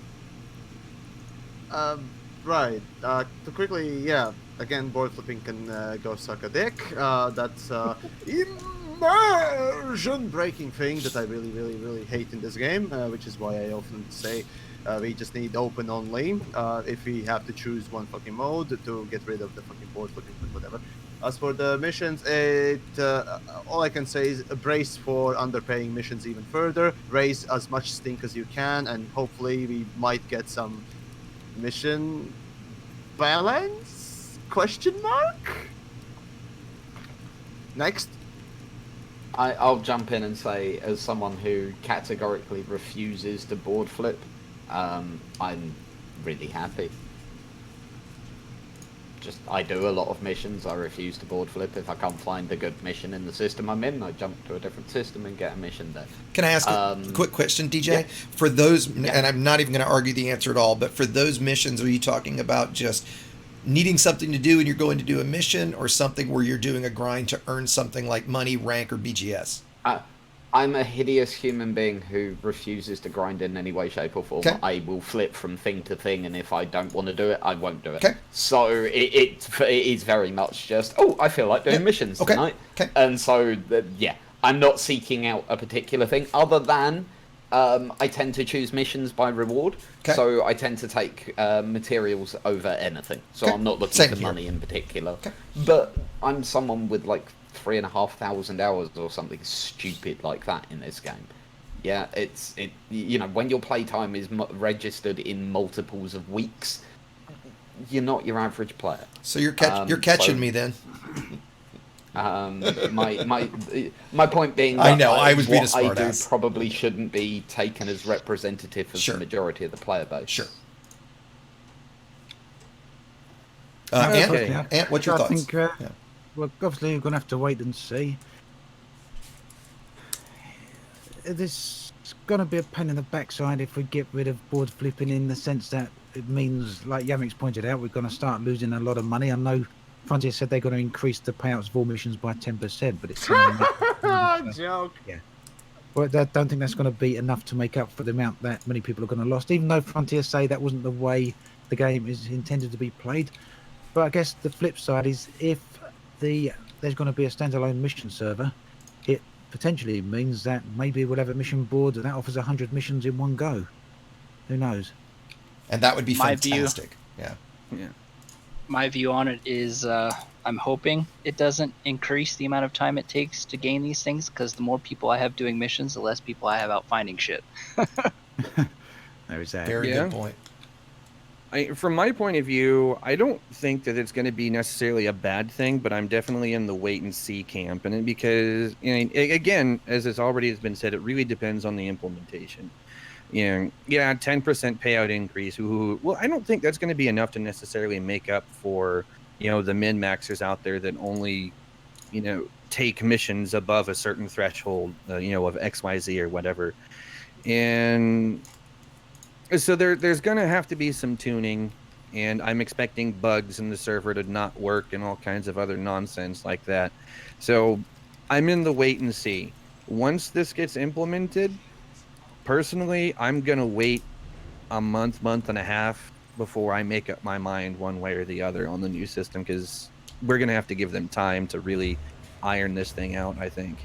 Right. To quickly, yeah. Again, board flipping can go suck a dick. That's immersion breaking thing that I really, really, really hate in this game, which is why I often say we just need open only. If we have to choose one fucking mode to get rid of the fucking board flipping, but whatever. As for the missions, all I can say is brace for underpaying missions even further. Raise as much stink as you can, and hopefully we might get some mission balance? Question mark? Next. I'll jump in and say, as someone who categorically refuses to board flip, I'm really happy. I do a lot of missions. I refuse to board flip. If I can't find a good mission in the system I'm in, I jump to a different system and get a mission there. Can I ask a quick question, DJ? Yeah. For those, and I'm not even going to argue the answer at all, but for those missions, are you talking about just needing something to do and you're going to do a mission, or something where you're doing a grind to earn something like money, rank, or BGS? I'm a hideous human being who refuses to grind in any way, shape, or form. Okay. I will flip from thing to thing, and if I don't want to do it, I won't do it. Okay. So it is very much just, I feel like doing missions tonight. Okay. And so, I'm not seeking out a particular thing, other than I tend to choose missions by reward. Okay. So I tend to take materials over anything. So I'm not looking for money in particular. Okay. But I'm someone with like 3,500 hours or something stupid like that in this game. Yeah, when your playtime is registered in multiples of weeks, you're not your average player. So you're catching me then. My point being that I know I was being a smart I do ass. probably shouldn't be taken as representative of the majority of the player base. Sure. Ant, what's your thoughts? I think, well, obviously, we're going to have to wait and see. This is going to be a pain in the backside if we get rid of board flipping, in the sense that it means, like Yamiks pointed out, we're going to start losing a lot of money. I know Frontier said they're going to increase the payouts of all missions by 10%, but it's joke. Yeah. Well, I don't think that's going to be enough to make up for the amount that many people are going to lose, even though Frontier say that wasn't the way the game is intended to be played. But I guess the flip side is, if there's going to be a standalone mission server, it potentially means that maybe we'll have a mission board that offers 100 missions in one go. Who knows? And that would be fantastic. Yeah. My view on it is, I'm hoping it doesn't increase the amount of time it takes to gain these things, because the more people I have doing missions, the less people I have out finding shit. There is that. Very good point. From my point of view, I don't think that it's going to be necessarily a bad thing, but I'm definitely in the wait and see camp. And because, again, as has already been said, it really depends on the implementation. 10% payout increase. Well, I don't think that's going to be enough to necessarily make up for, the min-maxers out there that only, take missions above a certain threshold, of XYZ or whatever. And so there's going to have to be some tuning, and I'm expecting bugs in the server to not work and all kinds of other nonsense like that. So I'm in the wait and see. Once this gets implemented, personally, I'm going to wait a month and a half before I make up my mind one way or the other on the new system, because we're going to have to give them time to really iron this thing out, I think.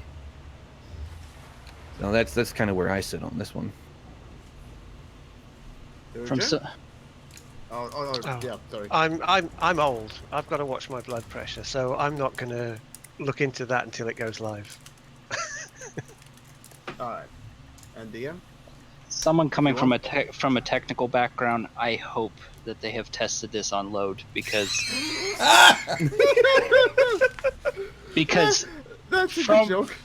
So that's kind of where I sit on this one. From yeah, sorry. I'm old. I've got to watch my blood pressure, so I'm not going to look into that until it goes live. All right. And DM? Someone coming from a technical background, I hope that they have tested this on load, because that's a good joke.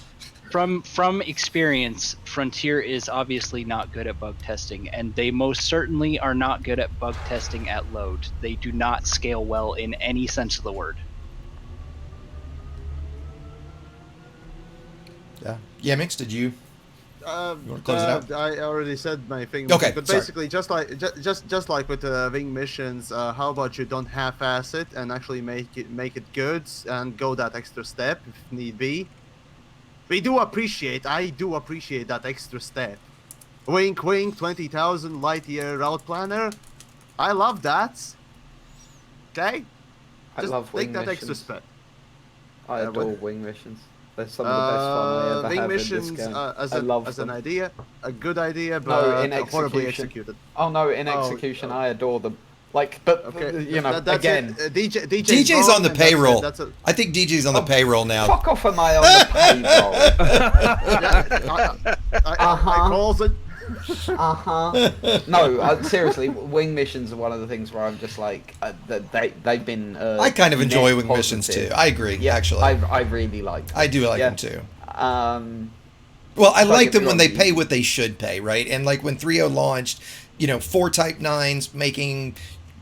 From experience, Frontier is obviously not good at bug testing, and they most certainly are not good at bug testing at load. They do not scale well in any sense of the word. Yeah. Yamiks, did you want to close it out? I already said my thing. Okay, but sorry. basically, just like with the wing missions, how about you don't half-ass it and actually make it good and go that extra step if need be. I do appreciate that extra step. Wink, wink, 20,000 light year route planner. I love that. Okay? I Just love take wing that missions. extra step. I adore wing missions. They're some of the best fun I ever wing have missions, in this game. as I love an them. idea, a good idea, No, but in horribly execution. executed. Oh no, in Oh, execution, I adore them. Like, but Okay, you know, that's again, it. DJ's DJ's wrong, on the and that's it. payroll. That's it. I think DJ's on the Oh, payroll now. fuck off, am I on the payroll? I calls it. No, seriously, wing missions are one of the things where I'm just like, they've been. I kind of enjoy net wing missions too. positive. I agree, Yeah, actually. I really like them. I do like Yeah. them too. Well, I like get me them when wrong, they pay what they should pay, right? And like when 3.0 launched, 4 Type 9s making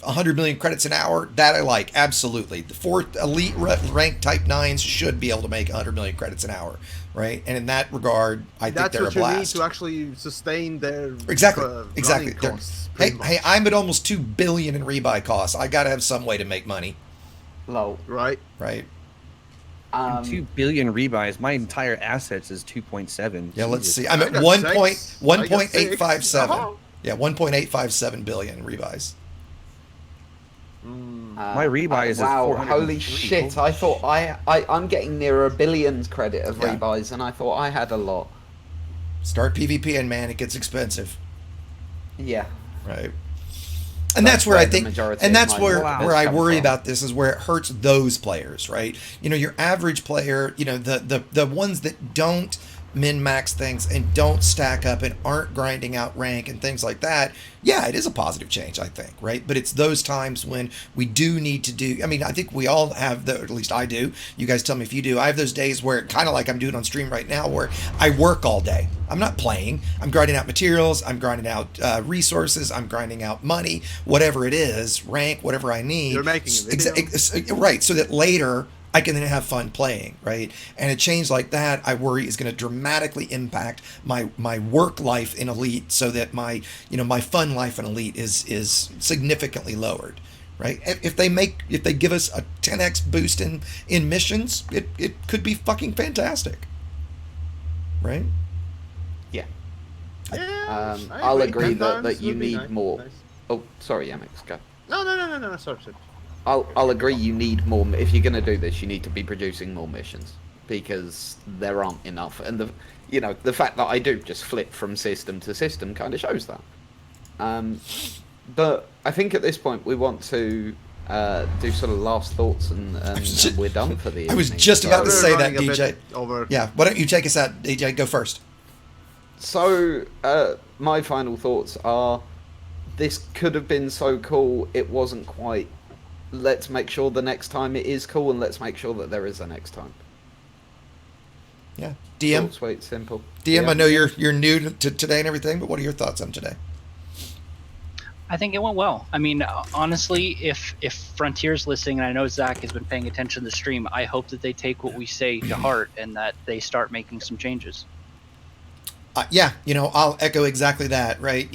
100 million credits an hour, that I like, absolutely. The 4 elite ranked Type 9s should be able to make 100 million credits an hour, right? And in that regard, I think That's they're a what you need blast. to actually sustain their Exactly. running costs, Hey, pretty hey, much. I'm at almost 2 billion in rebuy costs. I got to have some way to make money, low. Right. right? 2 billion rebuys. My entire assets is 2.7. Yeah, let's Jesus. see. I'm I at got 1.857. Uh-huh. Yeah, 1.857 billion in rebuys. My rebuy is wow, 403. holy shit! I thought I'm getting near 1 billion credit of Yeah. rebuys, and I thought I had a lot. Start PvP and man, it gets expensive, Yeah. right? And that's where I the think, majority and of that's my where work where has I come worry from. about this is where it hurts those players, right? Your average player, the ones that don't min-max things and don't stack up and aren't grinding out rank and things like that. Yeah, it is a positive change, I think, right? But it's those times when we do need to do, I mean, I think we all have, or at least I do. You guys tell me if you do. I have those days where, kind of like I'm doing on stream right now, where I work all day. I'm not playing. I'm grinding out materials. I'm grinding out resources. I'm grinding out money, whatever it is, rank, whatever I need. You're making a video. Right, so that later I can then have fun playing, right? And a change like that, I worry, is going to dramatically impact my work life in Elite, so that my fun life in Elite is significantly lowered, right? If they give us a 10x boost in missions, it could be fucking fantastic, right? Yeah. Yeah, I'll agree 10 that times you would be need nice. more. Nice. Oh, sorry, Yamiks, go. No. Sorry. I'll agree you need more. If you're going to do this, you need to be producing more missions, because there aren't enough. And the fact that I do just flip from system to system kind of shows that. But I think at this point we want to do sort of last thoughts, and we're done for the evening. I was just about to We're say that, running a DJ. bit over. Yeah, why don't you take us out, DJ? Go first. So, my final thoughts are, this could have been so cool, it wasn't quite. Let's make sure the next time it is cool, and let's make sure that there is a next time. Yeah, DM. Short, sweet, simple. DM, Yeah. I know you're new to today and everything, but what are your thoughts on today? I think it went well. I mean, honestly, if Frontier's listening, and I know Zach has been paying attention to the stream, I hope that they take what we say to heart and that they start making some changes. Yeah, I'll echo exactly that, right?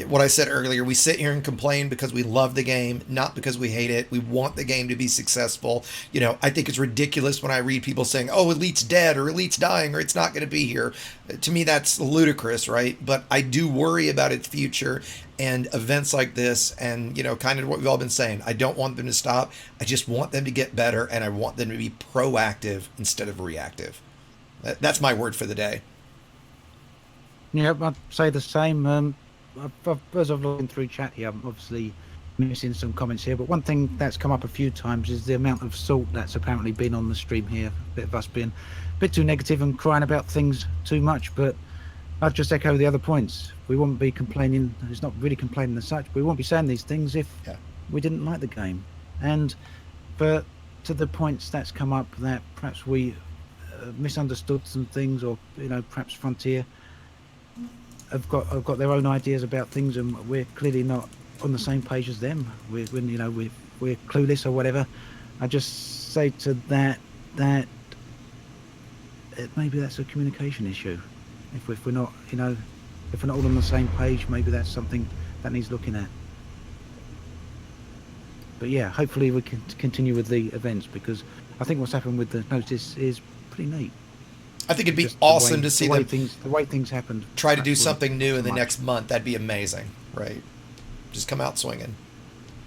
What I said earlier, we sit here and complain because we love the game, not because we hate it. We want the game to be successful. I think it's ridiculous when I read people saying, oh, Elite's dead, or Elite's dying, or it's not going to be here. To me, that's ludicrous, right? But I do worry about its future and events like this, and, kind of what we've all been saying. I don't want them to stop. I just want them to get better, and I want them to be proactive instead of reactive. That's my word for the day. Yeah, I'd say the same. As I've looking through chat here, I'm obviously missing some comments here, but one thing that's come up a few times is the amount of salt that's apparently been on the stream here. A bit of us being a bit too negative and crying about things too much, but I'd just echo the other points. We wouldn't be complaining, it's not really complaining as such, but we wouldn't be saying these things if we didn't like the game. And to the points that's come up, that perhaps we misunderstood some things, or perhaps Frontier have got their own ideas about things, and we're clearly not on the same page as them. We're clueless or whatever. I just say to that maybe that's a communication issue. If we're not if we're not all on the same page, maybe that's something that needs looking at. But yeah, hopefully we can continue with the events, because I think what's happened with the notice is pretty neat. I think it'd be Just awesome to see them the way things happened. try to do something new in the much. next month. That'd be amazing, right? Just come out swinging.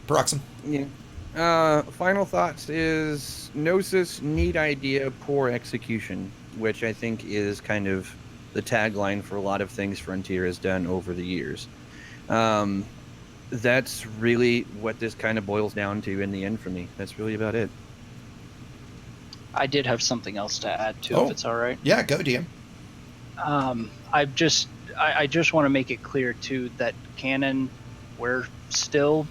Paroxsym. Yeah. Final thoughts is Gnosis, neat idea, poor execution, which I think is kind of the tagline for a lot of things Frontier has done over the years. That's really what this kind of boils down to in the end for me. That's really about it. I did have something else to add too, if it's all right. Yeah, go DM. I just want to make it clear too that canon, we're still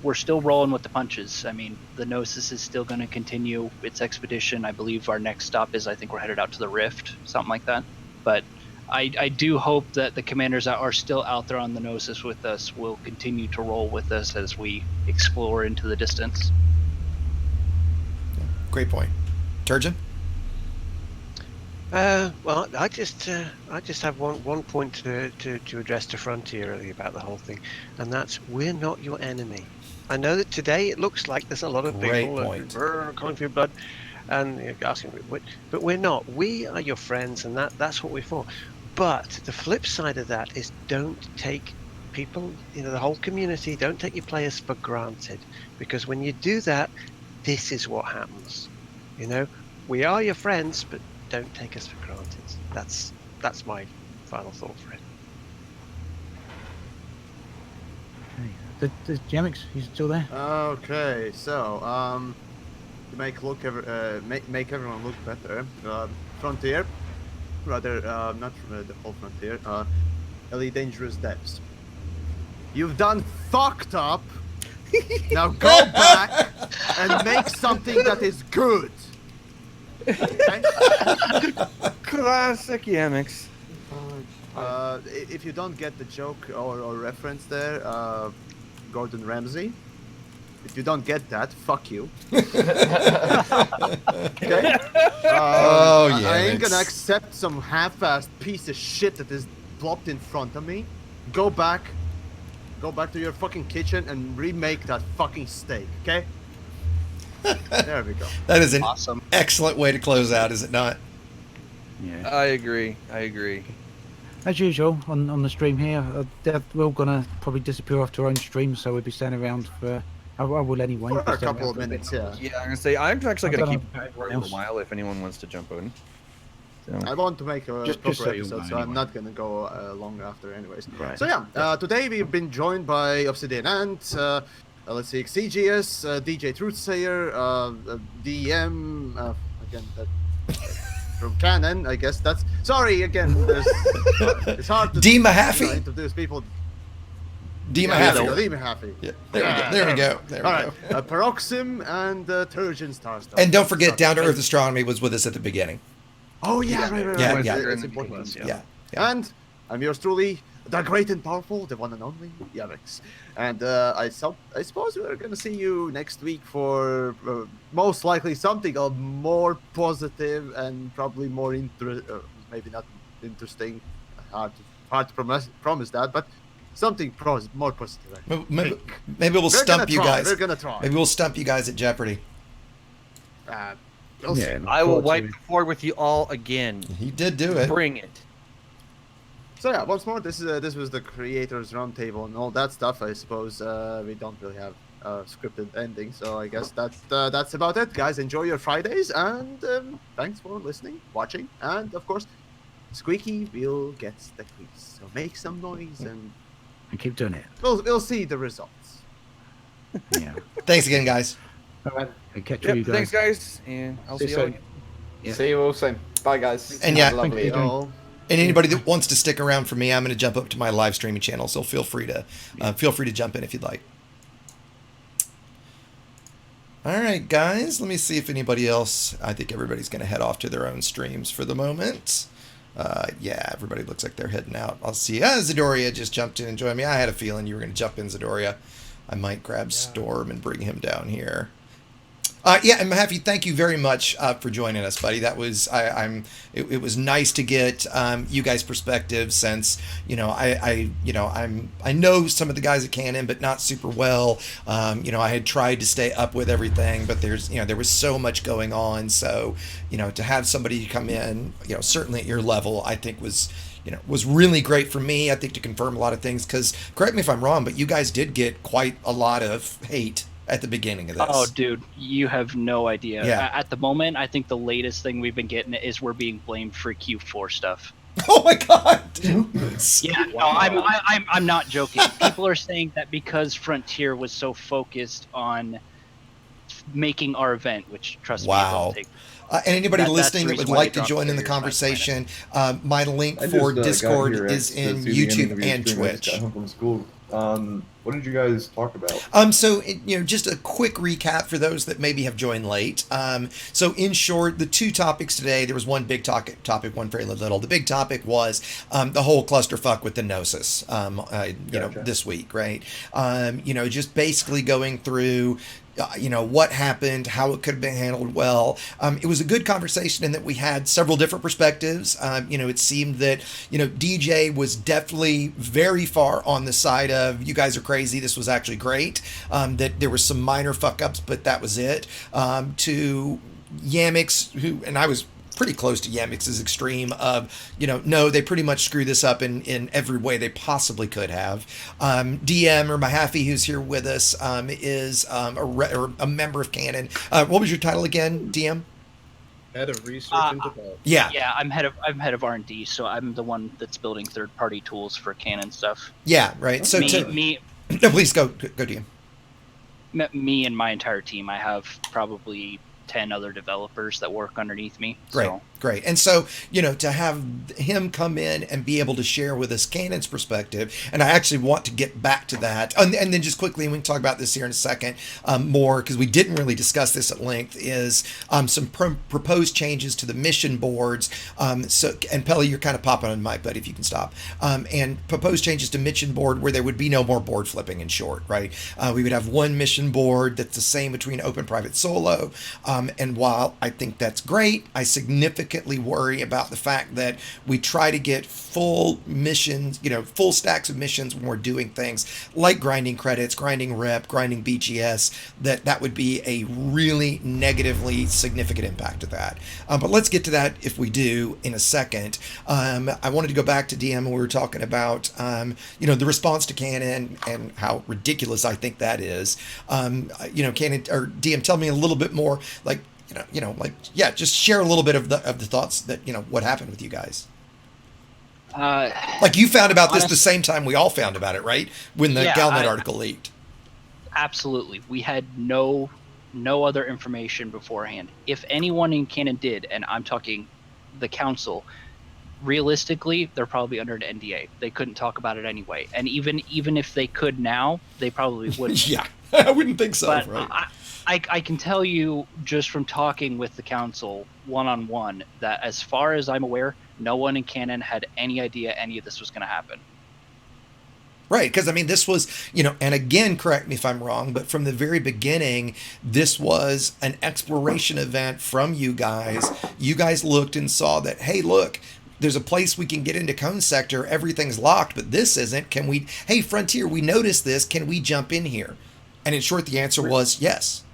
rolling with the punches. I mean, the Gnosis is still going to continue its expedition. I believe our next stop is, I think we're headed out to the Rift, something like that. But I do hope that the commanders that are still out there on the Gnosis with us will continue to roll with us as we explore into the distance. Great point. Turgeon? Well, I just have one point to address to Frontier really about the whole thing, and that's we're not your enemy. I know that today it looks like there's a lot of Great people point. calling for your blood, and asking, but we're not. We are your friends, and that's what we're for. But the flip side of that is don't take people, the whole community, don't take your players for granted, because when you do that, this is what happens. We are your friends, but don't take us for granted. That's my final thought for it. Okay. The Yamiks, he's still there? Okay, so to make everyone look better, Frontier, rather not the whole Frontier, Elite Dangerous Depths. You've done fucked up. Now go back and make something that is good. Okay? Classic Yamiks. If you don't get the joke or reference there, Gordon Ramsay. If you don't get that, fuck you. Okay? I ain't gonna accept some half-assed piece of shit that is plopped in front of me. Go back to your fucking kitchen and remake that fucking steak, okay? There we go. That is an Awesome. excellent way to close out, is it not? Yeah. I agree. As usual, on the stream here, we're all gonna probably disappear off to our own stream, so we'll be standing around for. I will anyway. For a couple of minutes, yeah. Yeah, I'm gonna say I'm actually gonna keep I don't know it for a little while if anyone wants to jump in. So. I want to make a Just proper so you episode, know, so I'm anyway. not gonna go long after anyways. Right. So yeah, today we've been joined by Obsidian Ant, let's see, Xegius, DJTruthSayer, DM, again, from Canon, I guess that's... Sorry, again, it's hard to D. Mahaffey? introduce people. D. Yeah, Mahaffey. D. Mahaffey. Yeah, there we go. There we All right, go. Paroxsym and Turgeon Starstar. And don't forget, Down to Earth Astronomy was with us at the beginning. Oh yeah, right. Yeah, It's yeah. important. Yeah. And I'm yours truly, the great and powerful, the one and only Yamiks. And I suppose we're gonna see you next week for most likely something more positive and probably more maybe not interesting. Hard to promise that, but something more positive. I think. Maybe we'll stump you guys. We're gonna try. Maybe we'll stump you guys at Jeopardy. We'll see. I will wipe the floor with you all again. He did do it. Bring it. So yeah, once more, this was the creators roundtable and all that stuff. I suppose we don't really have a scripted ending, so I guess that's about it, guys. Enjoy your Fridays, and thanks for listening, watching, and of course, Squeaky will get the quiz. So make some noise, and keep doing it. we'll see the results. Yeah. Thanks again, guys. All right. Catch you guys. Thanks, guys, and I'll see you all soon. again. Yeah. See you all soon. Bye, guys. And yeah, Have a lovely thank you. evening. And anybody that wants to stick around for me, I'm going to jump up to my live streaming channel, so feel free to jump in if you'd like. All right, guys. Let me see if anybody else. I think everybody's going to head off to their own streams for the moment. Yeah, everybody looks like they're heading out. I'll see. Zadoria just jumped in and joined me. I had a feeling you were going to jump in, Zadoria. I might grab Storm and bring him down here. Yeah, and Mahaffey, thank you very much for joining us, buddy. That was it was nice to get you guys' perspective, since I know some of the guys at Canon, but not super well. I had tried to stay up with everything, but there was so much going on. So to have somebody come in, certainly at your level, I think was really great for me. I think to confirm a lot of things, because correct me if I'm wrong, but you guys did get quite a lot of hate at the beginning of this. Oh, dude, you have no idea. Yeah. At the moment, I think the latest thing we've been getting is we're being blamed for Q4 stuff. Oh my God! Yeah, wow. No, I'm not joking. People are saying that because Frontier was so focused on making our event, which trust me, it'll take. And anybody listening that would like to join in the conversation, my link for Discord is in YouTube and Twitch. I got home from school. What did you guys talk about? So just a quick recap for those that maybe have joined late. So in short, the two topics today, there was one big topic, one fairly little. The big topic was the whole clusterfuck with the Gnosis, Gotcha. this week, right? Just basically going through what happened, how it could have been handled well. It was a good conversation in that we had several different perspectives. It seemed that, DJ was definitely very far on the side of, you guys are crazy, this was actually great. That there were some minor fuck-ups, but that was it. To Yamiks, and I was pretty close to Yamiks' extreme of, no, they pretty much screwed this up in every way they possibly could have. DM or Mahaffey, who's here with us, is a member of Canon. What was your title again, DM? Head of research and development. Yeah, I'm head of R&D, so I'm the one that's building third-party tools for Canon stuff. Yeah, right. So no, please go DM. Me and my entire team. I have probably 10 other developers that work underneath me. Great. And so, to have him come in and be able to share with us Canon's perspective, and I actually want to get back to that. And then just quickly, we can talk about this here in a second more, because we didn't really discuss this at length, is some proposed changes to the mission boards. And Pelly, you're kind of popping on mic, buddy, if you can stop. And proposed changes to mission board where there would be no more board flipping, in short, right? We would have one mission board that's the same between open, private, solo. And while I think that's great, I significantly worry about the fact that we try to get full missions, full stacks of missions when we're doing things like grinding credits, grinding rep, grinding BGS, that would be a really negatively significant impact of that. But let's get to that if we do in a second. I wanted to go back to DM when we were talking about, the response to Canon and how ridiculous I think that is. Canon or DM, tell me a little bit more, just share a little bit of the thoughts that, what happened with you guys. You found about this the same time we all found about it, right? When the Galnet article leaked. Absolutely. We had no other information beforehand. If anyone in Canon did, and I'm talking the council, realistically, they're probably under an NDA. They couldn't talk about it anyway. And even if they could now, they probably wouldn't. Yeah, I wouldn't think so, but right? I can tell you just from talking with the council one-on-one that as far as I'm aware, no one in Canon had any idea any of this was going to happen. Right, because this was, and again, correct me if I'm wrong, but from the very beginning, this was an exploration event from you guys. You guys looked and saw that, hey, look, there's a place we can get into Cone Sector. Everything's locked, but this isn't. Hey, Frontier, we noticed this. Can we jump in here? And in short, the answer was yes.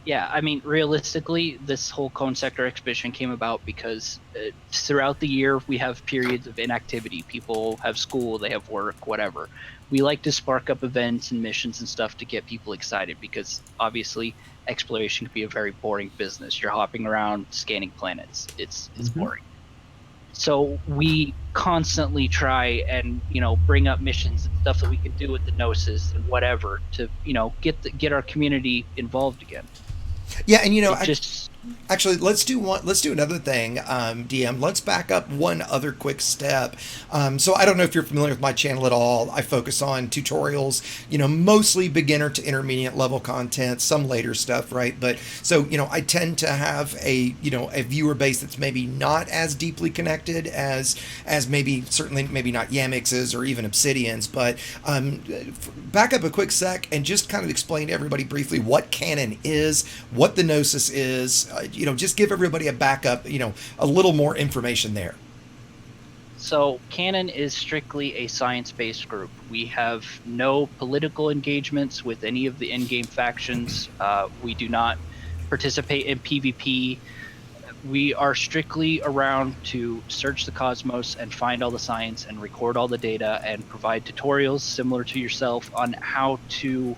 Yeah, realistically, this whole Cone Sector exhibition came about because throughout the year, we have periods of inactivity. People have school, they have work, whatever. We like to spark up events and missions and stuff to get people excited because, obviously, exploration can be a very boring business. You're hopping around, scanning planets. It's boring. So we constantly try and, bring up missions and stuff that we can do with the Gnosis and whatever to, get our community involved again. Yeah, and Actually, let's do another thing, DM. Let's back up one other quick step. So I don't know if you're familiar with my channel at all. I focus on tutorials, mostly beginner to intermediate level content, some later stuff, right? But so, I tend to have a viewer base that's maybe not as deeply connected as certainly not Yamiks's or even Obsidian's. But back up a quick sec and just kind of explain to everybody briefly what canon is, what the Gnosis is. Just give everybody a backup, a little more information there. So canon is strictly a science-based group. We have no political engagements with any of the in-game factions. We do not participate in PvP. We are strictly around to search the cosmos and find all the science and record all the data and provide tutorials similar to yourself on how to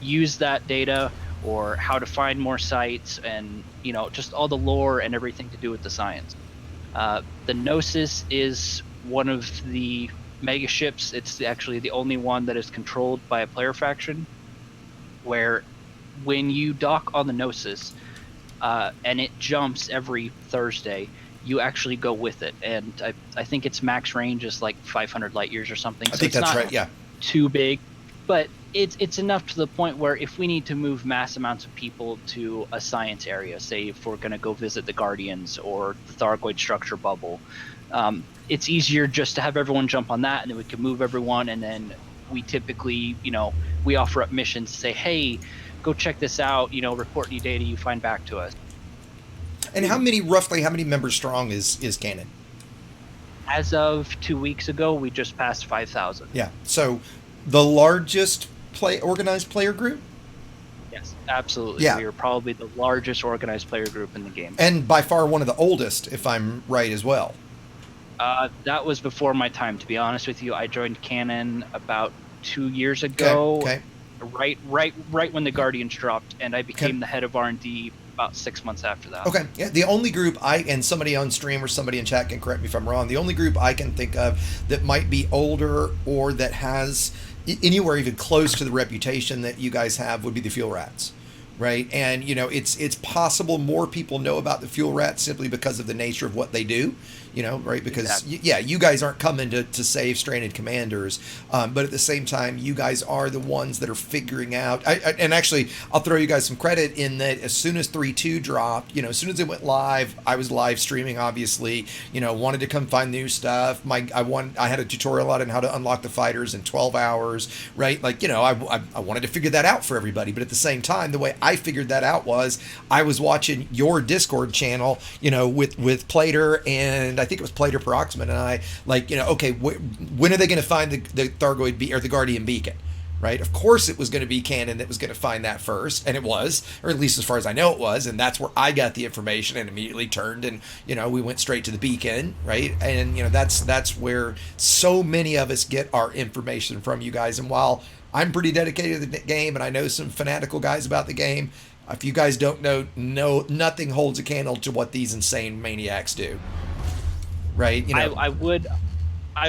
use that data or how to find more sites and, just all the lore and everything to do with the science. The Gnosis is one of the mega ships. It's actually the only one that is controlled by a player faction, where when you dock on the Gnosis, and it jumps every Thursday, you actually go with it. And I think its max range is like 500 light years or something. I think that's right, yeah. Too big, but it's enough to the point where if we need to move mass amounts of people to a science area, say if we're going to go visit the Guardians or the Thargoid structure bubble, it's easier just to have everyone jump on that, and then we can move everyone, and then we typically, we offer up missions to say, hey, go check this out, report any data you find back to us. And roughly how many members strong is canon? As of 2 weeks ago, we just passed 5,000. Yeah, so the largest organized player group? Yes, absolutely. Yeah. We are probably the largest organized player group in the game. And by far one of the oldest, if I'm right as well. That was before my time, to be honest with you. I joined Canon about 2 years ago. Okay. Right when the Guardians dropped, and I became the head of R&D about 6 months after that. Okay. Yeah. The only group and somebody on stream or somebody in chat can correct me if I'm wrong, the only group I can think of that might be older or that has anywhere even close to the reputation that you guys have would be the Fuel Rats. Right. And, it's possible more people know about the Fuel Rats simply because of the nature of what they do, right? Because, you guys aren't coming to save stranded commanders. But at the same time, you guys are the ones that are figuring out. And actually, I'll throw you guys some credit in that as soon as 3.2 dropped, as soon as it went live, I was live streaming, obviously, wanted to come find new stuff. I had a tutorial on how to unlock the fighters in 12 hours, right? I wanted to figure that out for everybody. But at the same time, the way I figured that out was I was watching your Discord channel, with Plater, and I think it was Plater, Paroxsym, and I, okay, when are they going to find the Thargoid or the Guardian beacon, right? Of course it was going to be Canon that was going to find that first, and it was, or at least as far as I know it was, and that's where I got the information and immediately turned, and we went straight to the beacon, right? And that's where so many of us get our information from, you guys. And while I'm pretty dedicated to the game, and I know some fanatical guys about the game, if you guys don't know, nothing holds a candle to what these insane maniacs do. Right? I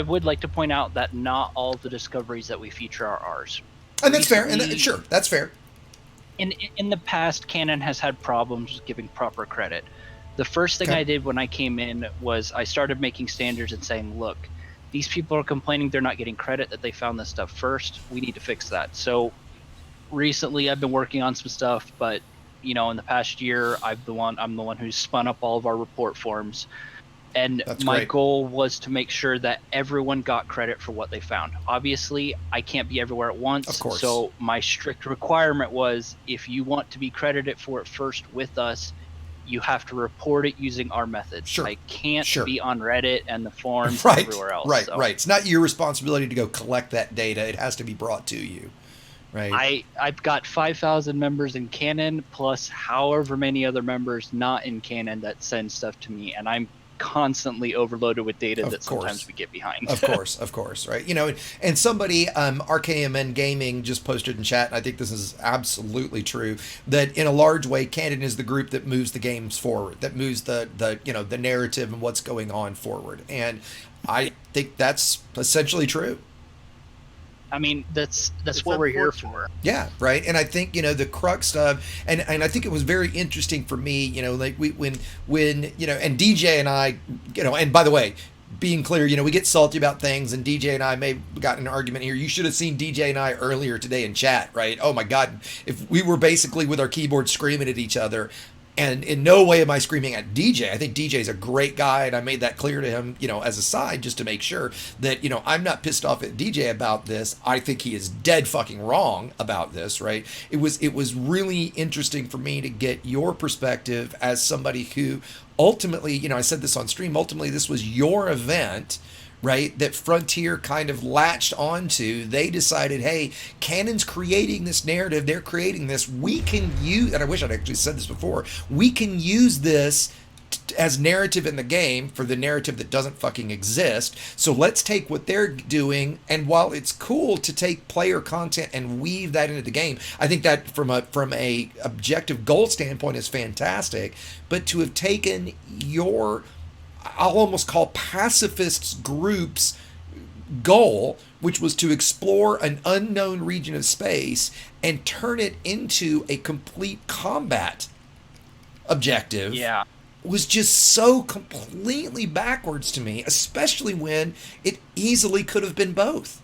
would like to point out that not all the discoveries that we feature are ours. And that's fair. And sure, that's fair. In the past, Canon has had problems giving proper credit. The first thing I did when I came in was I started making standards and saying, look, these people are complaining they're not getting credit, that they found this stuff first. We need to fix that. So recently I've been working on some stuff, but in the past year, I'm the one who's spun up all of our report forms. And my goal was to make sure that everyone got credit for what they found. Obviously, I can't be everywhere at once. Of course. So my strict requirement was, if you want to be credited for it first with us, you have to report it using our methods. Sure. I can't be on Reddit and the forums everywhere else. Right. It's not your responsibility to go collect that data. It has to be brought to you. Right. I've got 5,000 members in Canon, plus however many other members not in Canon that send stuff to me, and I'm constantly overloaded with data sometimes we get behind. Of course, right? And somebody, RKMN Gaming, just posted in chat, and I think this is absolutely true, that in a large way, Canon is the group that moves the games forward, that moves the narrative and what's going on forward. And I think that's essentially true. I mean, that's It's what we're here unfortunate. for. Yeah, right. And I think the crux of, and I think it was very interesting for me, like when and DJ and I, and by the way, being clear, we get salty about things, and DJ and I may have gotten an argument here. You should have seen DJ and I earlier today in chat, right? Oh my God, if we were basically with our keyboard screaming at each other. And in no way am I screaming at DJ. I think DJ's a great guy, and I made that clear to him, as a side, just to make sure that, I'm not pissed off at DJ about this. I think he is dead fucking wrong about this, right? It was really interesting for me to get your perspective as somebody who ultimately, I said this on stream, ultimately this was your event, right, that Frontier kind of latched onto. They decided, hey, Canon's creating this narrative, they're creating this, we can use, and I wish I'd actually said this before, we can use this as narrative in the game for the narrative that doesn't fucking exist. So let's take what they're doing, and while it's cool to take player content and weave that into the game, I think that from a objective goal standpoint is fantastic. But to have taken your, I'll almost call pacifists groups' goal, which was to explore an unknown region of space and turn it into a complete combat objective, was just so completely backwards to me, especially when it easily could have been both,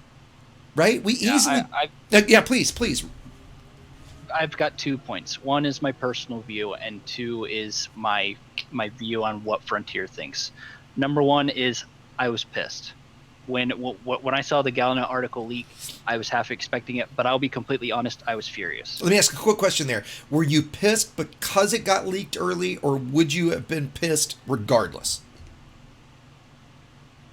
right? We easily... Please. I've got 2 points. One is my personal view, and 2 is my view on what Frontier thinks. Number 1 is I was pissed. When I saw the Galnet article leak, I was half expecting it, but I'll be completely honest, I was furious. Let me ask a quick question there. Were you pissed because it got leaked early, or would you have been pissed regardless?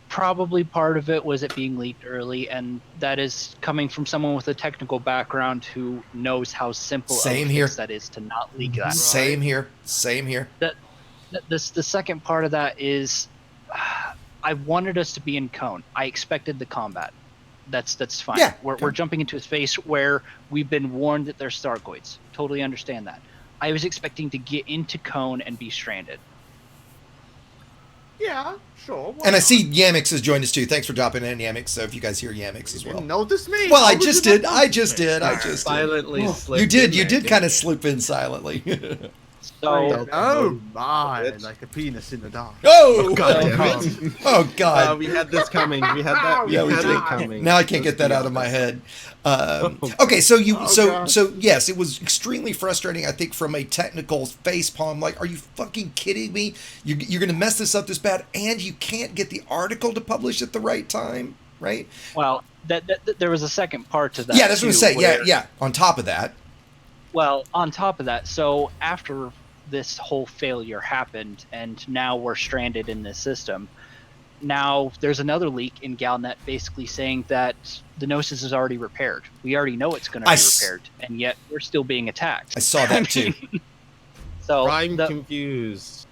Probably part of it was it being leaked early, and that is coming from someone with a technical background who knows how simple that is to not leak that. Same here. The second part of that is I wanted us to be in Cone. I expected the combat. That's fine. Yeah, we're jumping into a space where we've been warned that there's Thargoids. Totally understand that. I was expecting to get into Cone and be stranded. Yeah, sure. And I see Yamiks has joined us too. Thanks for dropping in, Yamiks. So if you guys hear Yamiks as well. You notice me? Well, I just did. Silently slipped You did. in You there, did kind of didn't slip in silently. So, oh my, like a penis in the dark. Oh, God damn it. Oh God. we had this coming. We had that. Yeah, we had did. it coming. Now I can't get that out of my head. Okay, so yes, it was extremely frustrating. I think from a technical facepalm, like, are you fucking kidding me? You're gonna mess this up this bad, and you can't get the article to publish at the right time, right? Well, that there was a second part to that. Yeah, that's what I'm saying. Yeah. On top of that. Well, on top of that, so after this whole failure happened, and now we're stranded in this system. Now there's another leak in Galnet basically saying that the Gnosis is already repaired. We already know it's going to be repaired, and yet we're still being attacked. I saw that too. So I'm confused.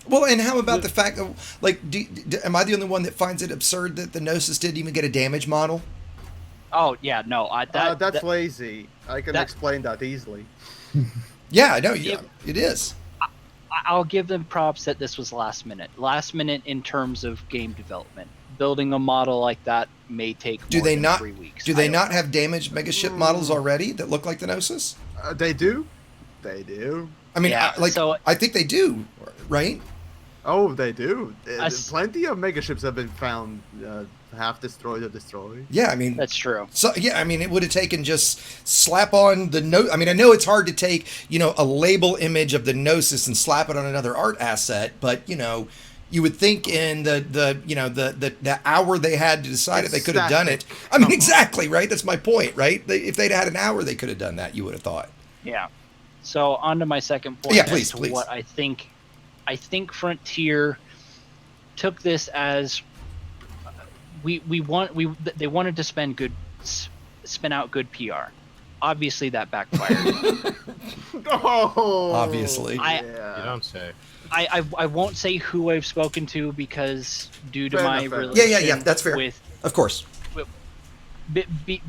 Well, and how about the fact of, like, am I the only one that finds it absurd that the Gnosis didn't even get a damage model? Oh yeah, no, that's lazy. I can explain that easily. Yeah, I know. Yeah, it is. I'll give them props that this was last minute. Last minute in terms of game development. Building a model like that may take more than 3 weeks. Do they not have damaged megaship models already that look like the Gnosis? They do. They do. I mean, I think they do, right? Oh, they do. Plenty of megaships have been found half destroyed or destroyed. Yeah, I mean... That's true. So, yeah, I mean, it would have taken just slap on the note. I mean, I know it's hard to take, a label image of the Gnosis and slap it on another art asset, but, you would think in the hour they had to decide it, they could have done it. I mean, exactly, right? That's my point, right? If they'd had an hour, they could have done that, you would have thought. Yeah. So, on to my second point. Yeah, please. What I think Frontier took this as they wanted to spin out good PR. Obviously, that backfired. Obviously, you don't say. I won't say who I've spoken to because due to my relation, yeah, that's fair. Of course,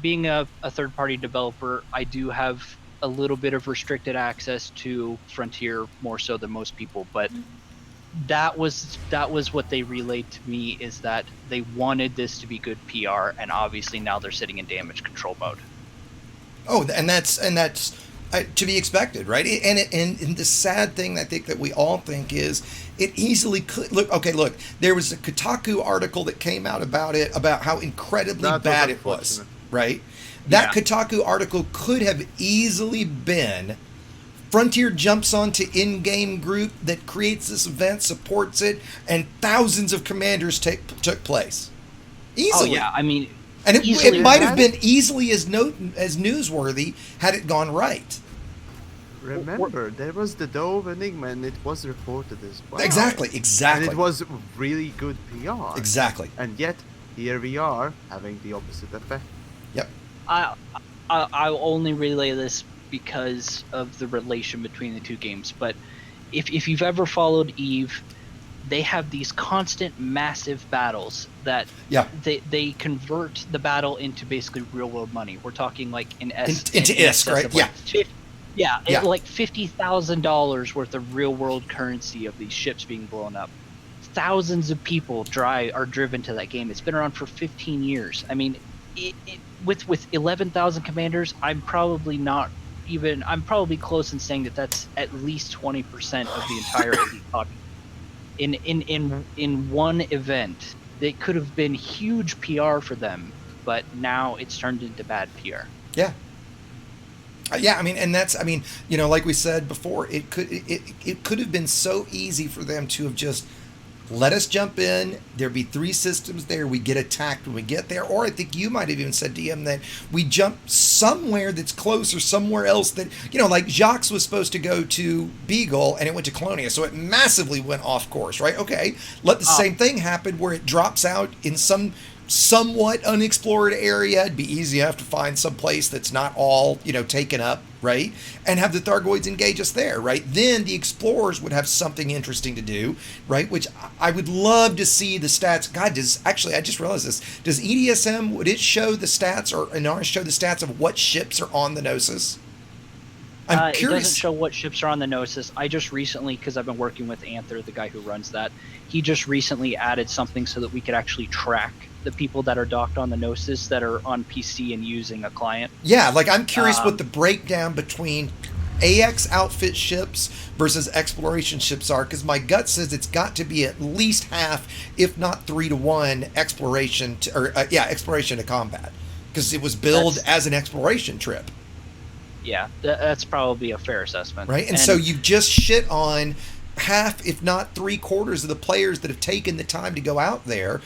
being a third-party developer, I do have a little bit of restricted access to Frontier, more so than most people, but that was what they relayed to me, is that they wanted this to be good PR, and obviously now they're sitting in damage control mode. Oh, and that's to be expected, right? And the sad thing I think that we all think is it easily could look. Okay, look, there was a Kotaku article that came out about it, about how incredibly bad it was, right? That Kotaku article could have easily been Frontier jumps onto in-game group that creates this event, supports it, and thousands of commanders took place. Easily. Oh yeah, I mean, and it might have been easily as newsworthy had it gone right. Remember, there was the Dove Enigma, and it was reported as well. Exactly. And it was really good PR. Exactly. And yet, here we are having the opposite effect. Yep. I'll only relay this because of the relation between the two games, but if you've ever followed EVE, they have these constant massive battles that they convert the battle into basically real world money. We're talking like into ISK, right? Like $50,000 worth of real world currency of these ships being blown up. Thousands of people are driven to that game. It's been around for 15 years. I mean, with 11,000 commanders, I'm probably close in saying that that's at least 20% of the entire elite population. In one event, it could have been huge PR for them, but now it's turned into bad PR. Yeah. I mean, like we said before, it could have been so easy for them to have just let us jump in. There'd be 3 systems there. We get attacked when we get there. Or I think you might have even said, DM, that we jump somewhere that's close or somewhere else that, like Yamiks was supposed to go to Beagle and it went to Colonia. So it massively went off course, right? Okay. Let the same thing happen where it drops out in some somewhat unexplored area. It'd be easy enough to find some place that's not all, taken up, right? And have the Thargoids engage us there, right? Then the explorers would have something interesting to do, right? Which I would love to see the stats. God, I just realized this. Does EDSM, would it show the stats, or Inaris show the stats of what ships are on the Gnosis? I'm curious. It doesn't show what ships are on the Gnosis. I just recently, because I've been working with Anther, the guy who runs that, he just recently added something so that we could actually track the people that are docked on the Gnosis that are on PC and using a client. Yeah, I'm curious what the breakdown between AX outfit ships versus exploration ships are, because my gut says it's got to be at least half, if not 3-to-1, exploration to combat, because it was billed as an exploration trip. Yeah, that's probably a fair assessment. Right, and so you just shit on half, if not 3/4 of the players that have taken the time to go out there,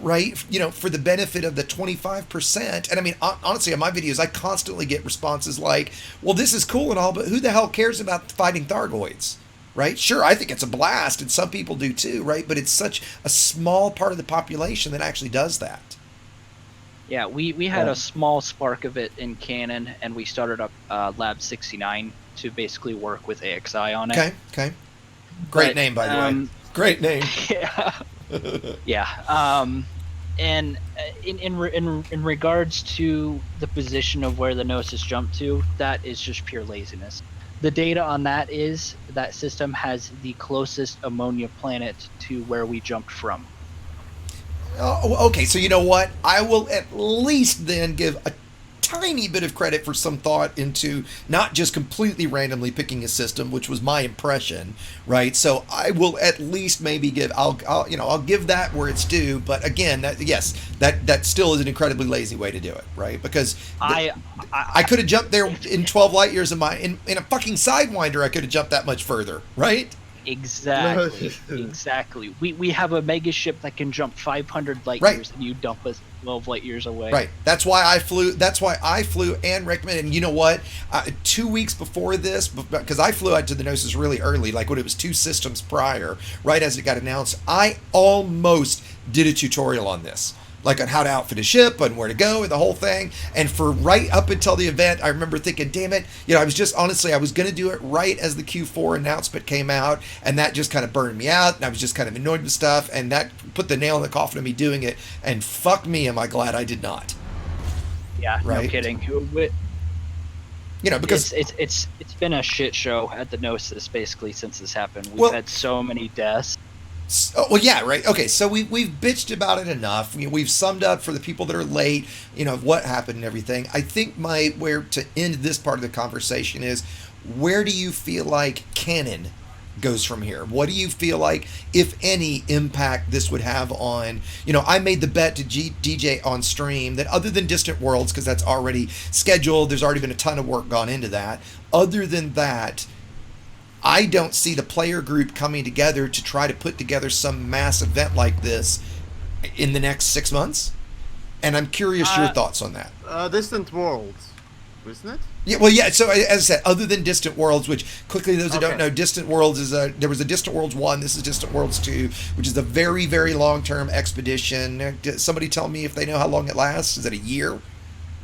right? For the benefit of the 25%. And I mean, honestly, on my videos, I constantly get responses like, well, this is cool and all, but who the hell cares about fighting Thargoids? Right? Sure, I think it's a blast, and some people do too, right? But it's such a small part of the population that actually does that. Yeah, we had a small spark of it in canon, and we started up Lab 69 to basically work with AXI on it. Okay. Great name, by the way. Great name. Yeah. And in regards to the position of where the Gnosis jumped to, that is just pure laziness. The data on that is that system has the closest ammonia planet to where we jumped from. Oh, okay, so you know what? I will at least then give a tiny bit of credit for some thought into not just completely randomly picking a system, which was my impression, right? So I will at least maybe I'll give that where it's due. But again, that still is an incredibly lazy way to do it, right? Because I could have jumped there in 12 light years in a fucking Sidewinder. I could have jumped that much further, right? Exactly. We have a mega ship that can jump 500 light years, and you dump us 12 light years away. Right. That's why I flew and recommended. And you know what? 2 weeks before this, because I flew out to the Gnosis really early, like when it was 2 systems prior, right as it got announced, I almost did a tutorial on this. Like on how to outfit a ship and where to go and the whole thing. And for right up until the event, I remember thinking, damn it, I was going to do it right as the Q4 announcement came out, and that just kind of burned me out, and I was just kind of annoyed with stuff, and that put the nail in the coffin of me doing it, and fuck me, am I glad I did not. Yeah, right? No kidding. because it's been a shit show at the Gnosis basically since this happened. We've had so many deaths. Well, yeah, right. Okay, so we've bitched about it enough. We've summed up for the people that are late, what happened and everything. I think where to end this part of the conversation is, where do you feel like canon goes from here? What do you feel like, if any, impact this would have on, I made the bet to DJ on stream that other than Distant Worlds, because that's already scheduled, there's already been a ton of work gone into that. Other than that, I don't see the player group coming together to try to put together some mass event like this in the next 6 months. And I'm curious your thoughts on that. Distant Worlds, isn't it? Yeah, well, yeah. So as I said, other than Distant Worlds, which quickly those that don't know, Distant Worlds is there was a Distant Worlds 1. This is Distant Worlds 2, which is a very, very long-term expedition. Somebody tell me if they know how long it lasts. Is it a year?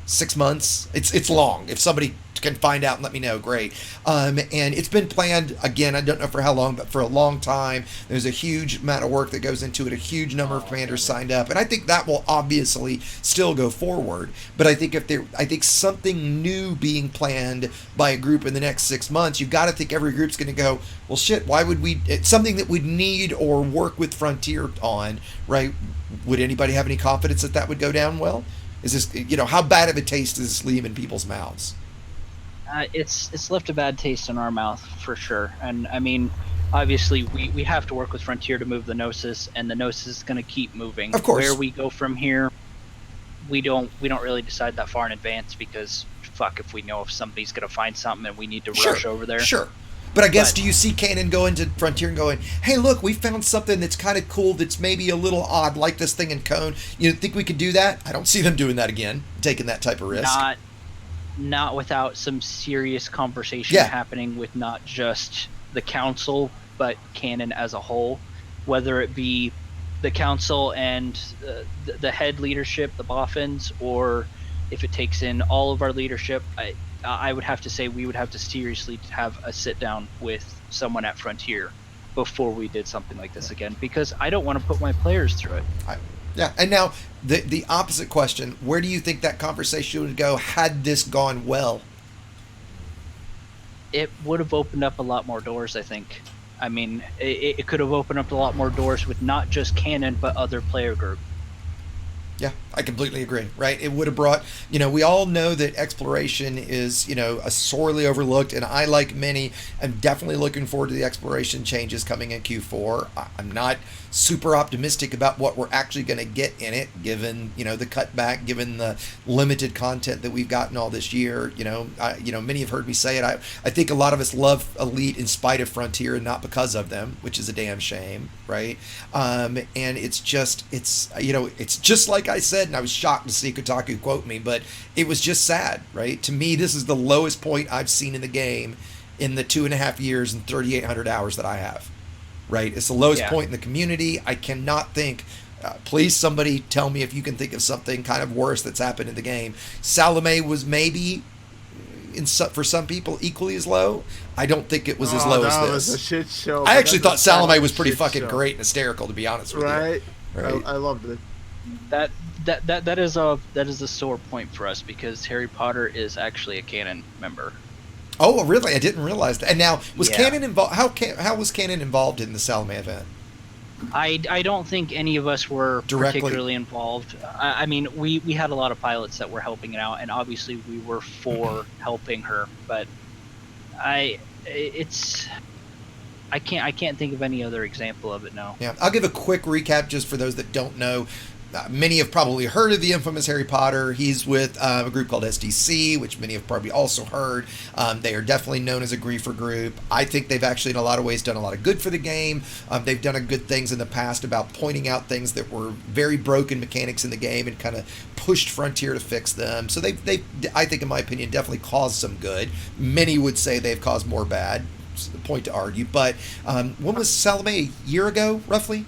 6 months? It's long. If somebody can find out and let me know, great. And it's been planned, again, I don't know for how long, but for a long time. There's a huge amount of work that goes into it, a huge number of commanders signed up, and I think that will obviously still go forward. But I think I think something new being planned by a group in the next 6 months, you've got to think every group's going to go, well, shit, why would we? It's something that we'd need or work with Frontier on, right? Would anybody have any confidence that would go down well? Is this, how bad of a taste does this leave in people's mouths? It's left a bad taste in our mouth for sure. And I mean, obviously we have to work with Frontier to move the Gnosis, and the Gnosis is going to keep moving. Of course. Where we go from here, we don't really decide that far in advance, because fuck if we know if somebody's going to find something and we need to rush over there. Sure. But I guess, do you see Canon going to Frontier and going, hey, look, we found something that's kind of cool, that's maybe a little odd, like this thing in Cone. You think we could do that? I don't see them doing that again, taking that type of risk. Not without some serious conversation happening with not just the council, but Canon as a whole, whether it be the council and the head leadership, the boffins, or if it takes in all of our leadership. I would have to say we would have to seriously have a sit down with someone at Frontier before we did something like this again, because I don't want to put my players through it. Yeah, and now the opposite question, where do you think that conversation would go had this gone well? It would have opened up a lot more doors, I think. I mean, it could have opened up a lot more doors with not just Canon, but other player groups. Yeah, I completely agree, right? It would have brought, we all know that exploration is, a sorely overlooked, and I, like many, am definitely looking forward to the exploration changes coming in Q4. I'm not super optimistic about what we're actually going to get in it, given, the cutback, given the limited content that we've gotten all this year. Many have heard me say it. I think a lot of us love Elite in spite of Frontier and not because of them, which is a damn shame, right? And it's just like I said, and I was shocked to see Kotaku quote me, but it was just sad, right? To me, this is the lowest point I've seen in the game in the 2.5 years and 3,800 hours that I have, right? It's the lowest point in the community. I cannot think, please somebody tell me if you can think of something kind of worse that's happened in the game. Salome was maybe, for some people, equally as low. I don't think it was as low as this. That was a shit show. I actually thought Salome was pretty fucking great and hysterical, to be honest with you. Right. I loved it. That is a sore point for us, because Harry Potter is actually a canon member. Oh, really? I didn't realize that. And now, was Canon involved? How was Canon involved in the Salome event? I don't think any of us were particularly involved. I mean, we had a lot of pilots that were helping it out, and obviously we were for helping her. But I can't think of any other example of it now. Yeah, I'll give a quick recap just for those that don't know. Many have probably heard of the infamous Harry Potter. He's with a group called SDC, which many have probably also heard. They are definitely known as a griefer group. I think they've actually, in a lot of ways, done a lot of good for the game. They've done good things in the past about pointing out things that were very broken mechanics in the game and kind of pushed Frontier to fix them. So they, I think, in my opinion, definitely caused some good. Many would say they've caused more bad. It's the point to argue. But when was Salome? A year ago, roughly?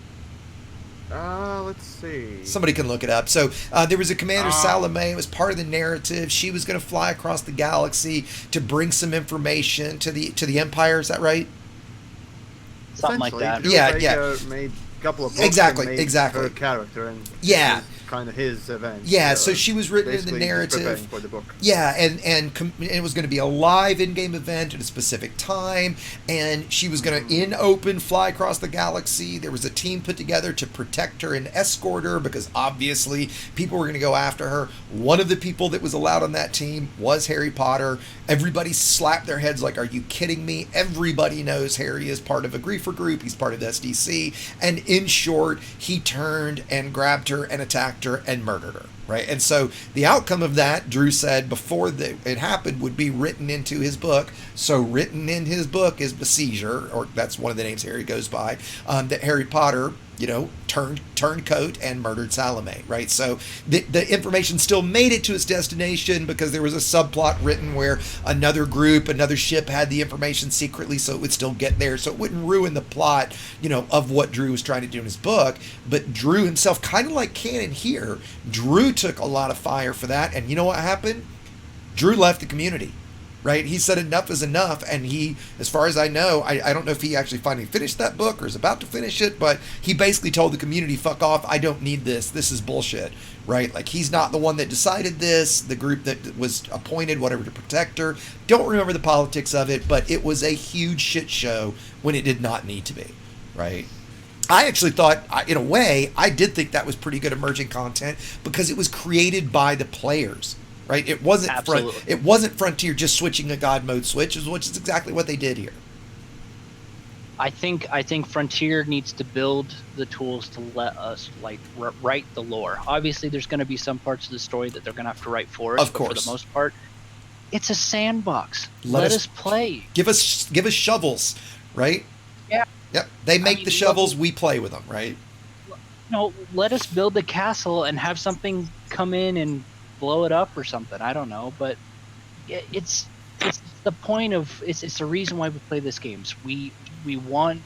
Let's see. Somebody can look it up. So there was a Commander Salome. It was part of the narrative. She was going to fly across the galaxy to bring some information to the Empire. Is that right? Something like that. Drew Baker made a couple of books exactly. Her character and kind of his event. Yeah, so she was written in the basically narrative. preparing for the book. Yeah, and it was going to be a live in-game event at a specific time, and she was going to in open fly across the galaxy. There was a team put together to protect her and escort her because obviously people were going to go after her. One of the people that was allowed on that team was Harry Potter. Everybody slapped their heads like, "Are you kidding me?" Everybody knows Harry is part of a griefer group. He's part of SDC, and in short, he turned and grabbed her and attacked her and murdered her. Right, and so the outcome of that, Drew said before it happened, would be written into his book. So written in his book is Besieger, or that's one of the names Harry goes by, that Harry Potter, turned coat and murdered Salome, right? So the information still made it to its destination because there was a subplot written where another ship had the information secretly, so it would still get there. So it wouldn't ruin the plot, of what Drew was trying to do in his book. But Drew himself, kind of like canon here, Drew took a lot of fire for that. And you know what happened? Drew left the community. Right? He said enough is enough, and he, as far as I know, I don't know if he actually finally finished that book or is about to finish it, but he basically told the community, fuck off, I don't need this, this is bullshit, right? Like, he's not the one that decided this, the group that was appointed, whatever, to protect her. Don't remember the politics of it, but it was a huge shit show when it did not need to be, right? I actually thought, in a way, I did think that was pretty good emerging content because it was created by the players. Right, it wasn't it wasn't Frontier just switching a God mode switch, which is exactly what they did here. I think Frontier needs to build the tools to let us write the lore. Obviously, there's going to be some parts of the story that they're going to have to write for us. Of course, but for the most part, it's a sandbox. Let us play. Give us shovels, right? Yeah. Yep. They make the shovels. We play with them, right? Let us build a castle and have something come in and blow it up or something. I don't know, but it's the point of it's the reason why we play this games. We want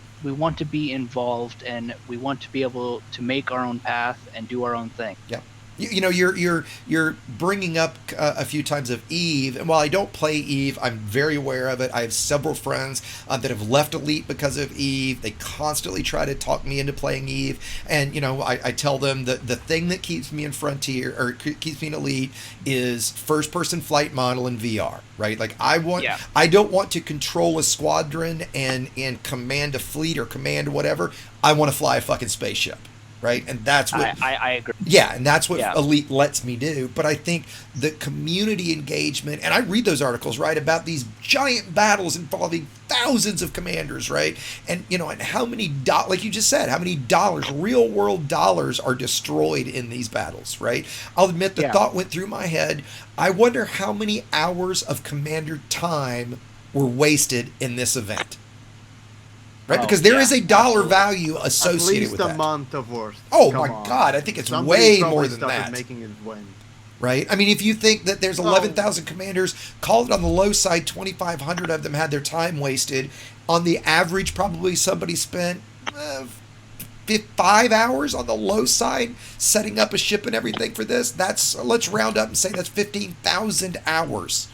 to be involved, and we want to be able to make our own path and do our own thing. Yeah. You're bringing up a few times of Eve, and while I don't play Eve, I'm very aware of it. I have several friends that have left Elite because of Eve. They constantly try to talk me into playing Eve, and I tell them that the thing that keeps me in Frontier or keeps me in Elite is first-person flight model in VR. Right? Like I don't want to control a squadron and command a fleet or command whatever. I want to fly a fucking spaceship. Right, and that's what I agree. Yeah, and that's what Elite lets me do. But I think the community engagement, and I read those articles, right, about these giant battles involving thousands of commanders, right, and and how many like you just said, how many dollars, real world dollars, are destroyed in these battles, right? I'll admit the thought went through my head. I wonder how many hours of commander time were wasted in this event. Right, because there is a dollar value associated with that. At least a month of worth. Oh my God, I think it's way more than that. Making it win. Right, I mean, if you think that there's 11,000 commanders, call it on the low side, 2,500 of them had their time wasted. On the average, probably somebody spent 5 hours on the low side setting up a ship and everything for this. Let's round up and say that's 15,000 hours.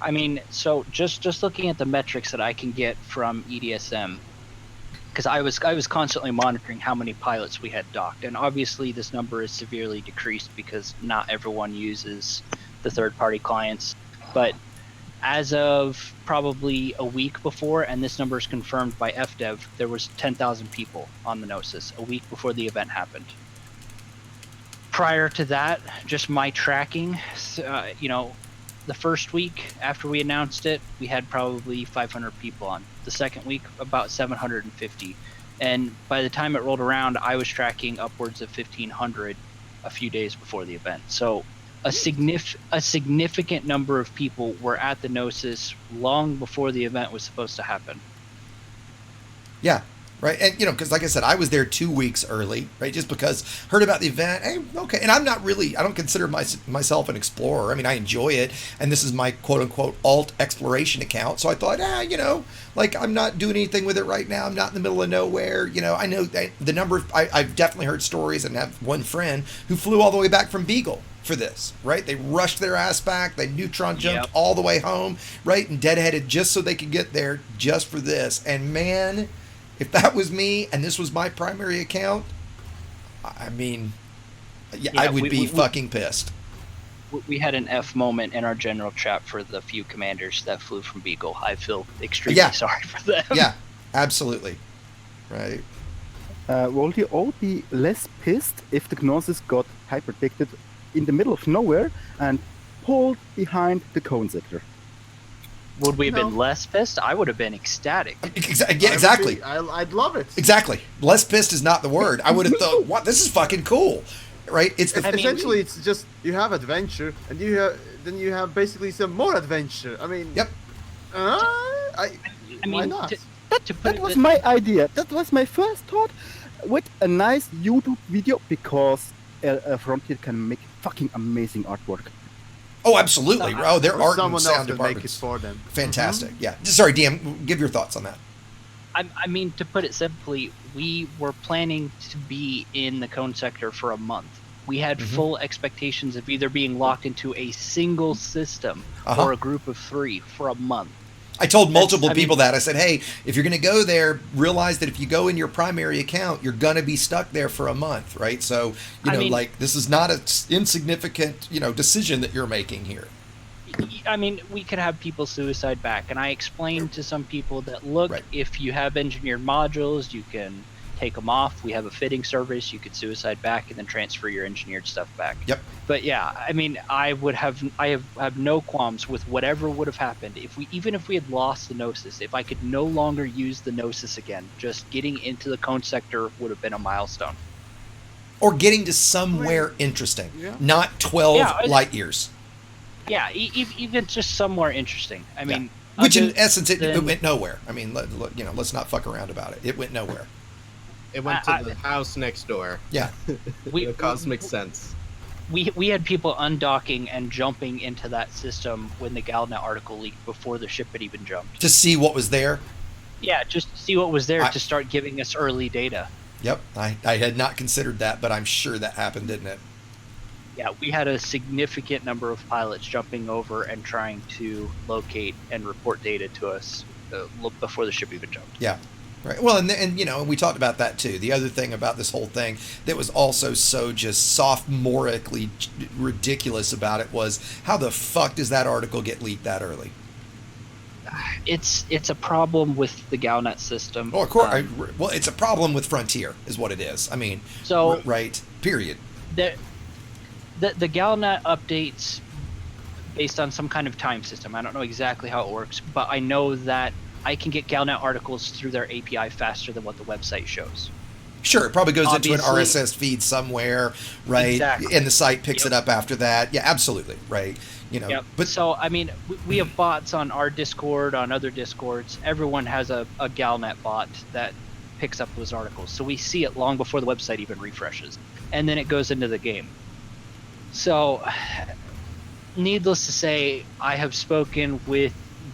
I mean, so just looking at the metrics that I can get from EDSM, because I was constantly monitoring how many pilots we had docked, and obviously this number is severely decreased because not everyone uses the third-party clients. But as of probably a week before, and this number is confirmed by FDev, there was 10,000 people on the Gnosis a week before the event happened. Prior to that, just my tracking, the first week after we announced it, we had probably 500 people on. The second week, about 750. And by the time it rolled around, I was tracking upwards of 1,500 a few days before the event. So a significant number of people were at the Gnosis long before the event was supposed to happen. Yeah. Right. And, because like I said, I was there 2 weeks early, right? Just because heard about the event. Hey, okay. And I don't consider myself an explorer. I mean, I enjoy it. And this is my quote unquote alt exploration account. So I thought, I'm not doing anything with it right now. I'm not in the middle of nowhere. I know the number of, I've definitely heard stories and have one friend who flew all the way back from Beagle for this, right? They rushed their ass back. They neutron jumped all the way home, right? And deadheaded just so they could get there just for this. And man, if that was me and this was my primary account, I mean, I would be fucking pissed. We had an F moment in our general chat for the few commanders that flew from Beagle. I feel extremely sorry for them. Yeah, absolutely. Right. Will you all be less pissed if the Gnosis got hyperdicted in the middle of nowhere and pulled behind the cone sector? Would we have been less pissed? I would have been ecstatic. Yeah, exactly. I'd love it. Exactly. Less pissed is not the word. I would have thought, what? This is fucking cool. Right? Essentially, it's just you have adventure, and then you have basically some more adventure. I mean, yep. I mean, why not? That was my idea. That was my first thought, with a nice YouTube video, because Frontier can make fucking amazing artwork. Oh, absolutely. Oh, their art and someone sound else can department make it for them. Fantastic. Yeah. Sorry, DM. Give your thoughts on that. I mean, to put it simply, we were planning to be in the cone sector for a month. We had full expectations of either being locked into a single system or a group of 3 for a month. I told multiple people that. I said, hey, if you're going to go there, realize that if you go in your primary account, you're going to be stuck there for a month, right? So, this is not an insignificant, decision that you're making here. I mean, we could have people suicide back. And I explained to some people that, look, if you have engineered modules, you can take them off. We have a fitting service. You could suicide back and then transfer your engineered stuff back. Yep. But yeah, I mean, I have no qualms with whatever would have happened if we had lost the Gnosis. If I could no longer use the Gnosis again, just getting into the cone sector would have been a milestone. Or getting to somewhere interesting, not 12 light years. Yeah, even just somewhere interesting. I mean, which in essence it went nowhere. I mean, let's not fuck around about it. It went nowhere. It went to the house next door. Yeah. The cosmic sense. We had people undocking and jumping into that system when the Galnet article leaked before the ship had even jumped. To see what was there? Yeah, just to see what was there to start giving us early data. Yep. I had not considered that, but I'm sure that happened, didn't it? Yeah, we had a significant number of pilots jumping over and trying to locate and report data to us before the ship even jumped. Yeah. Right. Well, and we talked about that too. The other thing about this whole thing that was also so just sophomorically ridiculous about it was how the fuck does that article get leaked that early? It's a problem with the Galnet system. Oh, of course. Well, it's a problem with Frontier, is what it is. I mean, right. Period. The Galnet updates based on some kind of time system. I don't know exactly how it works, but I know that I can get Galnet articles through their API faster than what the website shows. Sure, it probably goes into an RSS feed somewhere, right? Exactly. And the site picks it up after that. Yeah, absolutely, right. But so I mean, we have bots on our Discord, on other Discords. Everyone has a Galnet bot that picks up those articles, so we see it long before the website even refreshes, and then it goes into the game. So, needless to say, I have spoken with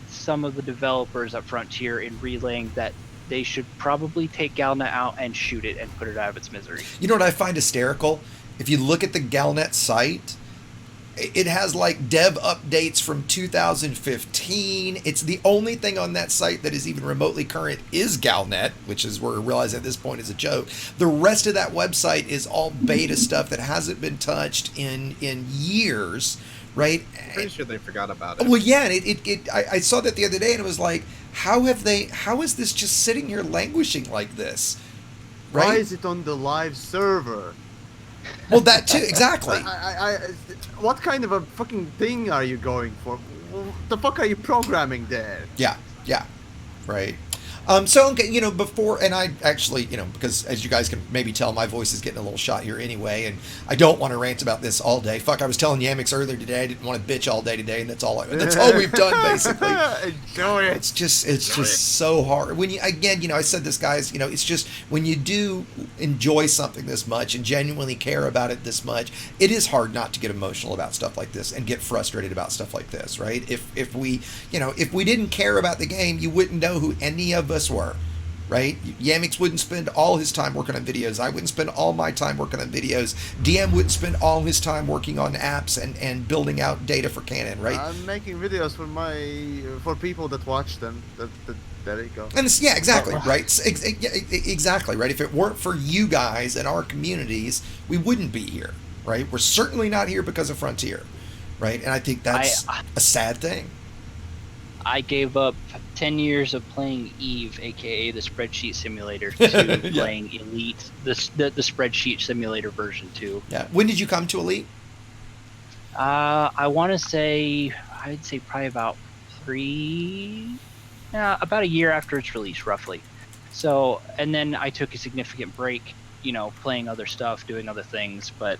some of the developers at Frontier in relaying that they should probably take Galnet out and shoot it and put it out of its misery. You know what I find hysterical? If you look at the Galnet site, it has like dev updates from 2015. It's the only thing on that site that is even remotely current is Galnet, which is where we realize at this point is a joke. The rest of that website is all beta stuff that hasn't been touched in years. Right? Pretty sure they forgot about it. Well, yeah, and I saw that the other day, and it was like, how is this just sitting here languishing like this? Right? Why is it on the live server? Well, that too, exactly. What kind of a fucking thing are you going for? What the fuck are you programming there? Yeah, right. So, okay, before, and I actually, because as you guys can maybe tell, my voice is getting a little shot here anyway, and I don't want to rant about this all day. Fuck, I was telling Yamiks earlier today, I didn't want to bitch all day today, and that's all we've done, basically. Enjoy it. It's just so hard. When I said this, guys, it's just, when you do enjoy something this much and genuinely care about it this much, it is hard not to get emotional about stuff like this and get frustrated about stuff like this, right? If we didn't care about the game, you wouldn't know who any of us were, right? Yamiks wouldn't spend all his time working on videos. I wouldn't spend all my time working on videos. DM wouldn't spend all his time working on apps and building out data for Canon, right? I'm making videos for people that watch them. There you go. And exactly, right? Exactly, right? If it weren't for you guys and our communities, we wouldn't be here, right? We're certainly not here because of Frontier, right? And I think that's a sad thing. I gave up 10 years of playing Eve, aka the spreadsheet simulator, to playing Elite, the spreadsheet simulator version 2. Yeah. When did you come to Elite? I want to say, I'd say probably about about a year after its release, roughly. So, and then I took a significant break, playing other stuff, doing other things, but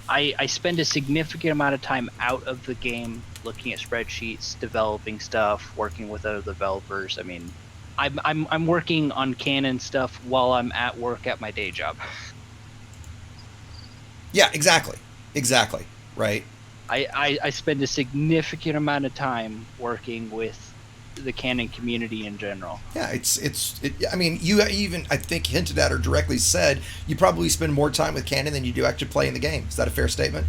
I spend a significant amount of time out of the game looking at spreadsheets, developing stuff, working with other developers. I mean, I'm working on canon stuff while I'm at work at my day job. Yeah, exactly, right. I spend a significant amount of time working with the canon community in general. Yeah, I mean, you even, I think, hinted at or directly said you probably spend more time with canon than you do actually playing the game. Is that a fair statement?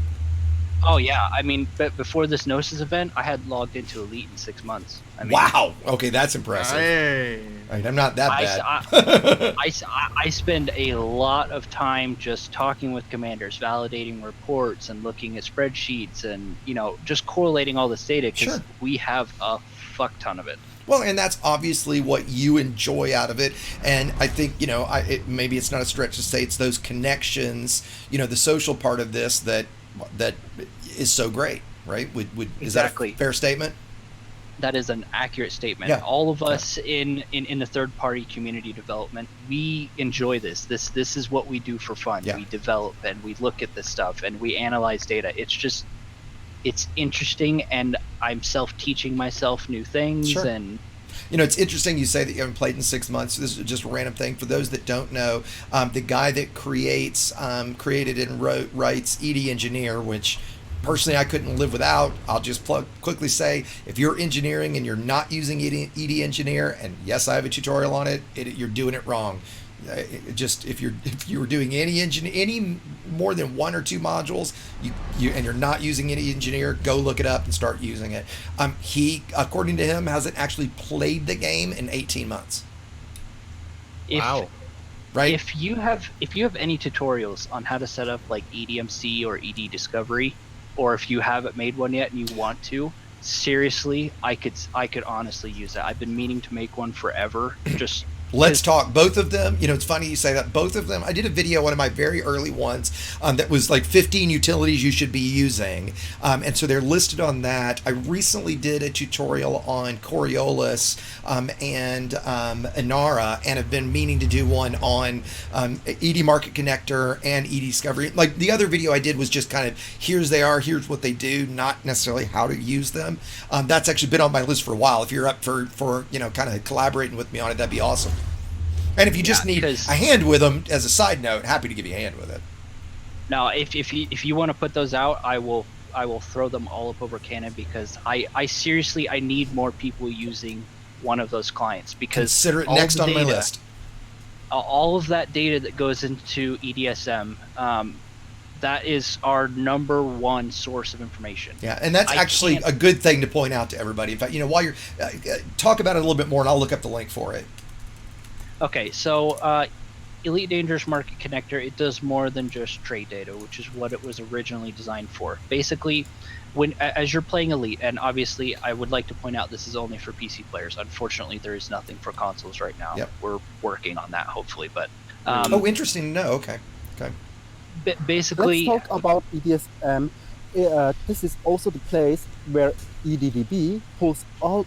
Oh yeah, I mean, but before this Gnosis event, I had logged into Elite in 6 months. I mean, wow. Okay, that's impressive. Hey. Right, I'm not that bad. I spend a lot of time just talking with commanders, validating reports, and looking at spreadsheets, and just correlating all this data because we have a fuck ton of it. Well, and that's obviously what you enjoy out of it, and I think maybe it's not a stretch to say it's those connections, the social part of this that is so great, right? Is that a fair statement? That is an accurate statement. Yeah. All of us in the third party community development, we enjoy this. This is what we do for fun. Yeah. We develop and we look at this stuff and we analyze data. It's interesting, and I'm self-teaching myself new things. Sure. And it's interesting you say that you haven't played in 6 months. This is just a random thing. For those that don't know, the guy that created and writes ED Engineer, which personally I couldn't live without. I'll just quickly say, if you're engineering and you're not using ED Engineer, and yes, I have a tutorial on it, you're doing it wrong. Just if you were doing any more than 1 or 2 modules, and you're not using any engineer, go look it up and start using it. He, according to him, hasn't actually played the game in 18 months. Wow. Right? If you have any tutorials on how to set up like EDMC or ED Discovery, or if you haven't made one yet and you want to, seriously, I could honestly use that. I've been meaning to make one forever. Just let's talk both of them. It's funny you say that. Both of them. I did a video, one of my very early ones, that was like 15 utilities you should be using, and so they're listed on that. I recently did a tutorial on Coriolis and Inara, and have been meaning to do one on ED Market Connector and ED Discovery. Like the other video I did was just kind of here's what they do, not necessarily how to use them. That's actually been on my list for a while. If you're up for kind of collaborating with me on it, that'd be awesome. And if you just need a hand with them, as a side note, happy to give you a hand with it. Now, if you want to put those out, I will throw them all up over Canon, because I seriously need more people using one of those clients, because consider it next on my list. All of that data that goes into EDSM, that is our number one source of information. Yeah, and that's actually a good thing to point out to everybody. In fact, while you're talk about it a little bit more, and I'll look up the link for it. Okay, so Elite Dangerous Market Connector, it does more than just trade data, which is what it was originally designed for. Basically, as you're playing Elite, and obviously I would like to point out this is only for PC players. Unfortunately, there is nothing for consoles right now. Yep. We're working on that, hopefully. But interesting to know. Okay. Basically, let's talk about EDSM. This is also the place where EDDB pulls all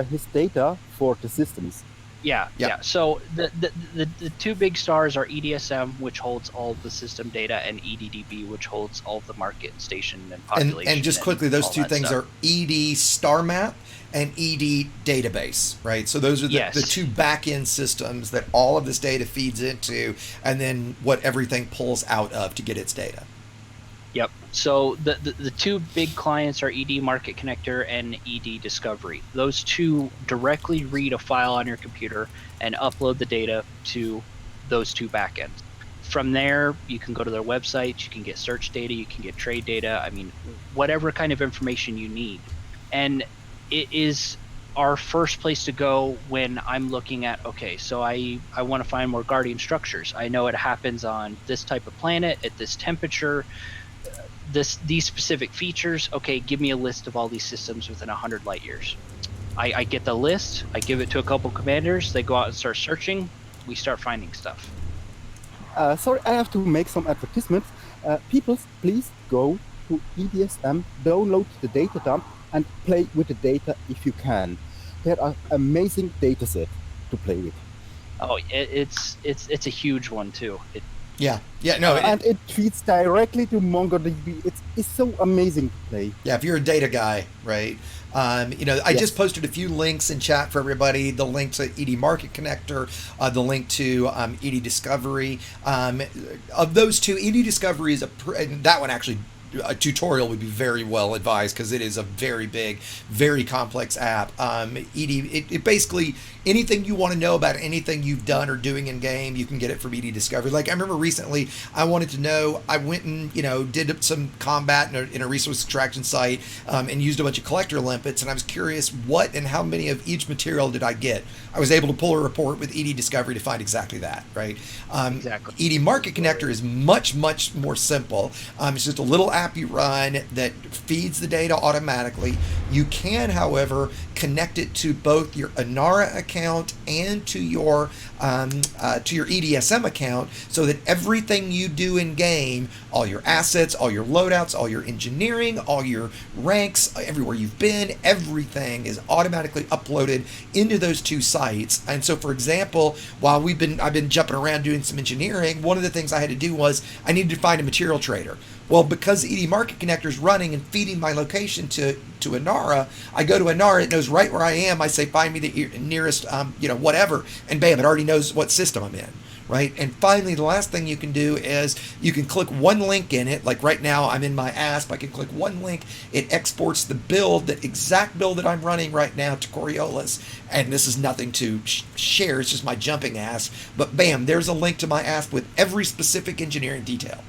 his data for the systems. Yeah. So the two big stars are EDSM, which holds all of the system data, and EDDB, which holds all of the market, station, and population. And just quickly, those two things stuff. are ED Star Map and ED Database, right? So those are the two back-end systems that all of this data feeds into, and then what everything pulls out of to get its data. Yep. So the two big clients are ED Market Connector and ED Discovery. Those two directly read a file on your computer and upload the data to those two backends. From there, you can go to their websites, you can get search data, you can get trade data, I mean, whatever kind of information you need. And it is our first place to go when I'm looking at, okay, so I want to find more Guardian structures. I know it happens on this type of planet at this temperature. these specific features. Okay, give me a list of all these systems within 100 light years. I get the list. I give it to a couple commanders. They go out and start searching. We start finding stuff. Sorry, I have to make some advertisements. People, please go to EDSM, download the data dump, and play with the data if you can. There are amazing data set to play with. Oh, it's a huge one too. And it feeds directly to MongoDB. It's so amazing to play. Yeah, if you're a data guy, right? I just posted a few links in chat for everybody. The link to ED Market Connector, the link to ED Discovery. Of those two, ED Discovery is that one actually. A tutorial would be very well advised because it is a very big, very complex app. It basically, anything you want to know about anything you've done or doing in game, you can get it from ED Discovery. Like I remember recently, I wanted to know, I went and did some combat in a resource extraction site and used a bunch of collector limpets, and I was curious what and how many of each material did I get. I was able to pull a report with ED Discovery to find exactly that, right? Exactly. ED Market Connector is much, much more simple. It's just a little app you run that feeds the data automatically. You can, however, connect it to both your Inara account and to your EDSM account, so that everything you do in game, all your assets, all your loadouts, all your engineering, all your ranks, everywhere you've been, everything is automatically uploaded into those two sites. And so, for example, while I've been jumping around doing some engineering, one of the things I had to do was I needed to find a material trader. Well, because ED Market Connector is running and feeding my location to Inara, I go to Inara, it knows right where I am. I say, find me the nearest, whatever, and bam, it already knows what system I'm in, right? And finally, the last thing you can do is you can click one link in it. Like right now, I'm in my ASP. I can click one link. It exports the build, that exact build that I'm running right now, to Coriolis. And this is nothing to share. It's just my jumping ASP. But bam, there's a link to my ASP with every specific engineering detail.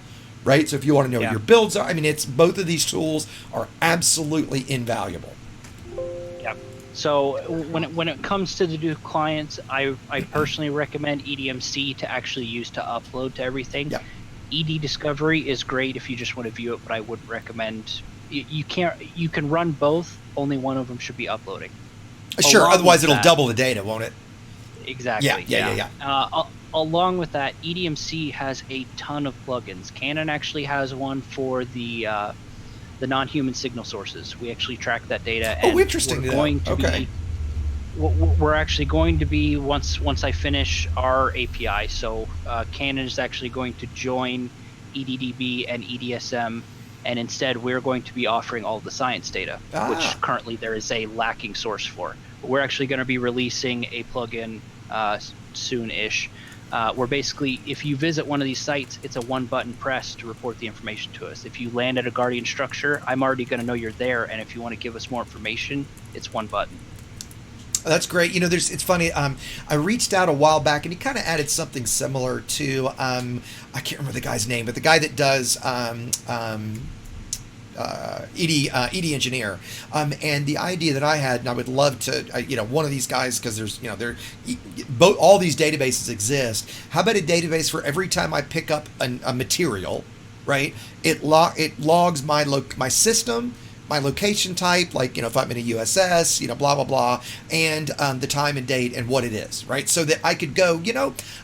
Right? So if you want to know what your builds are, it's both of these tools are absolutely invaluable. Yeah. So when it comes to the new clients, I personally recommend EDMC to actually use to upload to everything. Yeah. ED Discovery is great if you just want to view it, but I wouldn't recommend. You can run both. Only one of them should be uploading. Sure. Otherwise, it'll double the data, won't it? Exactly. Yeah. Along with that, EDMC has a ton of plugins. Canon actually has one for the non-human signal sources. We actually track that data. And interesting. We're actually going to be once I finish our API. So Canon is actually going to join EDDB and EDSM, and instead we're going to be offering all the science data, which currently there is a lacking source for. But we're actually going to be releasing a plugin soon-ish. Where basically, if you visit one of these sites, it's a one-button press to report the information to us. If you land at a Guardian structure, I'm already going to know you're there, and if you want to give us more information, it's one button. That's great. It's funny. I reached out a while back, and he kind of added something similar to I can't remember the guy's name, but the guy that does ED Engineer, and the idea that I had, and I would love to, one of these guys, because there's, both all these databases exist. How about a database for every time I pick up a material, right? It logs my system, my location type, like, if I'm in a USS, blah, blah, blah, and the time and date and what it is, right? So that I could go,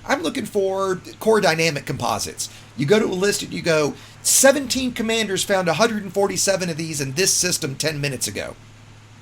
I'm looking for core dynamic composites. You go to a list and you go, 17 commanders found 147 of these in this system 10 minutes ago,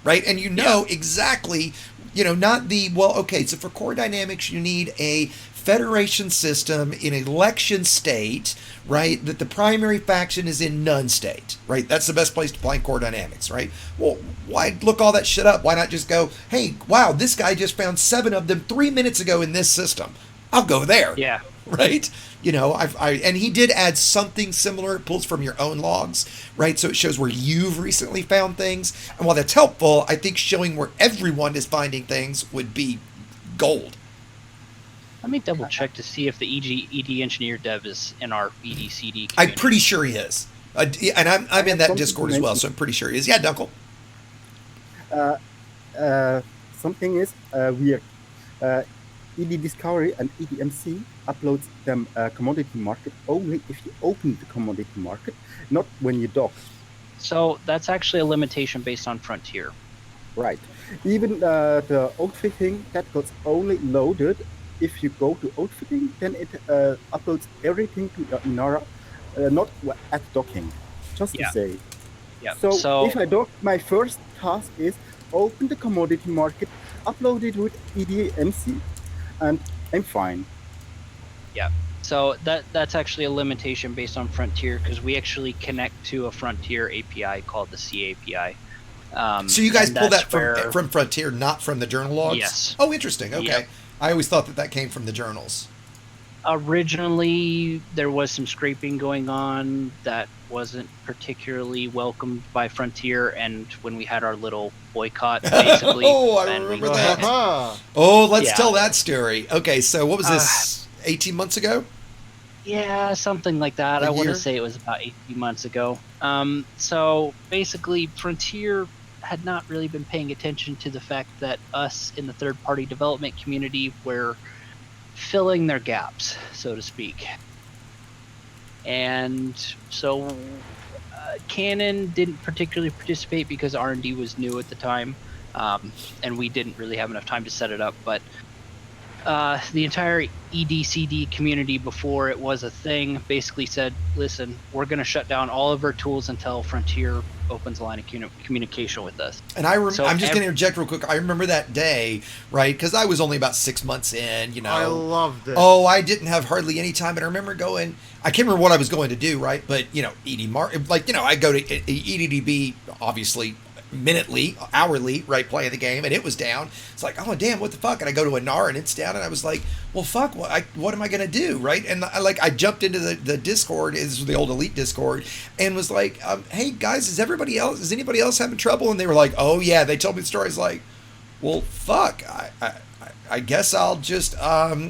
right? And exactly, not so for core dynamics, you need a Federation system in election state, right? That the primary faction is in none state, right? That's the best place to play core dynamics, right? Well, why look all that shit up? Why not just go, hey, wow, this guy just found 7 of them 3 minutes ago in this system. I'll go there. Yeah. Right? And he did add something similar. It pulls from your own logs, right? So it shows where you've recently found things. And while that's helpful, I think showing where everyone is finding things would be gold. Let me double check to see if the ED Engineer dev is in our EDCD community. I'm pretty sure he is. And I'm in that Discord as well, so I'm pretty sure he is. Yeah, Dunkel. Something is weird. ED Discovery and EDMC uploads them commodity market only if you open the commodity market, not when you dock. So that's actually a limitation based on Frontier. Right. Even the outfitting, that gets only loaded if you go to outfitting, then it uploads everything to Inara, not at docking, just to say. Yeah. So if I dock, my first task is open the commodity market, upload it with EDMC, and I'm fine. Yeah. So that's actually a limitation based on Frontier, because we actually connect to a Frontier API called the C API. So you guys pull that from Frontier, not from the journal logs? Yes. Oh, interesting. Okay. Yep. I always thought that came from the journals. Originally, there was some scraping going on that wasn't particularly welcomed by Frontier, and when we had our little boycott, basically. Oh, I remember that. Oh, let's tell that story. Okay, so what was this, 18 months ago? Yeah, something like that. I want to say it was about 18 months ago. So basically, Frontier had not really been paying attention to the fact that us in the third-party development community were filling their gaps, so to speak. And so Canon didn't particularly participate because R&D was new at the time, and we didn't really have enough time to set it up. But the entire EDCD community, before it was a thing, basically said, listen, we're going to shut down all of our tools until Frontier opens a line of communication with us. And I'm just going to interject real quick. I remember that day, right? Because I was only about 6 months in, you know. I loved it. Oh, I didn't have hardly any time. And I remember going, I can't remember what I was going to do, right? But, you know, I go to EDDB, obviously, minutely, hourly, right, playing the game, and it was down. It's like, oh damn, what the fuck? And I go to Anar and it's down, and I was like, well fuck, what am I gonna do, right? And I jumped into the Discord, is the old Elite Discord, and was like, hey guys, is anybody else having trouble? And they were like, oh yeah. They told me the story. I was like, well fuck, I guess I'll just I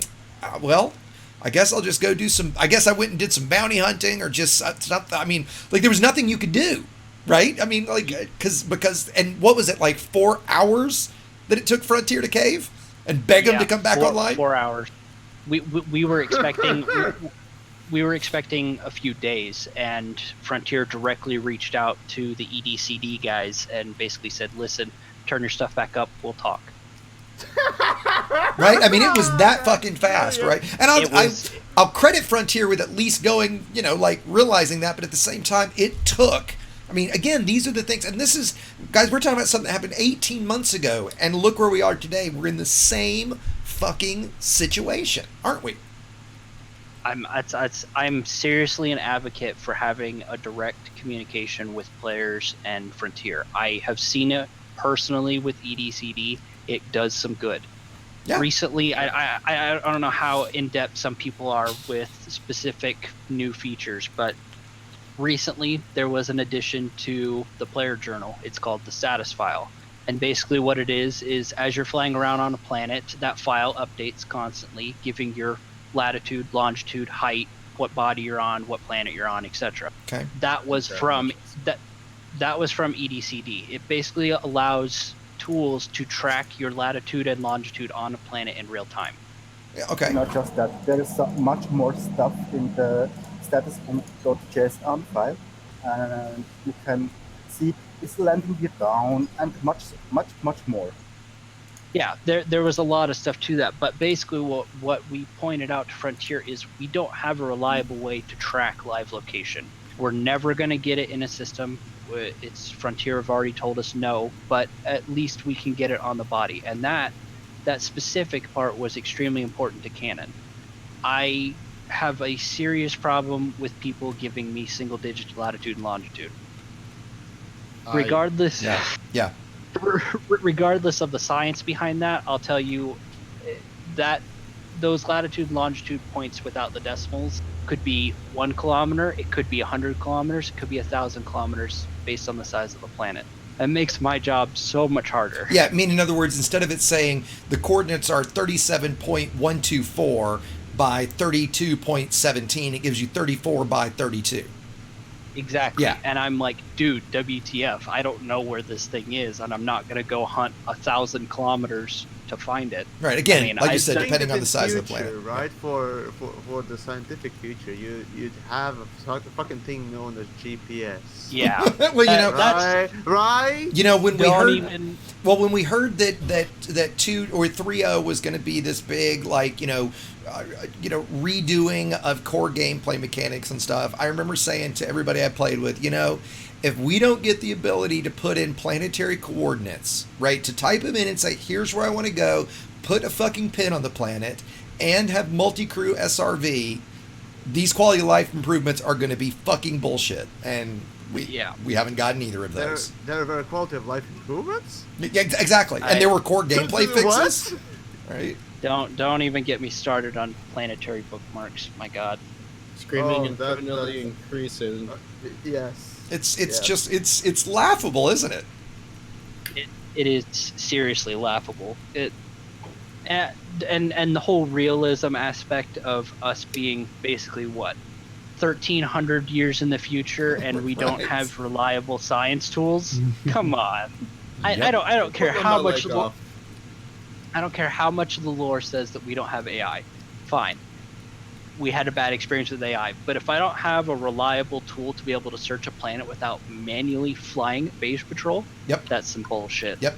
guess I'll just go do some. I guess I went and did some bounty hunting or just something. I mean, like there was nothing you could do. Right? I mean, like, because, and what was it, like 4 hours that it took Frontier to cave and beg them to come back online? 4 hours. We were expecting we were expecting a few days, and Frontier directly reached out to the EDCD guys and basically said, listen, turn your stuff back up, we'll talk. Right? I mean, it was that fucking fast, right? And I'll credit Frontier with at least going, you know, like realizing that, but at the same time, it took. I mean, again, these are the things, and this is, guys, we're talking about something that happened 18 months ago, and look where we are today. We're in the same fucking situation, aren't we? I'm seriously an advocate for having a direct communication with players and Frontier. I have seen it personally with EDCD. It does some good. Yeah. Recently, I don't know how in-depth some people are with specific new features, but recently there was an addition to the player journal. It's called the status file, and basically what it is as you're flying around on a planet, that file updates constantly, giving your latitude, longitude, height, what body you're on, what planet you're on, etc. Okay. That was from EDCD. It basically allows tools to track your latitude and longitude on a planet in real time. Yeah, okay. Not just that, there is much more stuff in the status.json file, and you can see is landing gear down and much more. Yeah, there was a lot of stuff to that, but basically what we pointed out to Frontier is we don't have a reliable way to track live location. We're never going to get it in a system. It's Frontier have already told us no, but at least we can get it on the body, and that specific part was extremely important to Canon. I have a serious problem with people giving me single-digit latitude and longitude. Regardless, regardless of the science behind that, I'll tell you that those latitude and longitude points without the decimals could be 1 kilometer, it could be 100 kilometers, it could be 1,000 kilometers based on the size of the planet. It makes my job so much harder. Yeah, I mean, in other words, instead of it saying the coordinates are 37.124 by 32.17, it gives you 34 by 32. Exactly. Yeah. And I'm like, dude, WTF, I don't know where this thing is, and I'm not going to go hunt 1,000 kilometers to find it. Right. Again, I mean, like you said, Think depending of on the in size of the future, planet. right? For the scientific future, you'd have a fucking thing known as GPS. Yeah. Well, you know, right? You know, when we Don't heard, even- when we heard that 2 or 3.0 was going to be this big, like, redoing of core gameplay mechanics and stuff, I remember saying to everybody I played with, if we don't get the ability to put in planetary coordinates, right, to type them in and say, here's where I want to go, put a fucking pin on the planet, and have multi-crew SRV, these quality of life improvements are going to be fucking bullshit. And we haven't gotten either of those. There were quality of life improvements? Yeah, exactly. And there were core gameplay fixes. Right. Don't even get me started on planetary bookmarks. My God. Screaming infinitely increasing. Yes. It's laughable, isn't it? It is seriously laughable. And the whole realism aspect of us being basically 1,300 years in the future, and we don't have reliable science tools. Come on. I don't care how much. I don't care how much of the lore says that we don't have AI. Fine. We had a bad experience with AI, but if I don't have a reliable tool to be able to search a planet without manually flying base patrol, that's some bullshit. Yep.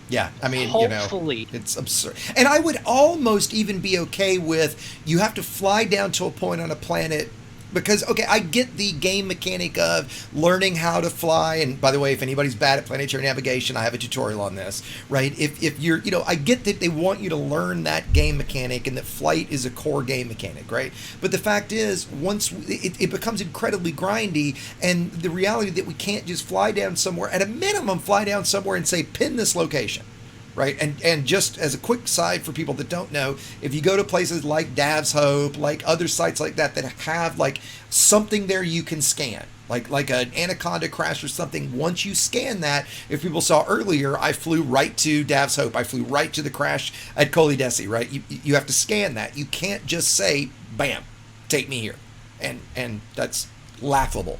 Yeah, I mean, hopefully, it's absurd. And I would almost even be okay with you have to fly down to a point on a planet because, okay, I get the game mechanic of learning how to fly. And by the way, if anybody's bad at planetary navigation, I have a tutorial on this, right? If you're, I get that they want you to learn that game mechanic and that flight is a core game mechanic, right? But the fact is, once it becomes incredibly grindy, and the reality that we can't just fly down somewhere, at a minimum, fly down somewhere and say, pin this location. Right, and just as a quick side for people that don't know, if you go to places like Dav's Hope, like other sites like that have like something there you can scan, like an Anaconda crash or something. Once you scan that, if people saw earlier, I flew right to Dav's Hope. I flew right to the crash at Kolidesi, right? You have to scan that. You can't just say, bam, take me here. And that's laughable.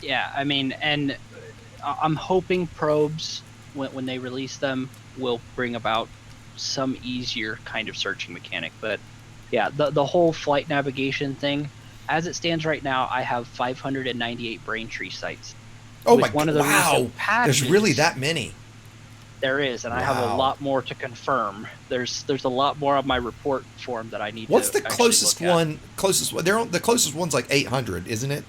Yeah, I mean, and I'm hoping probes, when they release them, will bring about some easier kind of searching mechanic. But yeah, the whole flight navigation thing, as it stands right now, I have 598 Braintree sites. Oh my God, wow. There's really that many. There is, and I have a lot more to confirm. There's a lot more on my report form that I need What's to the closest one? The closest one's like 800, isn't it?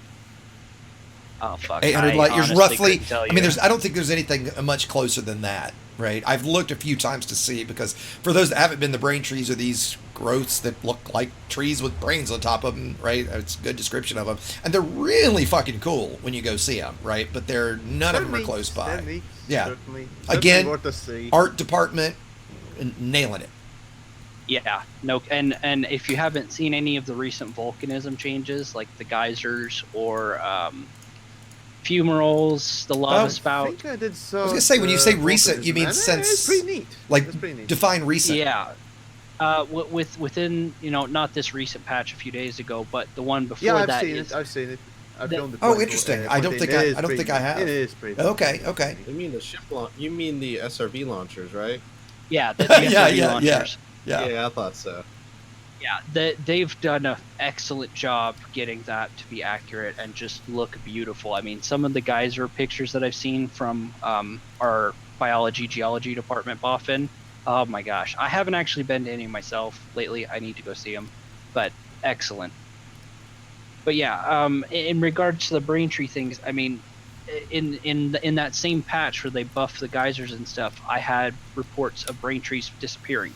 Oh fuck! 800 light years, roughly. I mean, I don't think there's anything much closer than that, right? I've looked a few times to see, because for those that haven't been, the brain trees are these growths that look like trees with brains on top of them, right? It's a good description of them, and they're really fucking cool when you go see them, right? But none of them are close by. Yeah. Certainly Again, worth to see. Art department nailing it. Yeah, no, and if you haven't seen any of the recent volcanism changes, like the geysers or fumerals, the lava spout. I think I did so. I was gonna say, when you say recent, you mean since? It's pretty neat. Like, pretty neat. define recent. Yeah. Within not this recent patch a few days ago, but the one before I've that seen is. it. I've seen it. I've done the. Oh, interesting. I don't think I have. It is pretty. Okay. You mean the ship launch? You mean the SRV launchers, right? Yeah. The SRV yeah. launchers. Yeah, I thought so. Yeah, they've done an excellent job getting that to be accurate and just look beautiful. I mean, some of the geyser pictures that I've seen from our biology, geology department, Boffin, oh my gosh. I haven't actually been to any myself lately. I need to go see them, but excellent. But yeah, in regards to the Braintree things, I mean, in that same patch where they buffed the geysers and stuff, I had reports of Braintrees disappearing.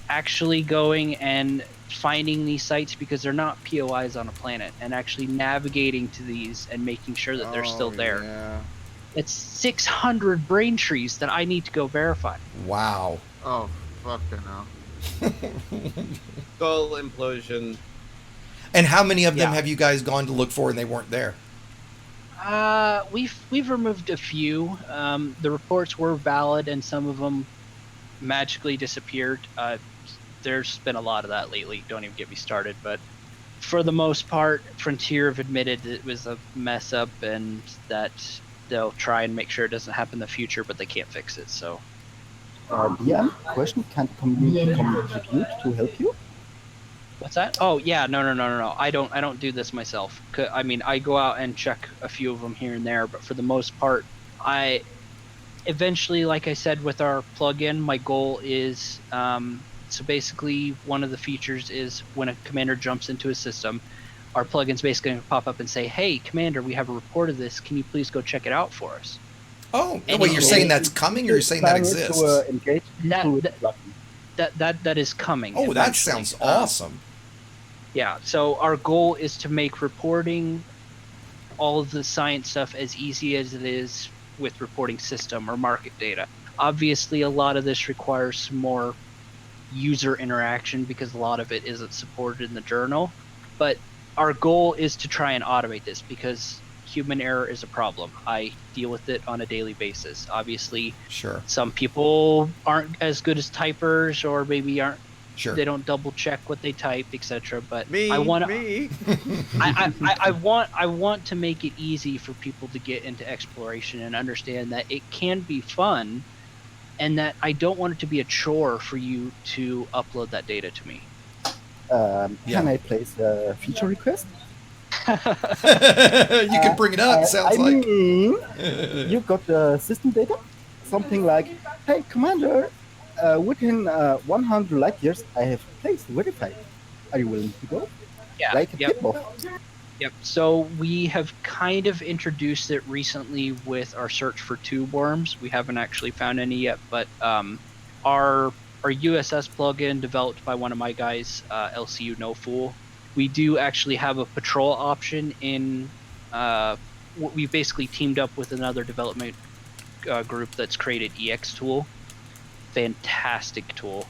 Actually going and finding these sites because they're not POIs on a planet, and actually navigating to these and making sure that they're still there. Yeah. It's 600 brain trees that I need to go verify. Wow. Oh, fucking hell. Skull implosion. And how many of them have you guys gone to look for and they weren't there? We've removed a few. The reports were valid, and some of them magically disappeared. There's been a lot of that lately. Don't even get me started. But for the most part, Frontier have admitted it was a mess up and that they'll try and make sure it doesn't happen in the future, but they can't fix it. So DM, question, can contribute to help you? What's that? Oh yeah, no. I don't do this myself. I mean, I go out and check a few of them here and there, but for the most part, I eventually, like I said, with our plugin, my goal is so basically one of the features is when a commander jumps into a system, our plugin's basically going to pop up and say, "Hey, commander, we have a report of this. Can you please go check it out for us?" Oh, wait, you're saying that's coming, or you're saying that exists? That is coming. Oh, that sounds awesome. Yeah, so our goal is to make reporting all of the science stuff as easy as it is with reporting system or market data. Obviously, a lot of this requires some more user interaction because a lot of it isn't supported in the journal. But our goal is to try and automate this because human error is a problem. I deal with it on a daily basis. Obviously, sure, some people aren't as good as typers or maybe aren't. Sure. They don't double check what they type, etc. But me. I want to make it easy for people to get into exploration and understand that it can be fun, and that I don't want it to be a chore for you to upload that data to me. Can I place a feature request? You can bring it up. Sounds I mean, you got system data, something like, "Hey, commander. Within 100 light years, I have placed verified. Are you willing to go?" Yeah. Like a tip-off. Yep. So we have kind of introduced it recently with our search for tube worms. We haven't actually found any yet, but our USS plugin developed by one of my guys, LCU No Fool. We do actually have a patrol option in. We basically teamed up with another development group that's created EX Tool. Fantastic tool.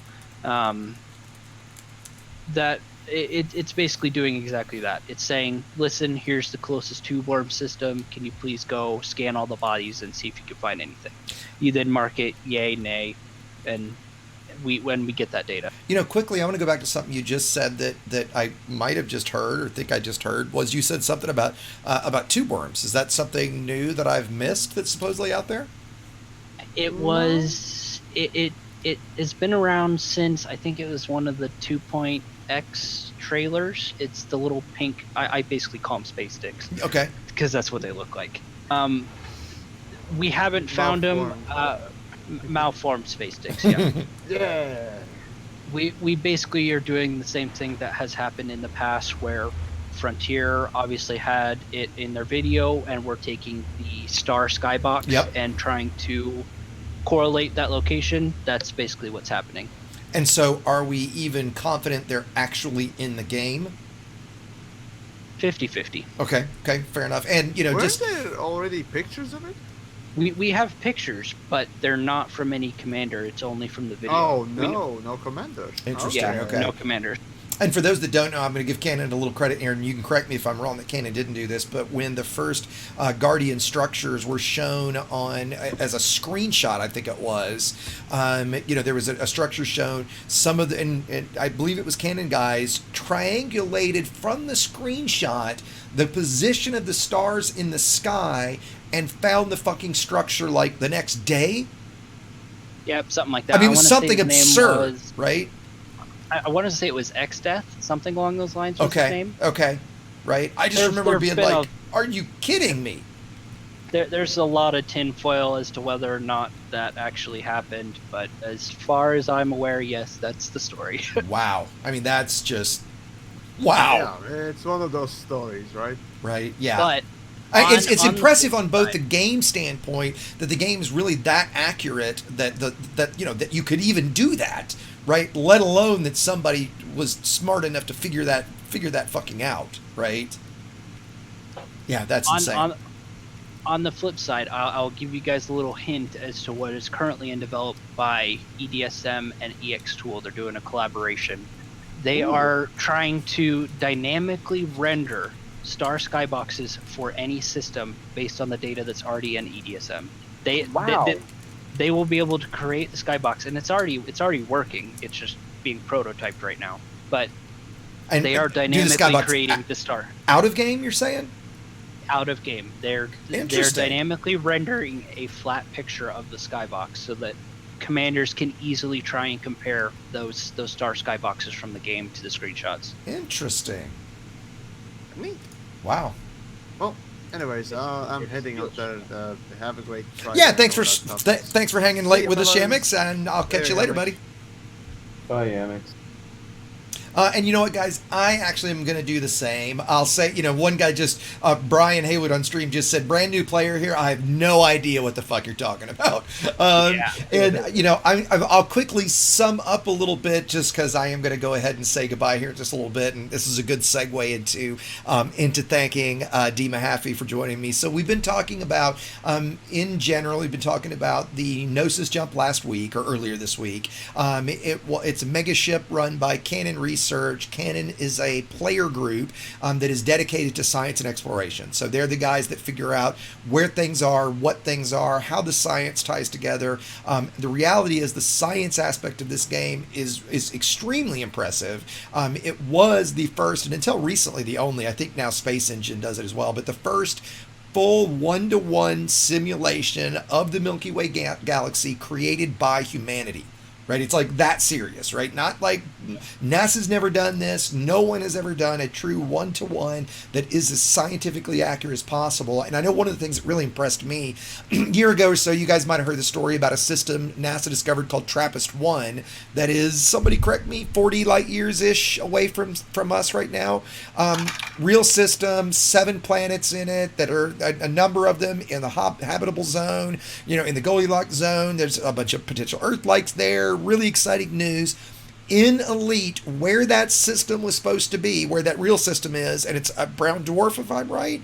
That it's basically doing exactly that. It's saying, listen, here's the closest tube worm system. Can you please go scan all the bodies and see if you can find anything? You then mark it yay, nay, and when we get that data. Quickly, I want to go back to something you just said that I might have just heard or think I just heard. Was you said something about tube worms? Is that something new that I've missed that's supposedly out there? It was it has been around since I think it was one of the 2.x trailers. It's the little pink. I basically call them space sticks. Okay. Because that's what they look like. We haven't found them. Malformed space sticks. Yeah. Yeah. We basically are doing the same thing that has happened in the past, where Frontier obviously had it in their video, and we're taking the star skybox and trying to correlate that location. That's basically what's happening. And so are we even confident they're actually in the game? 50-50. Okay, fair enough. And weren't there already pictures of it? We have pictures, but they're not from any commander. It's only from the video. Oh no commanders. Interesting. Okay. No commanders. And for those that don't know, I'm going to give Canon a little credit here, and you can correct me if I'm wrong that Canon didn't do this, but when the first Guardian structures were shown on as a screenshot, I think it was, there was a structure shown. Some of the, and I believe it was Canon guys, triangulated from the screenshot the position of the stars in the sky and found the fucking structure like the next day. Yep, something like that. I mean, it was something absurd, right? I want to say it was X-Death, something along those lines was his name. Okay, right. I just remember being like, are you kidding me? There's a lot of tinfoil as to whether or not that actually happened, but as far as I'm aware, yes, that's the story. Wow. I mean, that's just, wow. Yeah, it's one of those stories, right? Right, yeah. But it's impressive on both the game standpoint that the game is really that accurate that you could even do that, right? Let alone that somebody was smart enough to figure that fucking out, right? Yeah, that's insane. On the flip side, I'll give you guys a little hint as to what is currently in developed by EDSM and EX Tool. They're doing a collaboration. They are trying to dynamically render star skyboxes for any system based on the data that's already in EDSM. They will be able to create the skybox, and it's already working. It's just being prototyped right now. But they are dynamically creating the star. Out of game, you're saying? Out of game. They're dynamically rendering a flat picture of the skybox so that commanders can easily try and compare those star sky boxes from the game to the screenshots. Interesting. Neat. Wow. Well, anyways, I'm heading out there. Have a great Friday. Yeah, thanks for hanging late with us, fellas. Yamiks, and I'll catch you Later, later, Yamiks. buddy. Bye, Yamiks. And you know what, guys? I actually am going to do the same. I'll say, one guy just, Brian Haywood on stream just said, brand new player here. I have no idea what the fuck you're talking about. And, I'll quickly sum up a little bit just because I am going to go ahead and say goodbye here in just a little bit. And this is a good segue into thanking Dee Mahaffey for joining me. So we've been talking about, in general, we've been talking about the Gnosis jump last week or earlier this week. It's a mega ship run by Canon Research. Canon is a player group that is dedicated to science and exploration. So they're the guys that figure out where things are, what things are, how the science ties together. The reality is the science aspect of this game is extremely impressive. It was the first, and until recently the only, I think now Space Engine does it as well, but the first full one-to-one simulation of the Milky Way galaxy created by humanity. Right, it's like that serious, right? Not like NASA's never done this. No one has ever done a true one-to-one that is as scientifically accurate as possible. And I know one of the things that really impressed me a year ago or so, you guys might have heard the story about a system NASA discovered called TRAPPIST-1 that is, somebody correct me, 40 light years-ish away from us right now. Real system, 7 planets in it that are a number of them in the habitable zone, in the Goldilocks zone. There's a bunch of potential Earth-likes there. Really exciting news. In Elite, where that system was supposed to be, where that real system is, and it's a brown dwarf, if I'm right,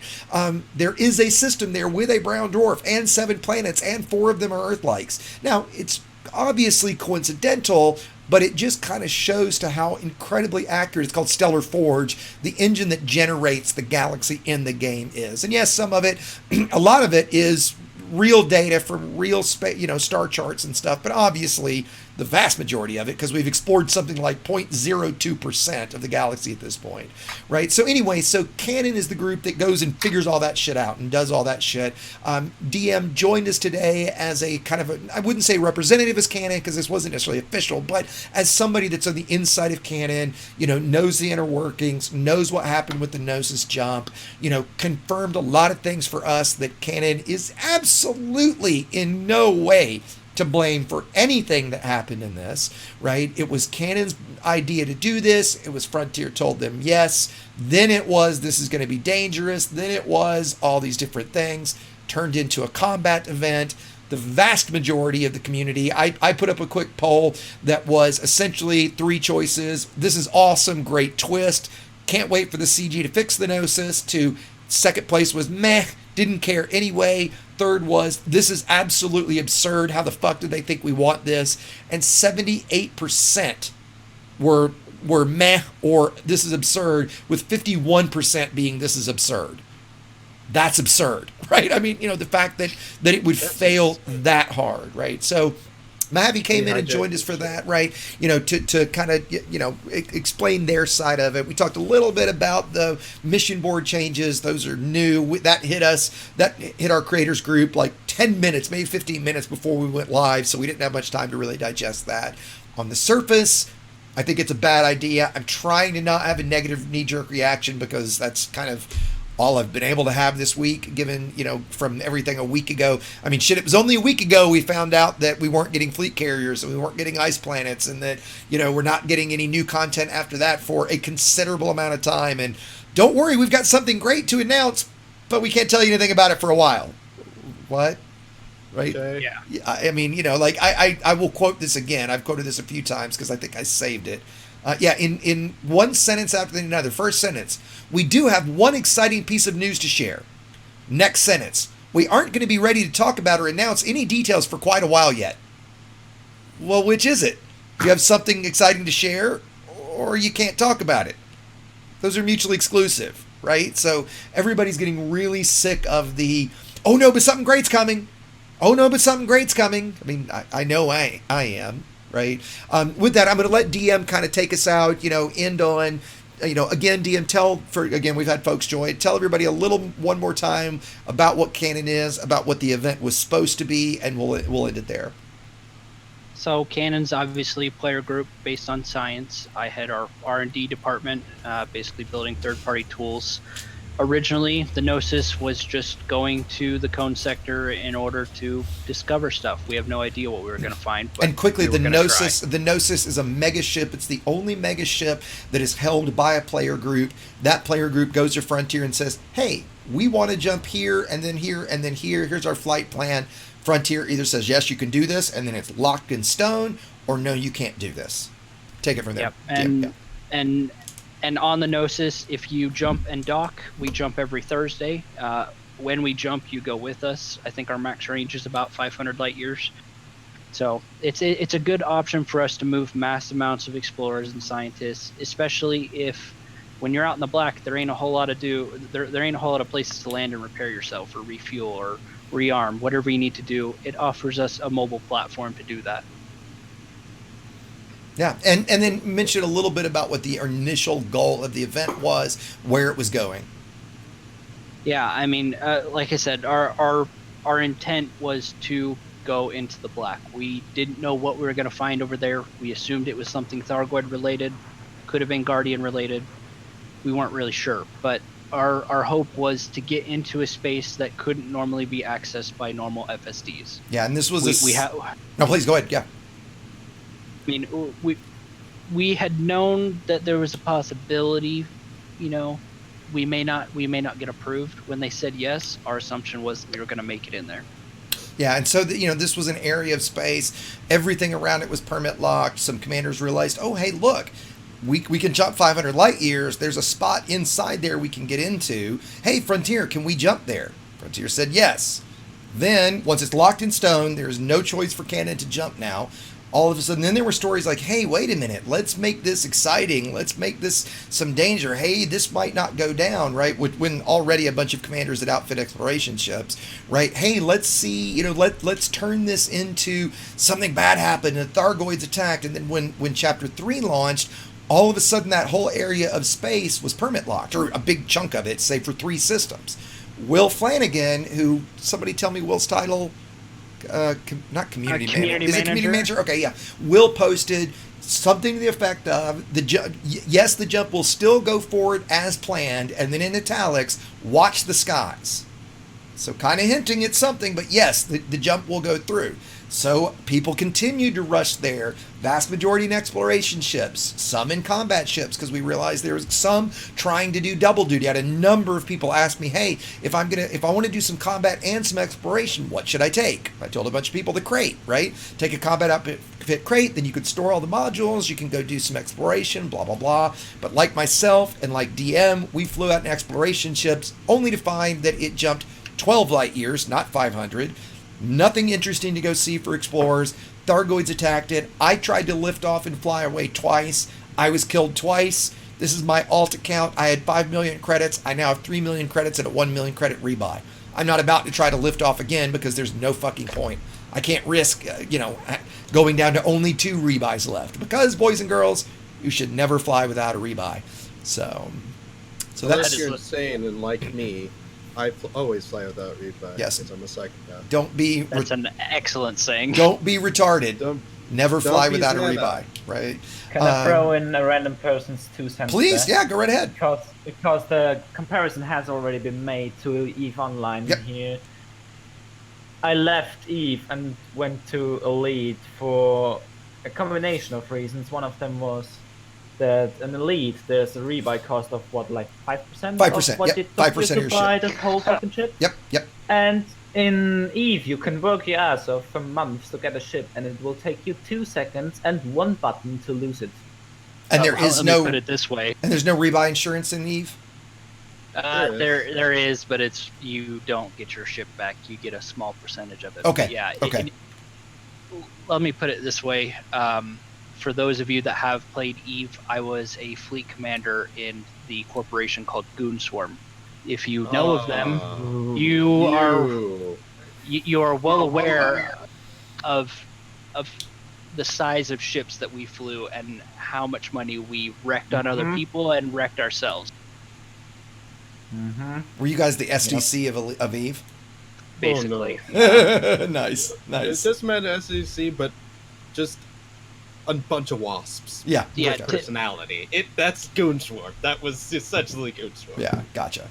there is a system there with a brown dwarf and 7 planets, and 4 of them are Earth-likes. Now, it's obviously coincidental, but it just kind of shows to how incredibly accurate, it's called Stellar Forge, the engine that generates the galaxy in the game is. And yes, some of it, a lot of it is real data from real star charts and stuff, but obviously the vast majority of it, because we've explored something like 0.02% of the galaxy at this point, right? So anyway, so Canon is the group that goes and figures all that shit out and does all that shit. DM joined us today as a kind of I wouldn't say representative as Canon, because this wasn't necessarily official, but as somebody that's on the inside of Canon, knows the inner workings, knows what happened with the Gnosis jump, confirmed a lot of things for us that Canon is absolutely in no way to blame for anything that happened in this, right? It was Canon's idea to do this. It was Frontier told them yes. Then it was, this is going to be dangerous. Then it was all these different things turned into a combat event. The vast majority of the community, I put up a quick poll that was essentially 3 choices. This is awesome, great twist. Can't wait for the CG to fix the Gnosis. To second place was meh, didn't care anyway. Third was, this is absolutely absurd. How the fuck do they think we want this? And 78% were meh or this is absurd, with 51% being this is absurd. That's absurd, right? I mean, the fact that it would fail that hard, right? So Mahavi came in and joined us for that, right? To kind of, explain their side of it. We talked a little bit about the mission board changes. Those are new. That hit our creators group like 10 minutes, maybe 15 minutes before we went live. So we didn't have much time to really digest that. On the surface, I think it's a bad idea. I'm trying to not have a negative knee-jerk reaction because that's kind of all I've been able to have this week, given, from everything a week ago. I mean, shit, it was only a week ago we found out that we weren't getting fleet carriers and we weren't getting ice planets and that, we're not getting any new content after that for a considerable amount of time. And don't worry, we've got something great to announce, but we can't tell you anything about it for a while. What? Right? Okay. Yeah. I mean, I will quote this again. I've quoted this a few times because I think I saved it. In one sentence after another. First sentence, we do have one exciting piece of news to share. Next sentence, we aren't going to be ready to talk about or announce any details for quite a while yet. Well, which is it? You have something exciting to share, or you can't talk about it. Those are mutually exclusive, right? So everybody's getting really sick of the, oh no, but something great's coming. Oh no, but something great's coming. I mean, I know I am. Right. With that, I'm going to let DM kind of take us out, end on, again, DM, we've had folks join. Tell everybody one more time about what Canon is, about what the event was supposed to be, and we'll end it there. So Cannon's obviously a player group based on science. I had our R&D department, basically building third-party tools. Originally, the Gnosis was just going to the Cone sector in order to discover stuff. We have no idea what we were going to find. But and quickly, we the Gnosis is a mega ship. It's the only mega ship that is held by a player group. That player group goes to Frontier and says, "Hey, we want to jump here and then here and then here. Here's our flight plan." Frontier either says, "Yes, you can do this," and then it's locked in stone, or "No, you can't do this." Take it from there. Yep. And on the Gnosis, if you jump and dock, we jump every Thursday. When we jump, you go with us. I think our max range is about 500 light years. So it's a good option for us to move mass amounts of explorers and scientists, especially if when you're out in the black, there ain't a whole lot there ain't a whole lot of places to land and repair yourself or refuel or rearm, whatever you need to do. It offers us a mobile platform to do that. Yeah, and then mention a little bit about what the initial goal of the event was, where it was going. Yeah, I mean, like I said, our intent was to go into the black. We didn't know what we were going to find over there. We assumed it was something Thargoid related, could have been Guardian related. We weren't really sure, but our hope was to get into a space that couldn't normally be accessed by normal FSDs. Yeah, and this was No, please go ahead. Yeah. I mean, we had known that there was a possibility, we may not get approved. When they said yes, our assumption was that we were going to make it in there. Yeah, and so this was an area of space. Everything around it was permit locked. Some commanders realized, oh, hey, look, we can jump 500 light years. There's a spot inside there we can get into. Hey, Frontier, can we jump there? Frontier said yes. Then, once it's locked in stone, there's no choice for Cannon to jump now. All of a sudden, then there were stories like, hey, wait a minute, let's make this exciting. Let's make this some danger. Hey, this might not go down, right? When already a bunch of commanders that outfit exploration ships, right? Hey, let's see, let's turn this into something bad happened and Thargoids attacked. And then when Chapter 3 launched, all of a sudden that whole area of space was permit locked, or a big chunk of it, say for 3 systems. Will Flanagan, who, somebody tell me Will's title, not community manager. Is it community manager? Okay, yeah. Will posted something to the effect of the jump will still go forward as planned, and then in italics, watch the skies. So kind of hinting at something, but yes, the jump will go through. So people continued to rush there. Vast majority in exploration ships, some in combat ships, because we realized there was some trying to do double duty. I had a number of people ask me, hey, if I want to do some combat and some exploration, what should I take? I told a bunch of people the crate, right? Take a combat outfit crate, then you could store all the modules, you can go do some exploration, blah, blah, blah. But like myself and like DM, we flew out in exploration ships only to find that it jumped 12 light years, not 500. Nothing interesting to go see for explorers. Thargoids attacked it. I tried to lift off and fly away twice. I was killed twice. This is my alt account. I had 5 million credits. I now have 3 million credits and a 1 million credit rebuy. I'm not about to try to lift off again because there's no fucking point. I can't risk, going down to only 2 rebuys left. Because, boys and girls, you should never fly without a rebuy. So that's you're insane, and like me, I always fly without rebuy. Yes. Because I'm a psychopath. That's an excellent saying. Don't be retarded. Never fly without a rebuy, right? Can I throw in a random person's 2 cents? Please, there? yeah, go right ahead. Because the comparison has already been made to EVE Online here. I left EVE and went to Elite for a combination of reasons. One of them was that in Elite there's a rebuy cost of what, like 5%? 5%, of what yep, it took 5% you of your to buy ship. the whole fucking ship? Yep. And in EVE you can work your ass off for months to get a ship, and it will take you 2 seconds and 1 button to lose it. And let me put it this way. And there's no rebuy insurance in EVE? There is, but you don't get your ship back. You get a small percentage of it. Okay. But yeah. Okay. Let me put it this way. For those of you that have played EVE, I was a fleet commander in the corporation called Goonswarm. If you know of them, you are well aware of the size of ships that we flew and how much money we wrecked on other people and wrecked ourselves. Were you guys the SDC of EVE? Basically. Oh, no. Nice. It just meant SDC, but just a bunch of wasps. Yeah. With personality. That's Goonswarm. That was essentially Goonswarm. Yeah, gotcha.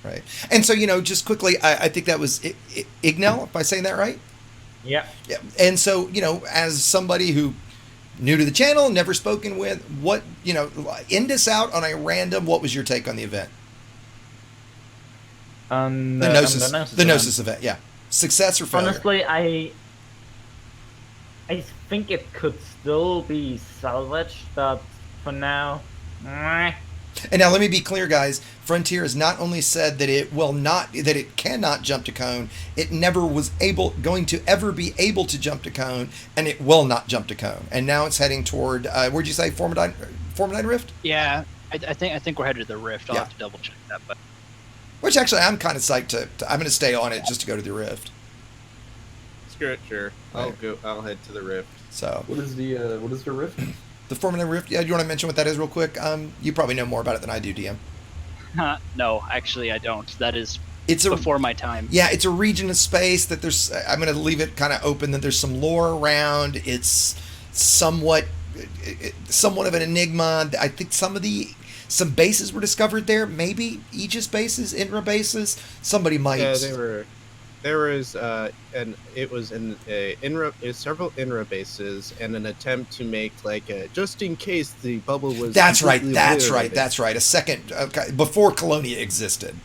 Right. And so, just quickly, I think that was Ignell, if I'm saying that right? Yeah. Yeah. And so, as somebody who new to the channel, never spoken with, what, end us out on a random, what was your take on the event? The Gnosis event, yeah. Success or failure? Honestly, I think it could still be salvaged, but for now, meh. And now let me be clear, guys. Frontier has not only said that it cannot jump to cone, it never was going to ever be able to jump to cone, and it will not jump to cone. And now it's heading toward, where'd you say, Formidine Rift? Yeah, I think we're headed to the Rift. I'll have to double check that, but. Which actually, I'm kind of psyched to I'm going to stay on it just to go to the Rift. Screw it, sure. I'll head to the Rift. So. What is the Rift? The Formidine Rift. Yeah, do you want to mention what that is real quick? You probably know more about it than I do, DM. No, actually, I don't. That is before my time. Yeah, it's a region of space that I'm going to leave it kind of open, that there's some lore around. It's somewhat of an enigma. I think some bases were discovered there, maybe Aegis bases, Indra bases. Somebody might. Yeah, there was it was several Indra bases and an attempt to make just in case the bubble was. That's right. A second before Colonia existed.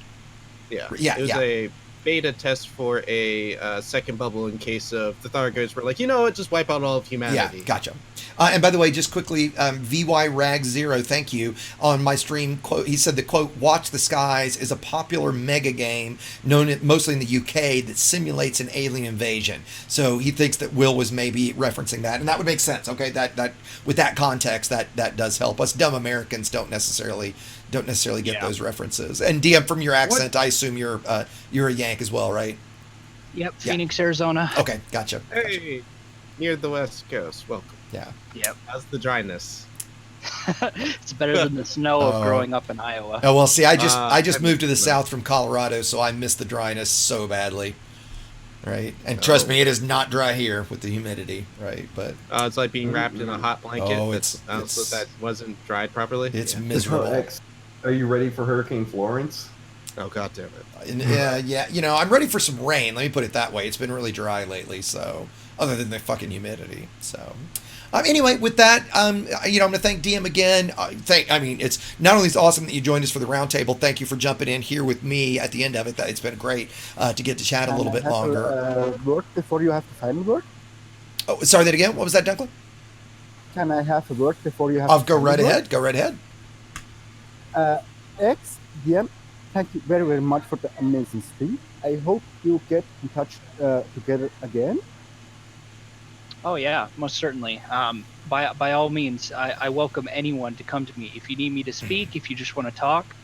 Yeah. It was a beta test for a second bubble in case of the Thargoids were like, just wipe out all of humanity. Yeah, gotcha. And by the way, just quickly, VYRag0, thank you, on my stream, he said that, quote, Watch the Skies is a popular mega game known mostly in the UK that simulates an alien invasion. So he thinks that Will was maybe referencing that, and that would make sense, okay? That with that context, that does help. Us dumb Americans don't necessarily get those references. And DM, from your accent, I assume you're a Yank as well, right? Yep, Phoenix, Arizona. Okay, gotcha. Hey, near the West Coast. Welcome. Yeah. Yep. How's the dryness? It's better than the snow of growing up in Iowa. Oh well, see, I just moved to the south from Colorado, so I miss the dryness so badly. Right, and trust me, it is not dry here with the humidity. Right, but it's like being wrapped in a hot blanket. Oh, so that wasn't dried properly. It's miserable. Are you ready for Hurricane Florence? Oh, God damn it. Yeah. I'm ready for some rain. Let me put it that way. It's been really dry lately, so other than the fucking humidity. So anyway, with that, I'm going to thank DM again. It's not only is awesome that you joined us for the roundtable. Thank you for jumping in here with me at the end of it. It's been great to get to chat a little bit longer. Word before you have the final word? Oh, sorry, that again? What was that, Dunklin? Can I have a word before you have? Go right ahead. Go right ahead. DM, thank you very, very much for the amazing stream. I hope you get in touch together again. Oh yeah, most certainly. By all means, I welcome anyone to come to me. If you need me to speak, if you just want to talk.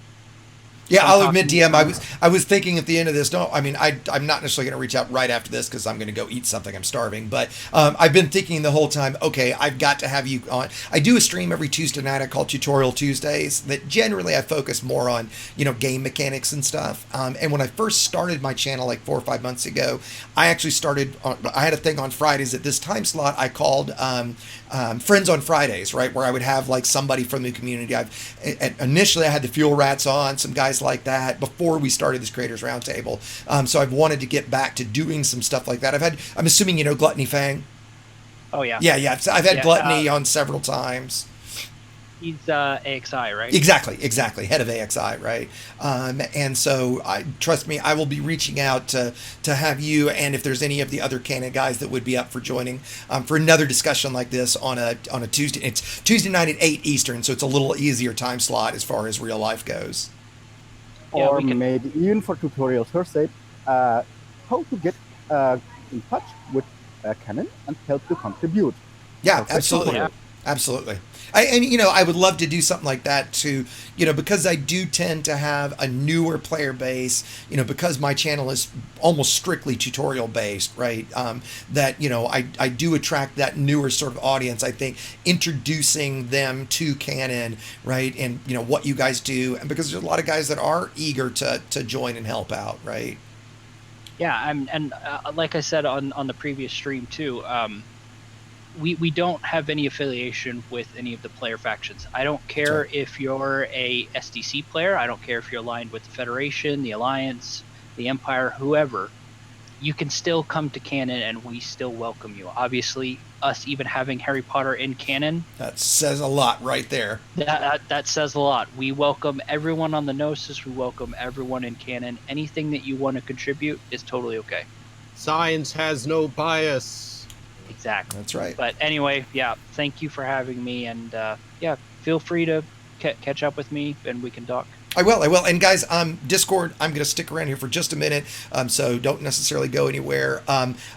Yeah, I'll admit, DM, I was thinking at the end of this, I'm not necessarily going to reach out right after this because I'm going to go eat something. I'm starving. But I've been thinking the whole time, okay, I've got to have you on. I do a stream every Tuesday night I call Tutorial Tuesdays that generally I focus more on, game mechanics and stuff. And when I first started my channel like 4 or 5 months ago, I actually I had a thing on Fridays at this time slot I called Friends on Fridays, right, where I would have like somebody from the community. Initially I had the Fuel Rats on, some guys like that before we started this Creators Roundtable. So I've wanted to get back to doing some stuff like that. I'm assuming Gluttony Fang. Oh yeah. Yeah. I've had Gluttony on several times. He's AXI, right? Exactly. Head of AXI, right? And so, trust me, I will be reaching out to have you, and if there's any of the other canon guys that would be up for joining for another discussion like this on a Tuesday. It's Tuesday night at 8 Eastern, so it's a little easier time slot as far as real life goes. Or maybe even for Tutorial Thursday, how to get in touch with canon and help to contribute. Yeah, absolutely. I would love to do something like that too, because I do tend to have a newer player base, because my channel is almost strictly tutorial based, right? That, I do attract that newer sort of audience. I think introducing them to canon, right? And, what you guys do, and because there's a lot of guys that are eager to join and help out, right? Yeah, and like I said on the previous stream too, we don't have any affiliation with any of the player factions. I don't care if you're a SDC player. I don't care if you're aligned with the Federation, the Alliance, the Empire, whoever. You can still come to canon, and we still welcome you. Obviously, us even having Harry Potter in canon, that says a lot right there. That says a lot. We welcome everyone on the Gnosis. We welcome everyone in canon. Anything that you want to contribute is totally okay. Science has no bias. Exactly. That's right. But anyway, yeah, thank you for having me, and yeah, feel free to catch up with me, and we can talk. I will. And guys, Discord, I'm going to stick around here for just a minute, so don't necessarily go anywhere.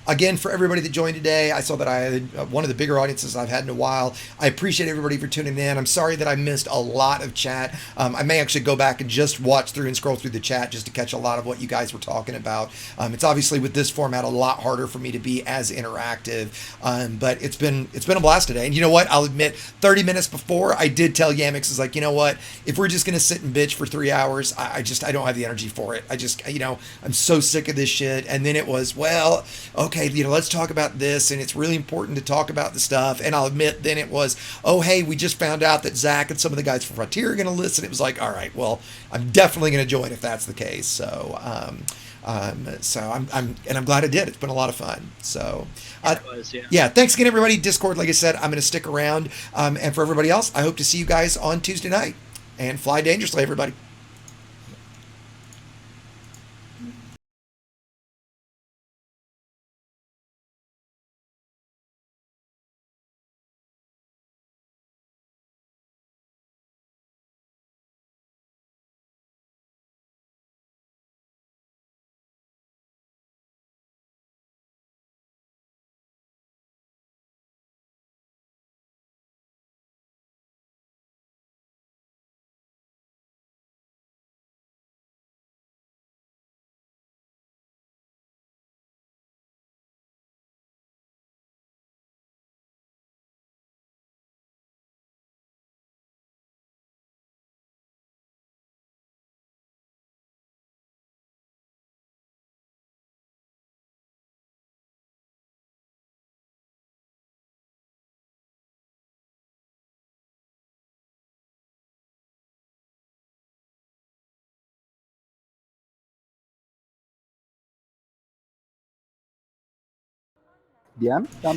Again, for everybody that joined today, I saw that I had one of the bigger audiences I've had in a while. I appreciate everybody for tuning in. I'm sorry that I missed a lot of chat. I may actually go back and just watch through and scroll through the chat just to catch a lot of what you guys were talking about. It's obviously with this format a lot harder for me to be as interactive, but it's been a blast today. And you know what? I'll admit, 30 minutes before, I did tell Yamiks, is like, you know what? If we're just going to sit and bitch for 3 hours, I don't have the energy for it. I'm so sick of this shit. And then it was, well, okay, let's talk about this, and it's really important to talk about the stuff. And I'll admit, then it was, oh, hey, we just found out that Zach and some of the guys from Frontier are going to listen. It was like, all right, well, I'm definitely going to join if that's the case. So I'm glad I did. It's been a lot of fun. So yeah, thanks again, everybody. Discord, like I said, I'm going to stick around. And for everybody else, I hope to see you guys on Tuesday night. And fly dangerously, everybody.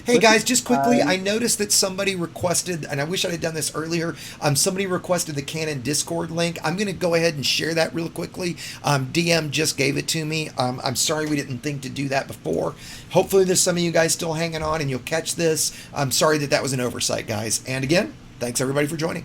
Hey guys, just quickly, I noticed that somebody requested, and I wish I had done this earlier, somebody requested the Canon Discord link. I'm going to go ahead and share that real quickly. DM just gave it to me. I'm sorry we didn't think to do that before. Hopefully there's some of you guys still hanging on and you'll catch this. I'm sorry that was an oversight, guys. And again, thanks everybody for joining.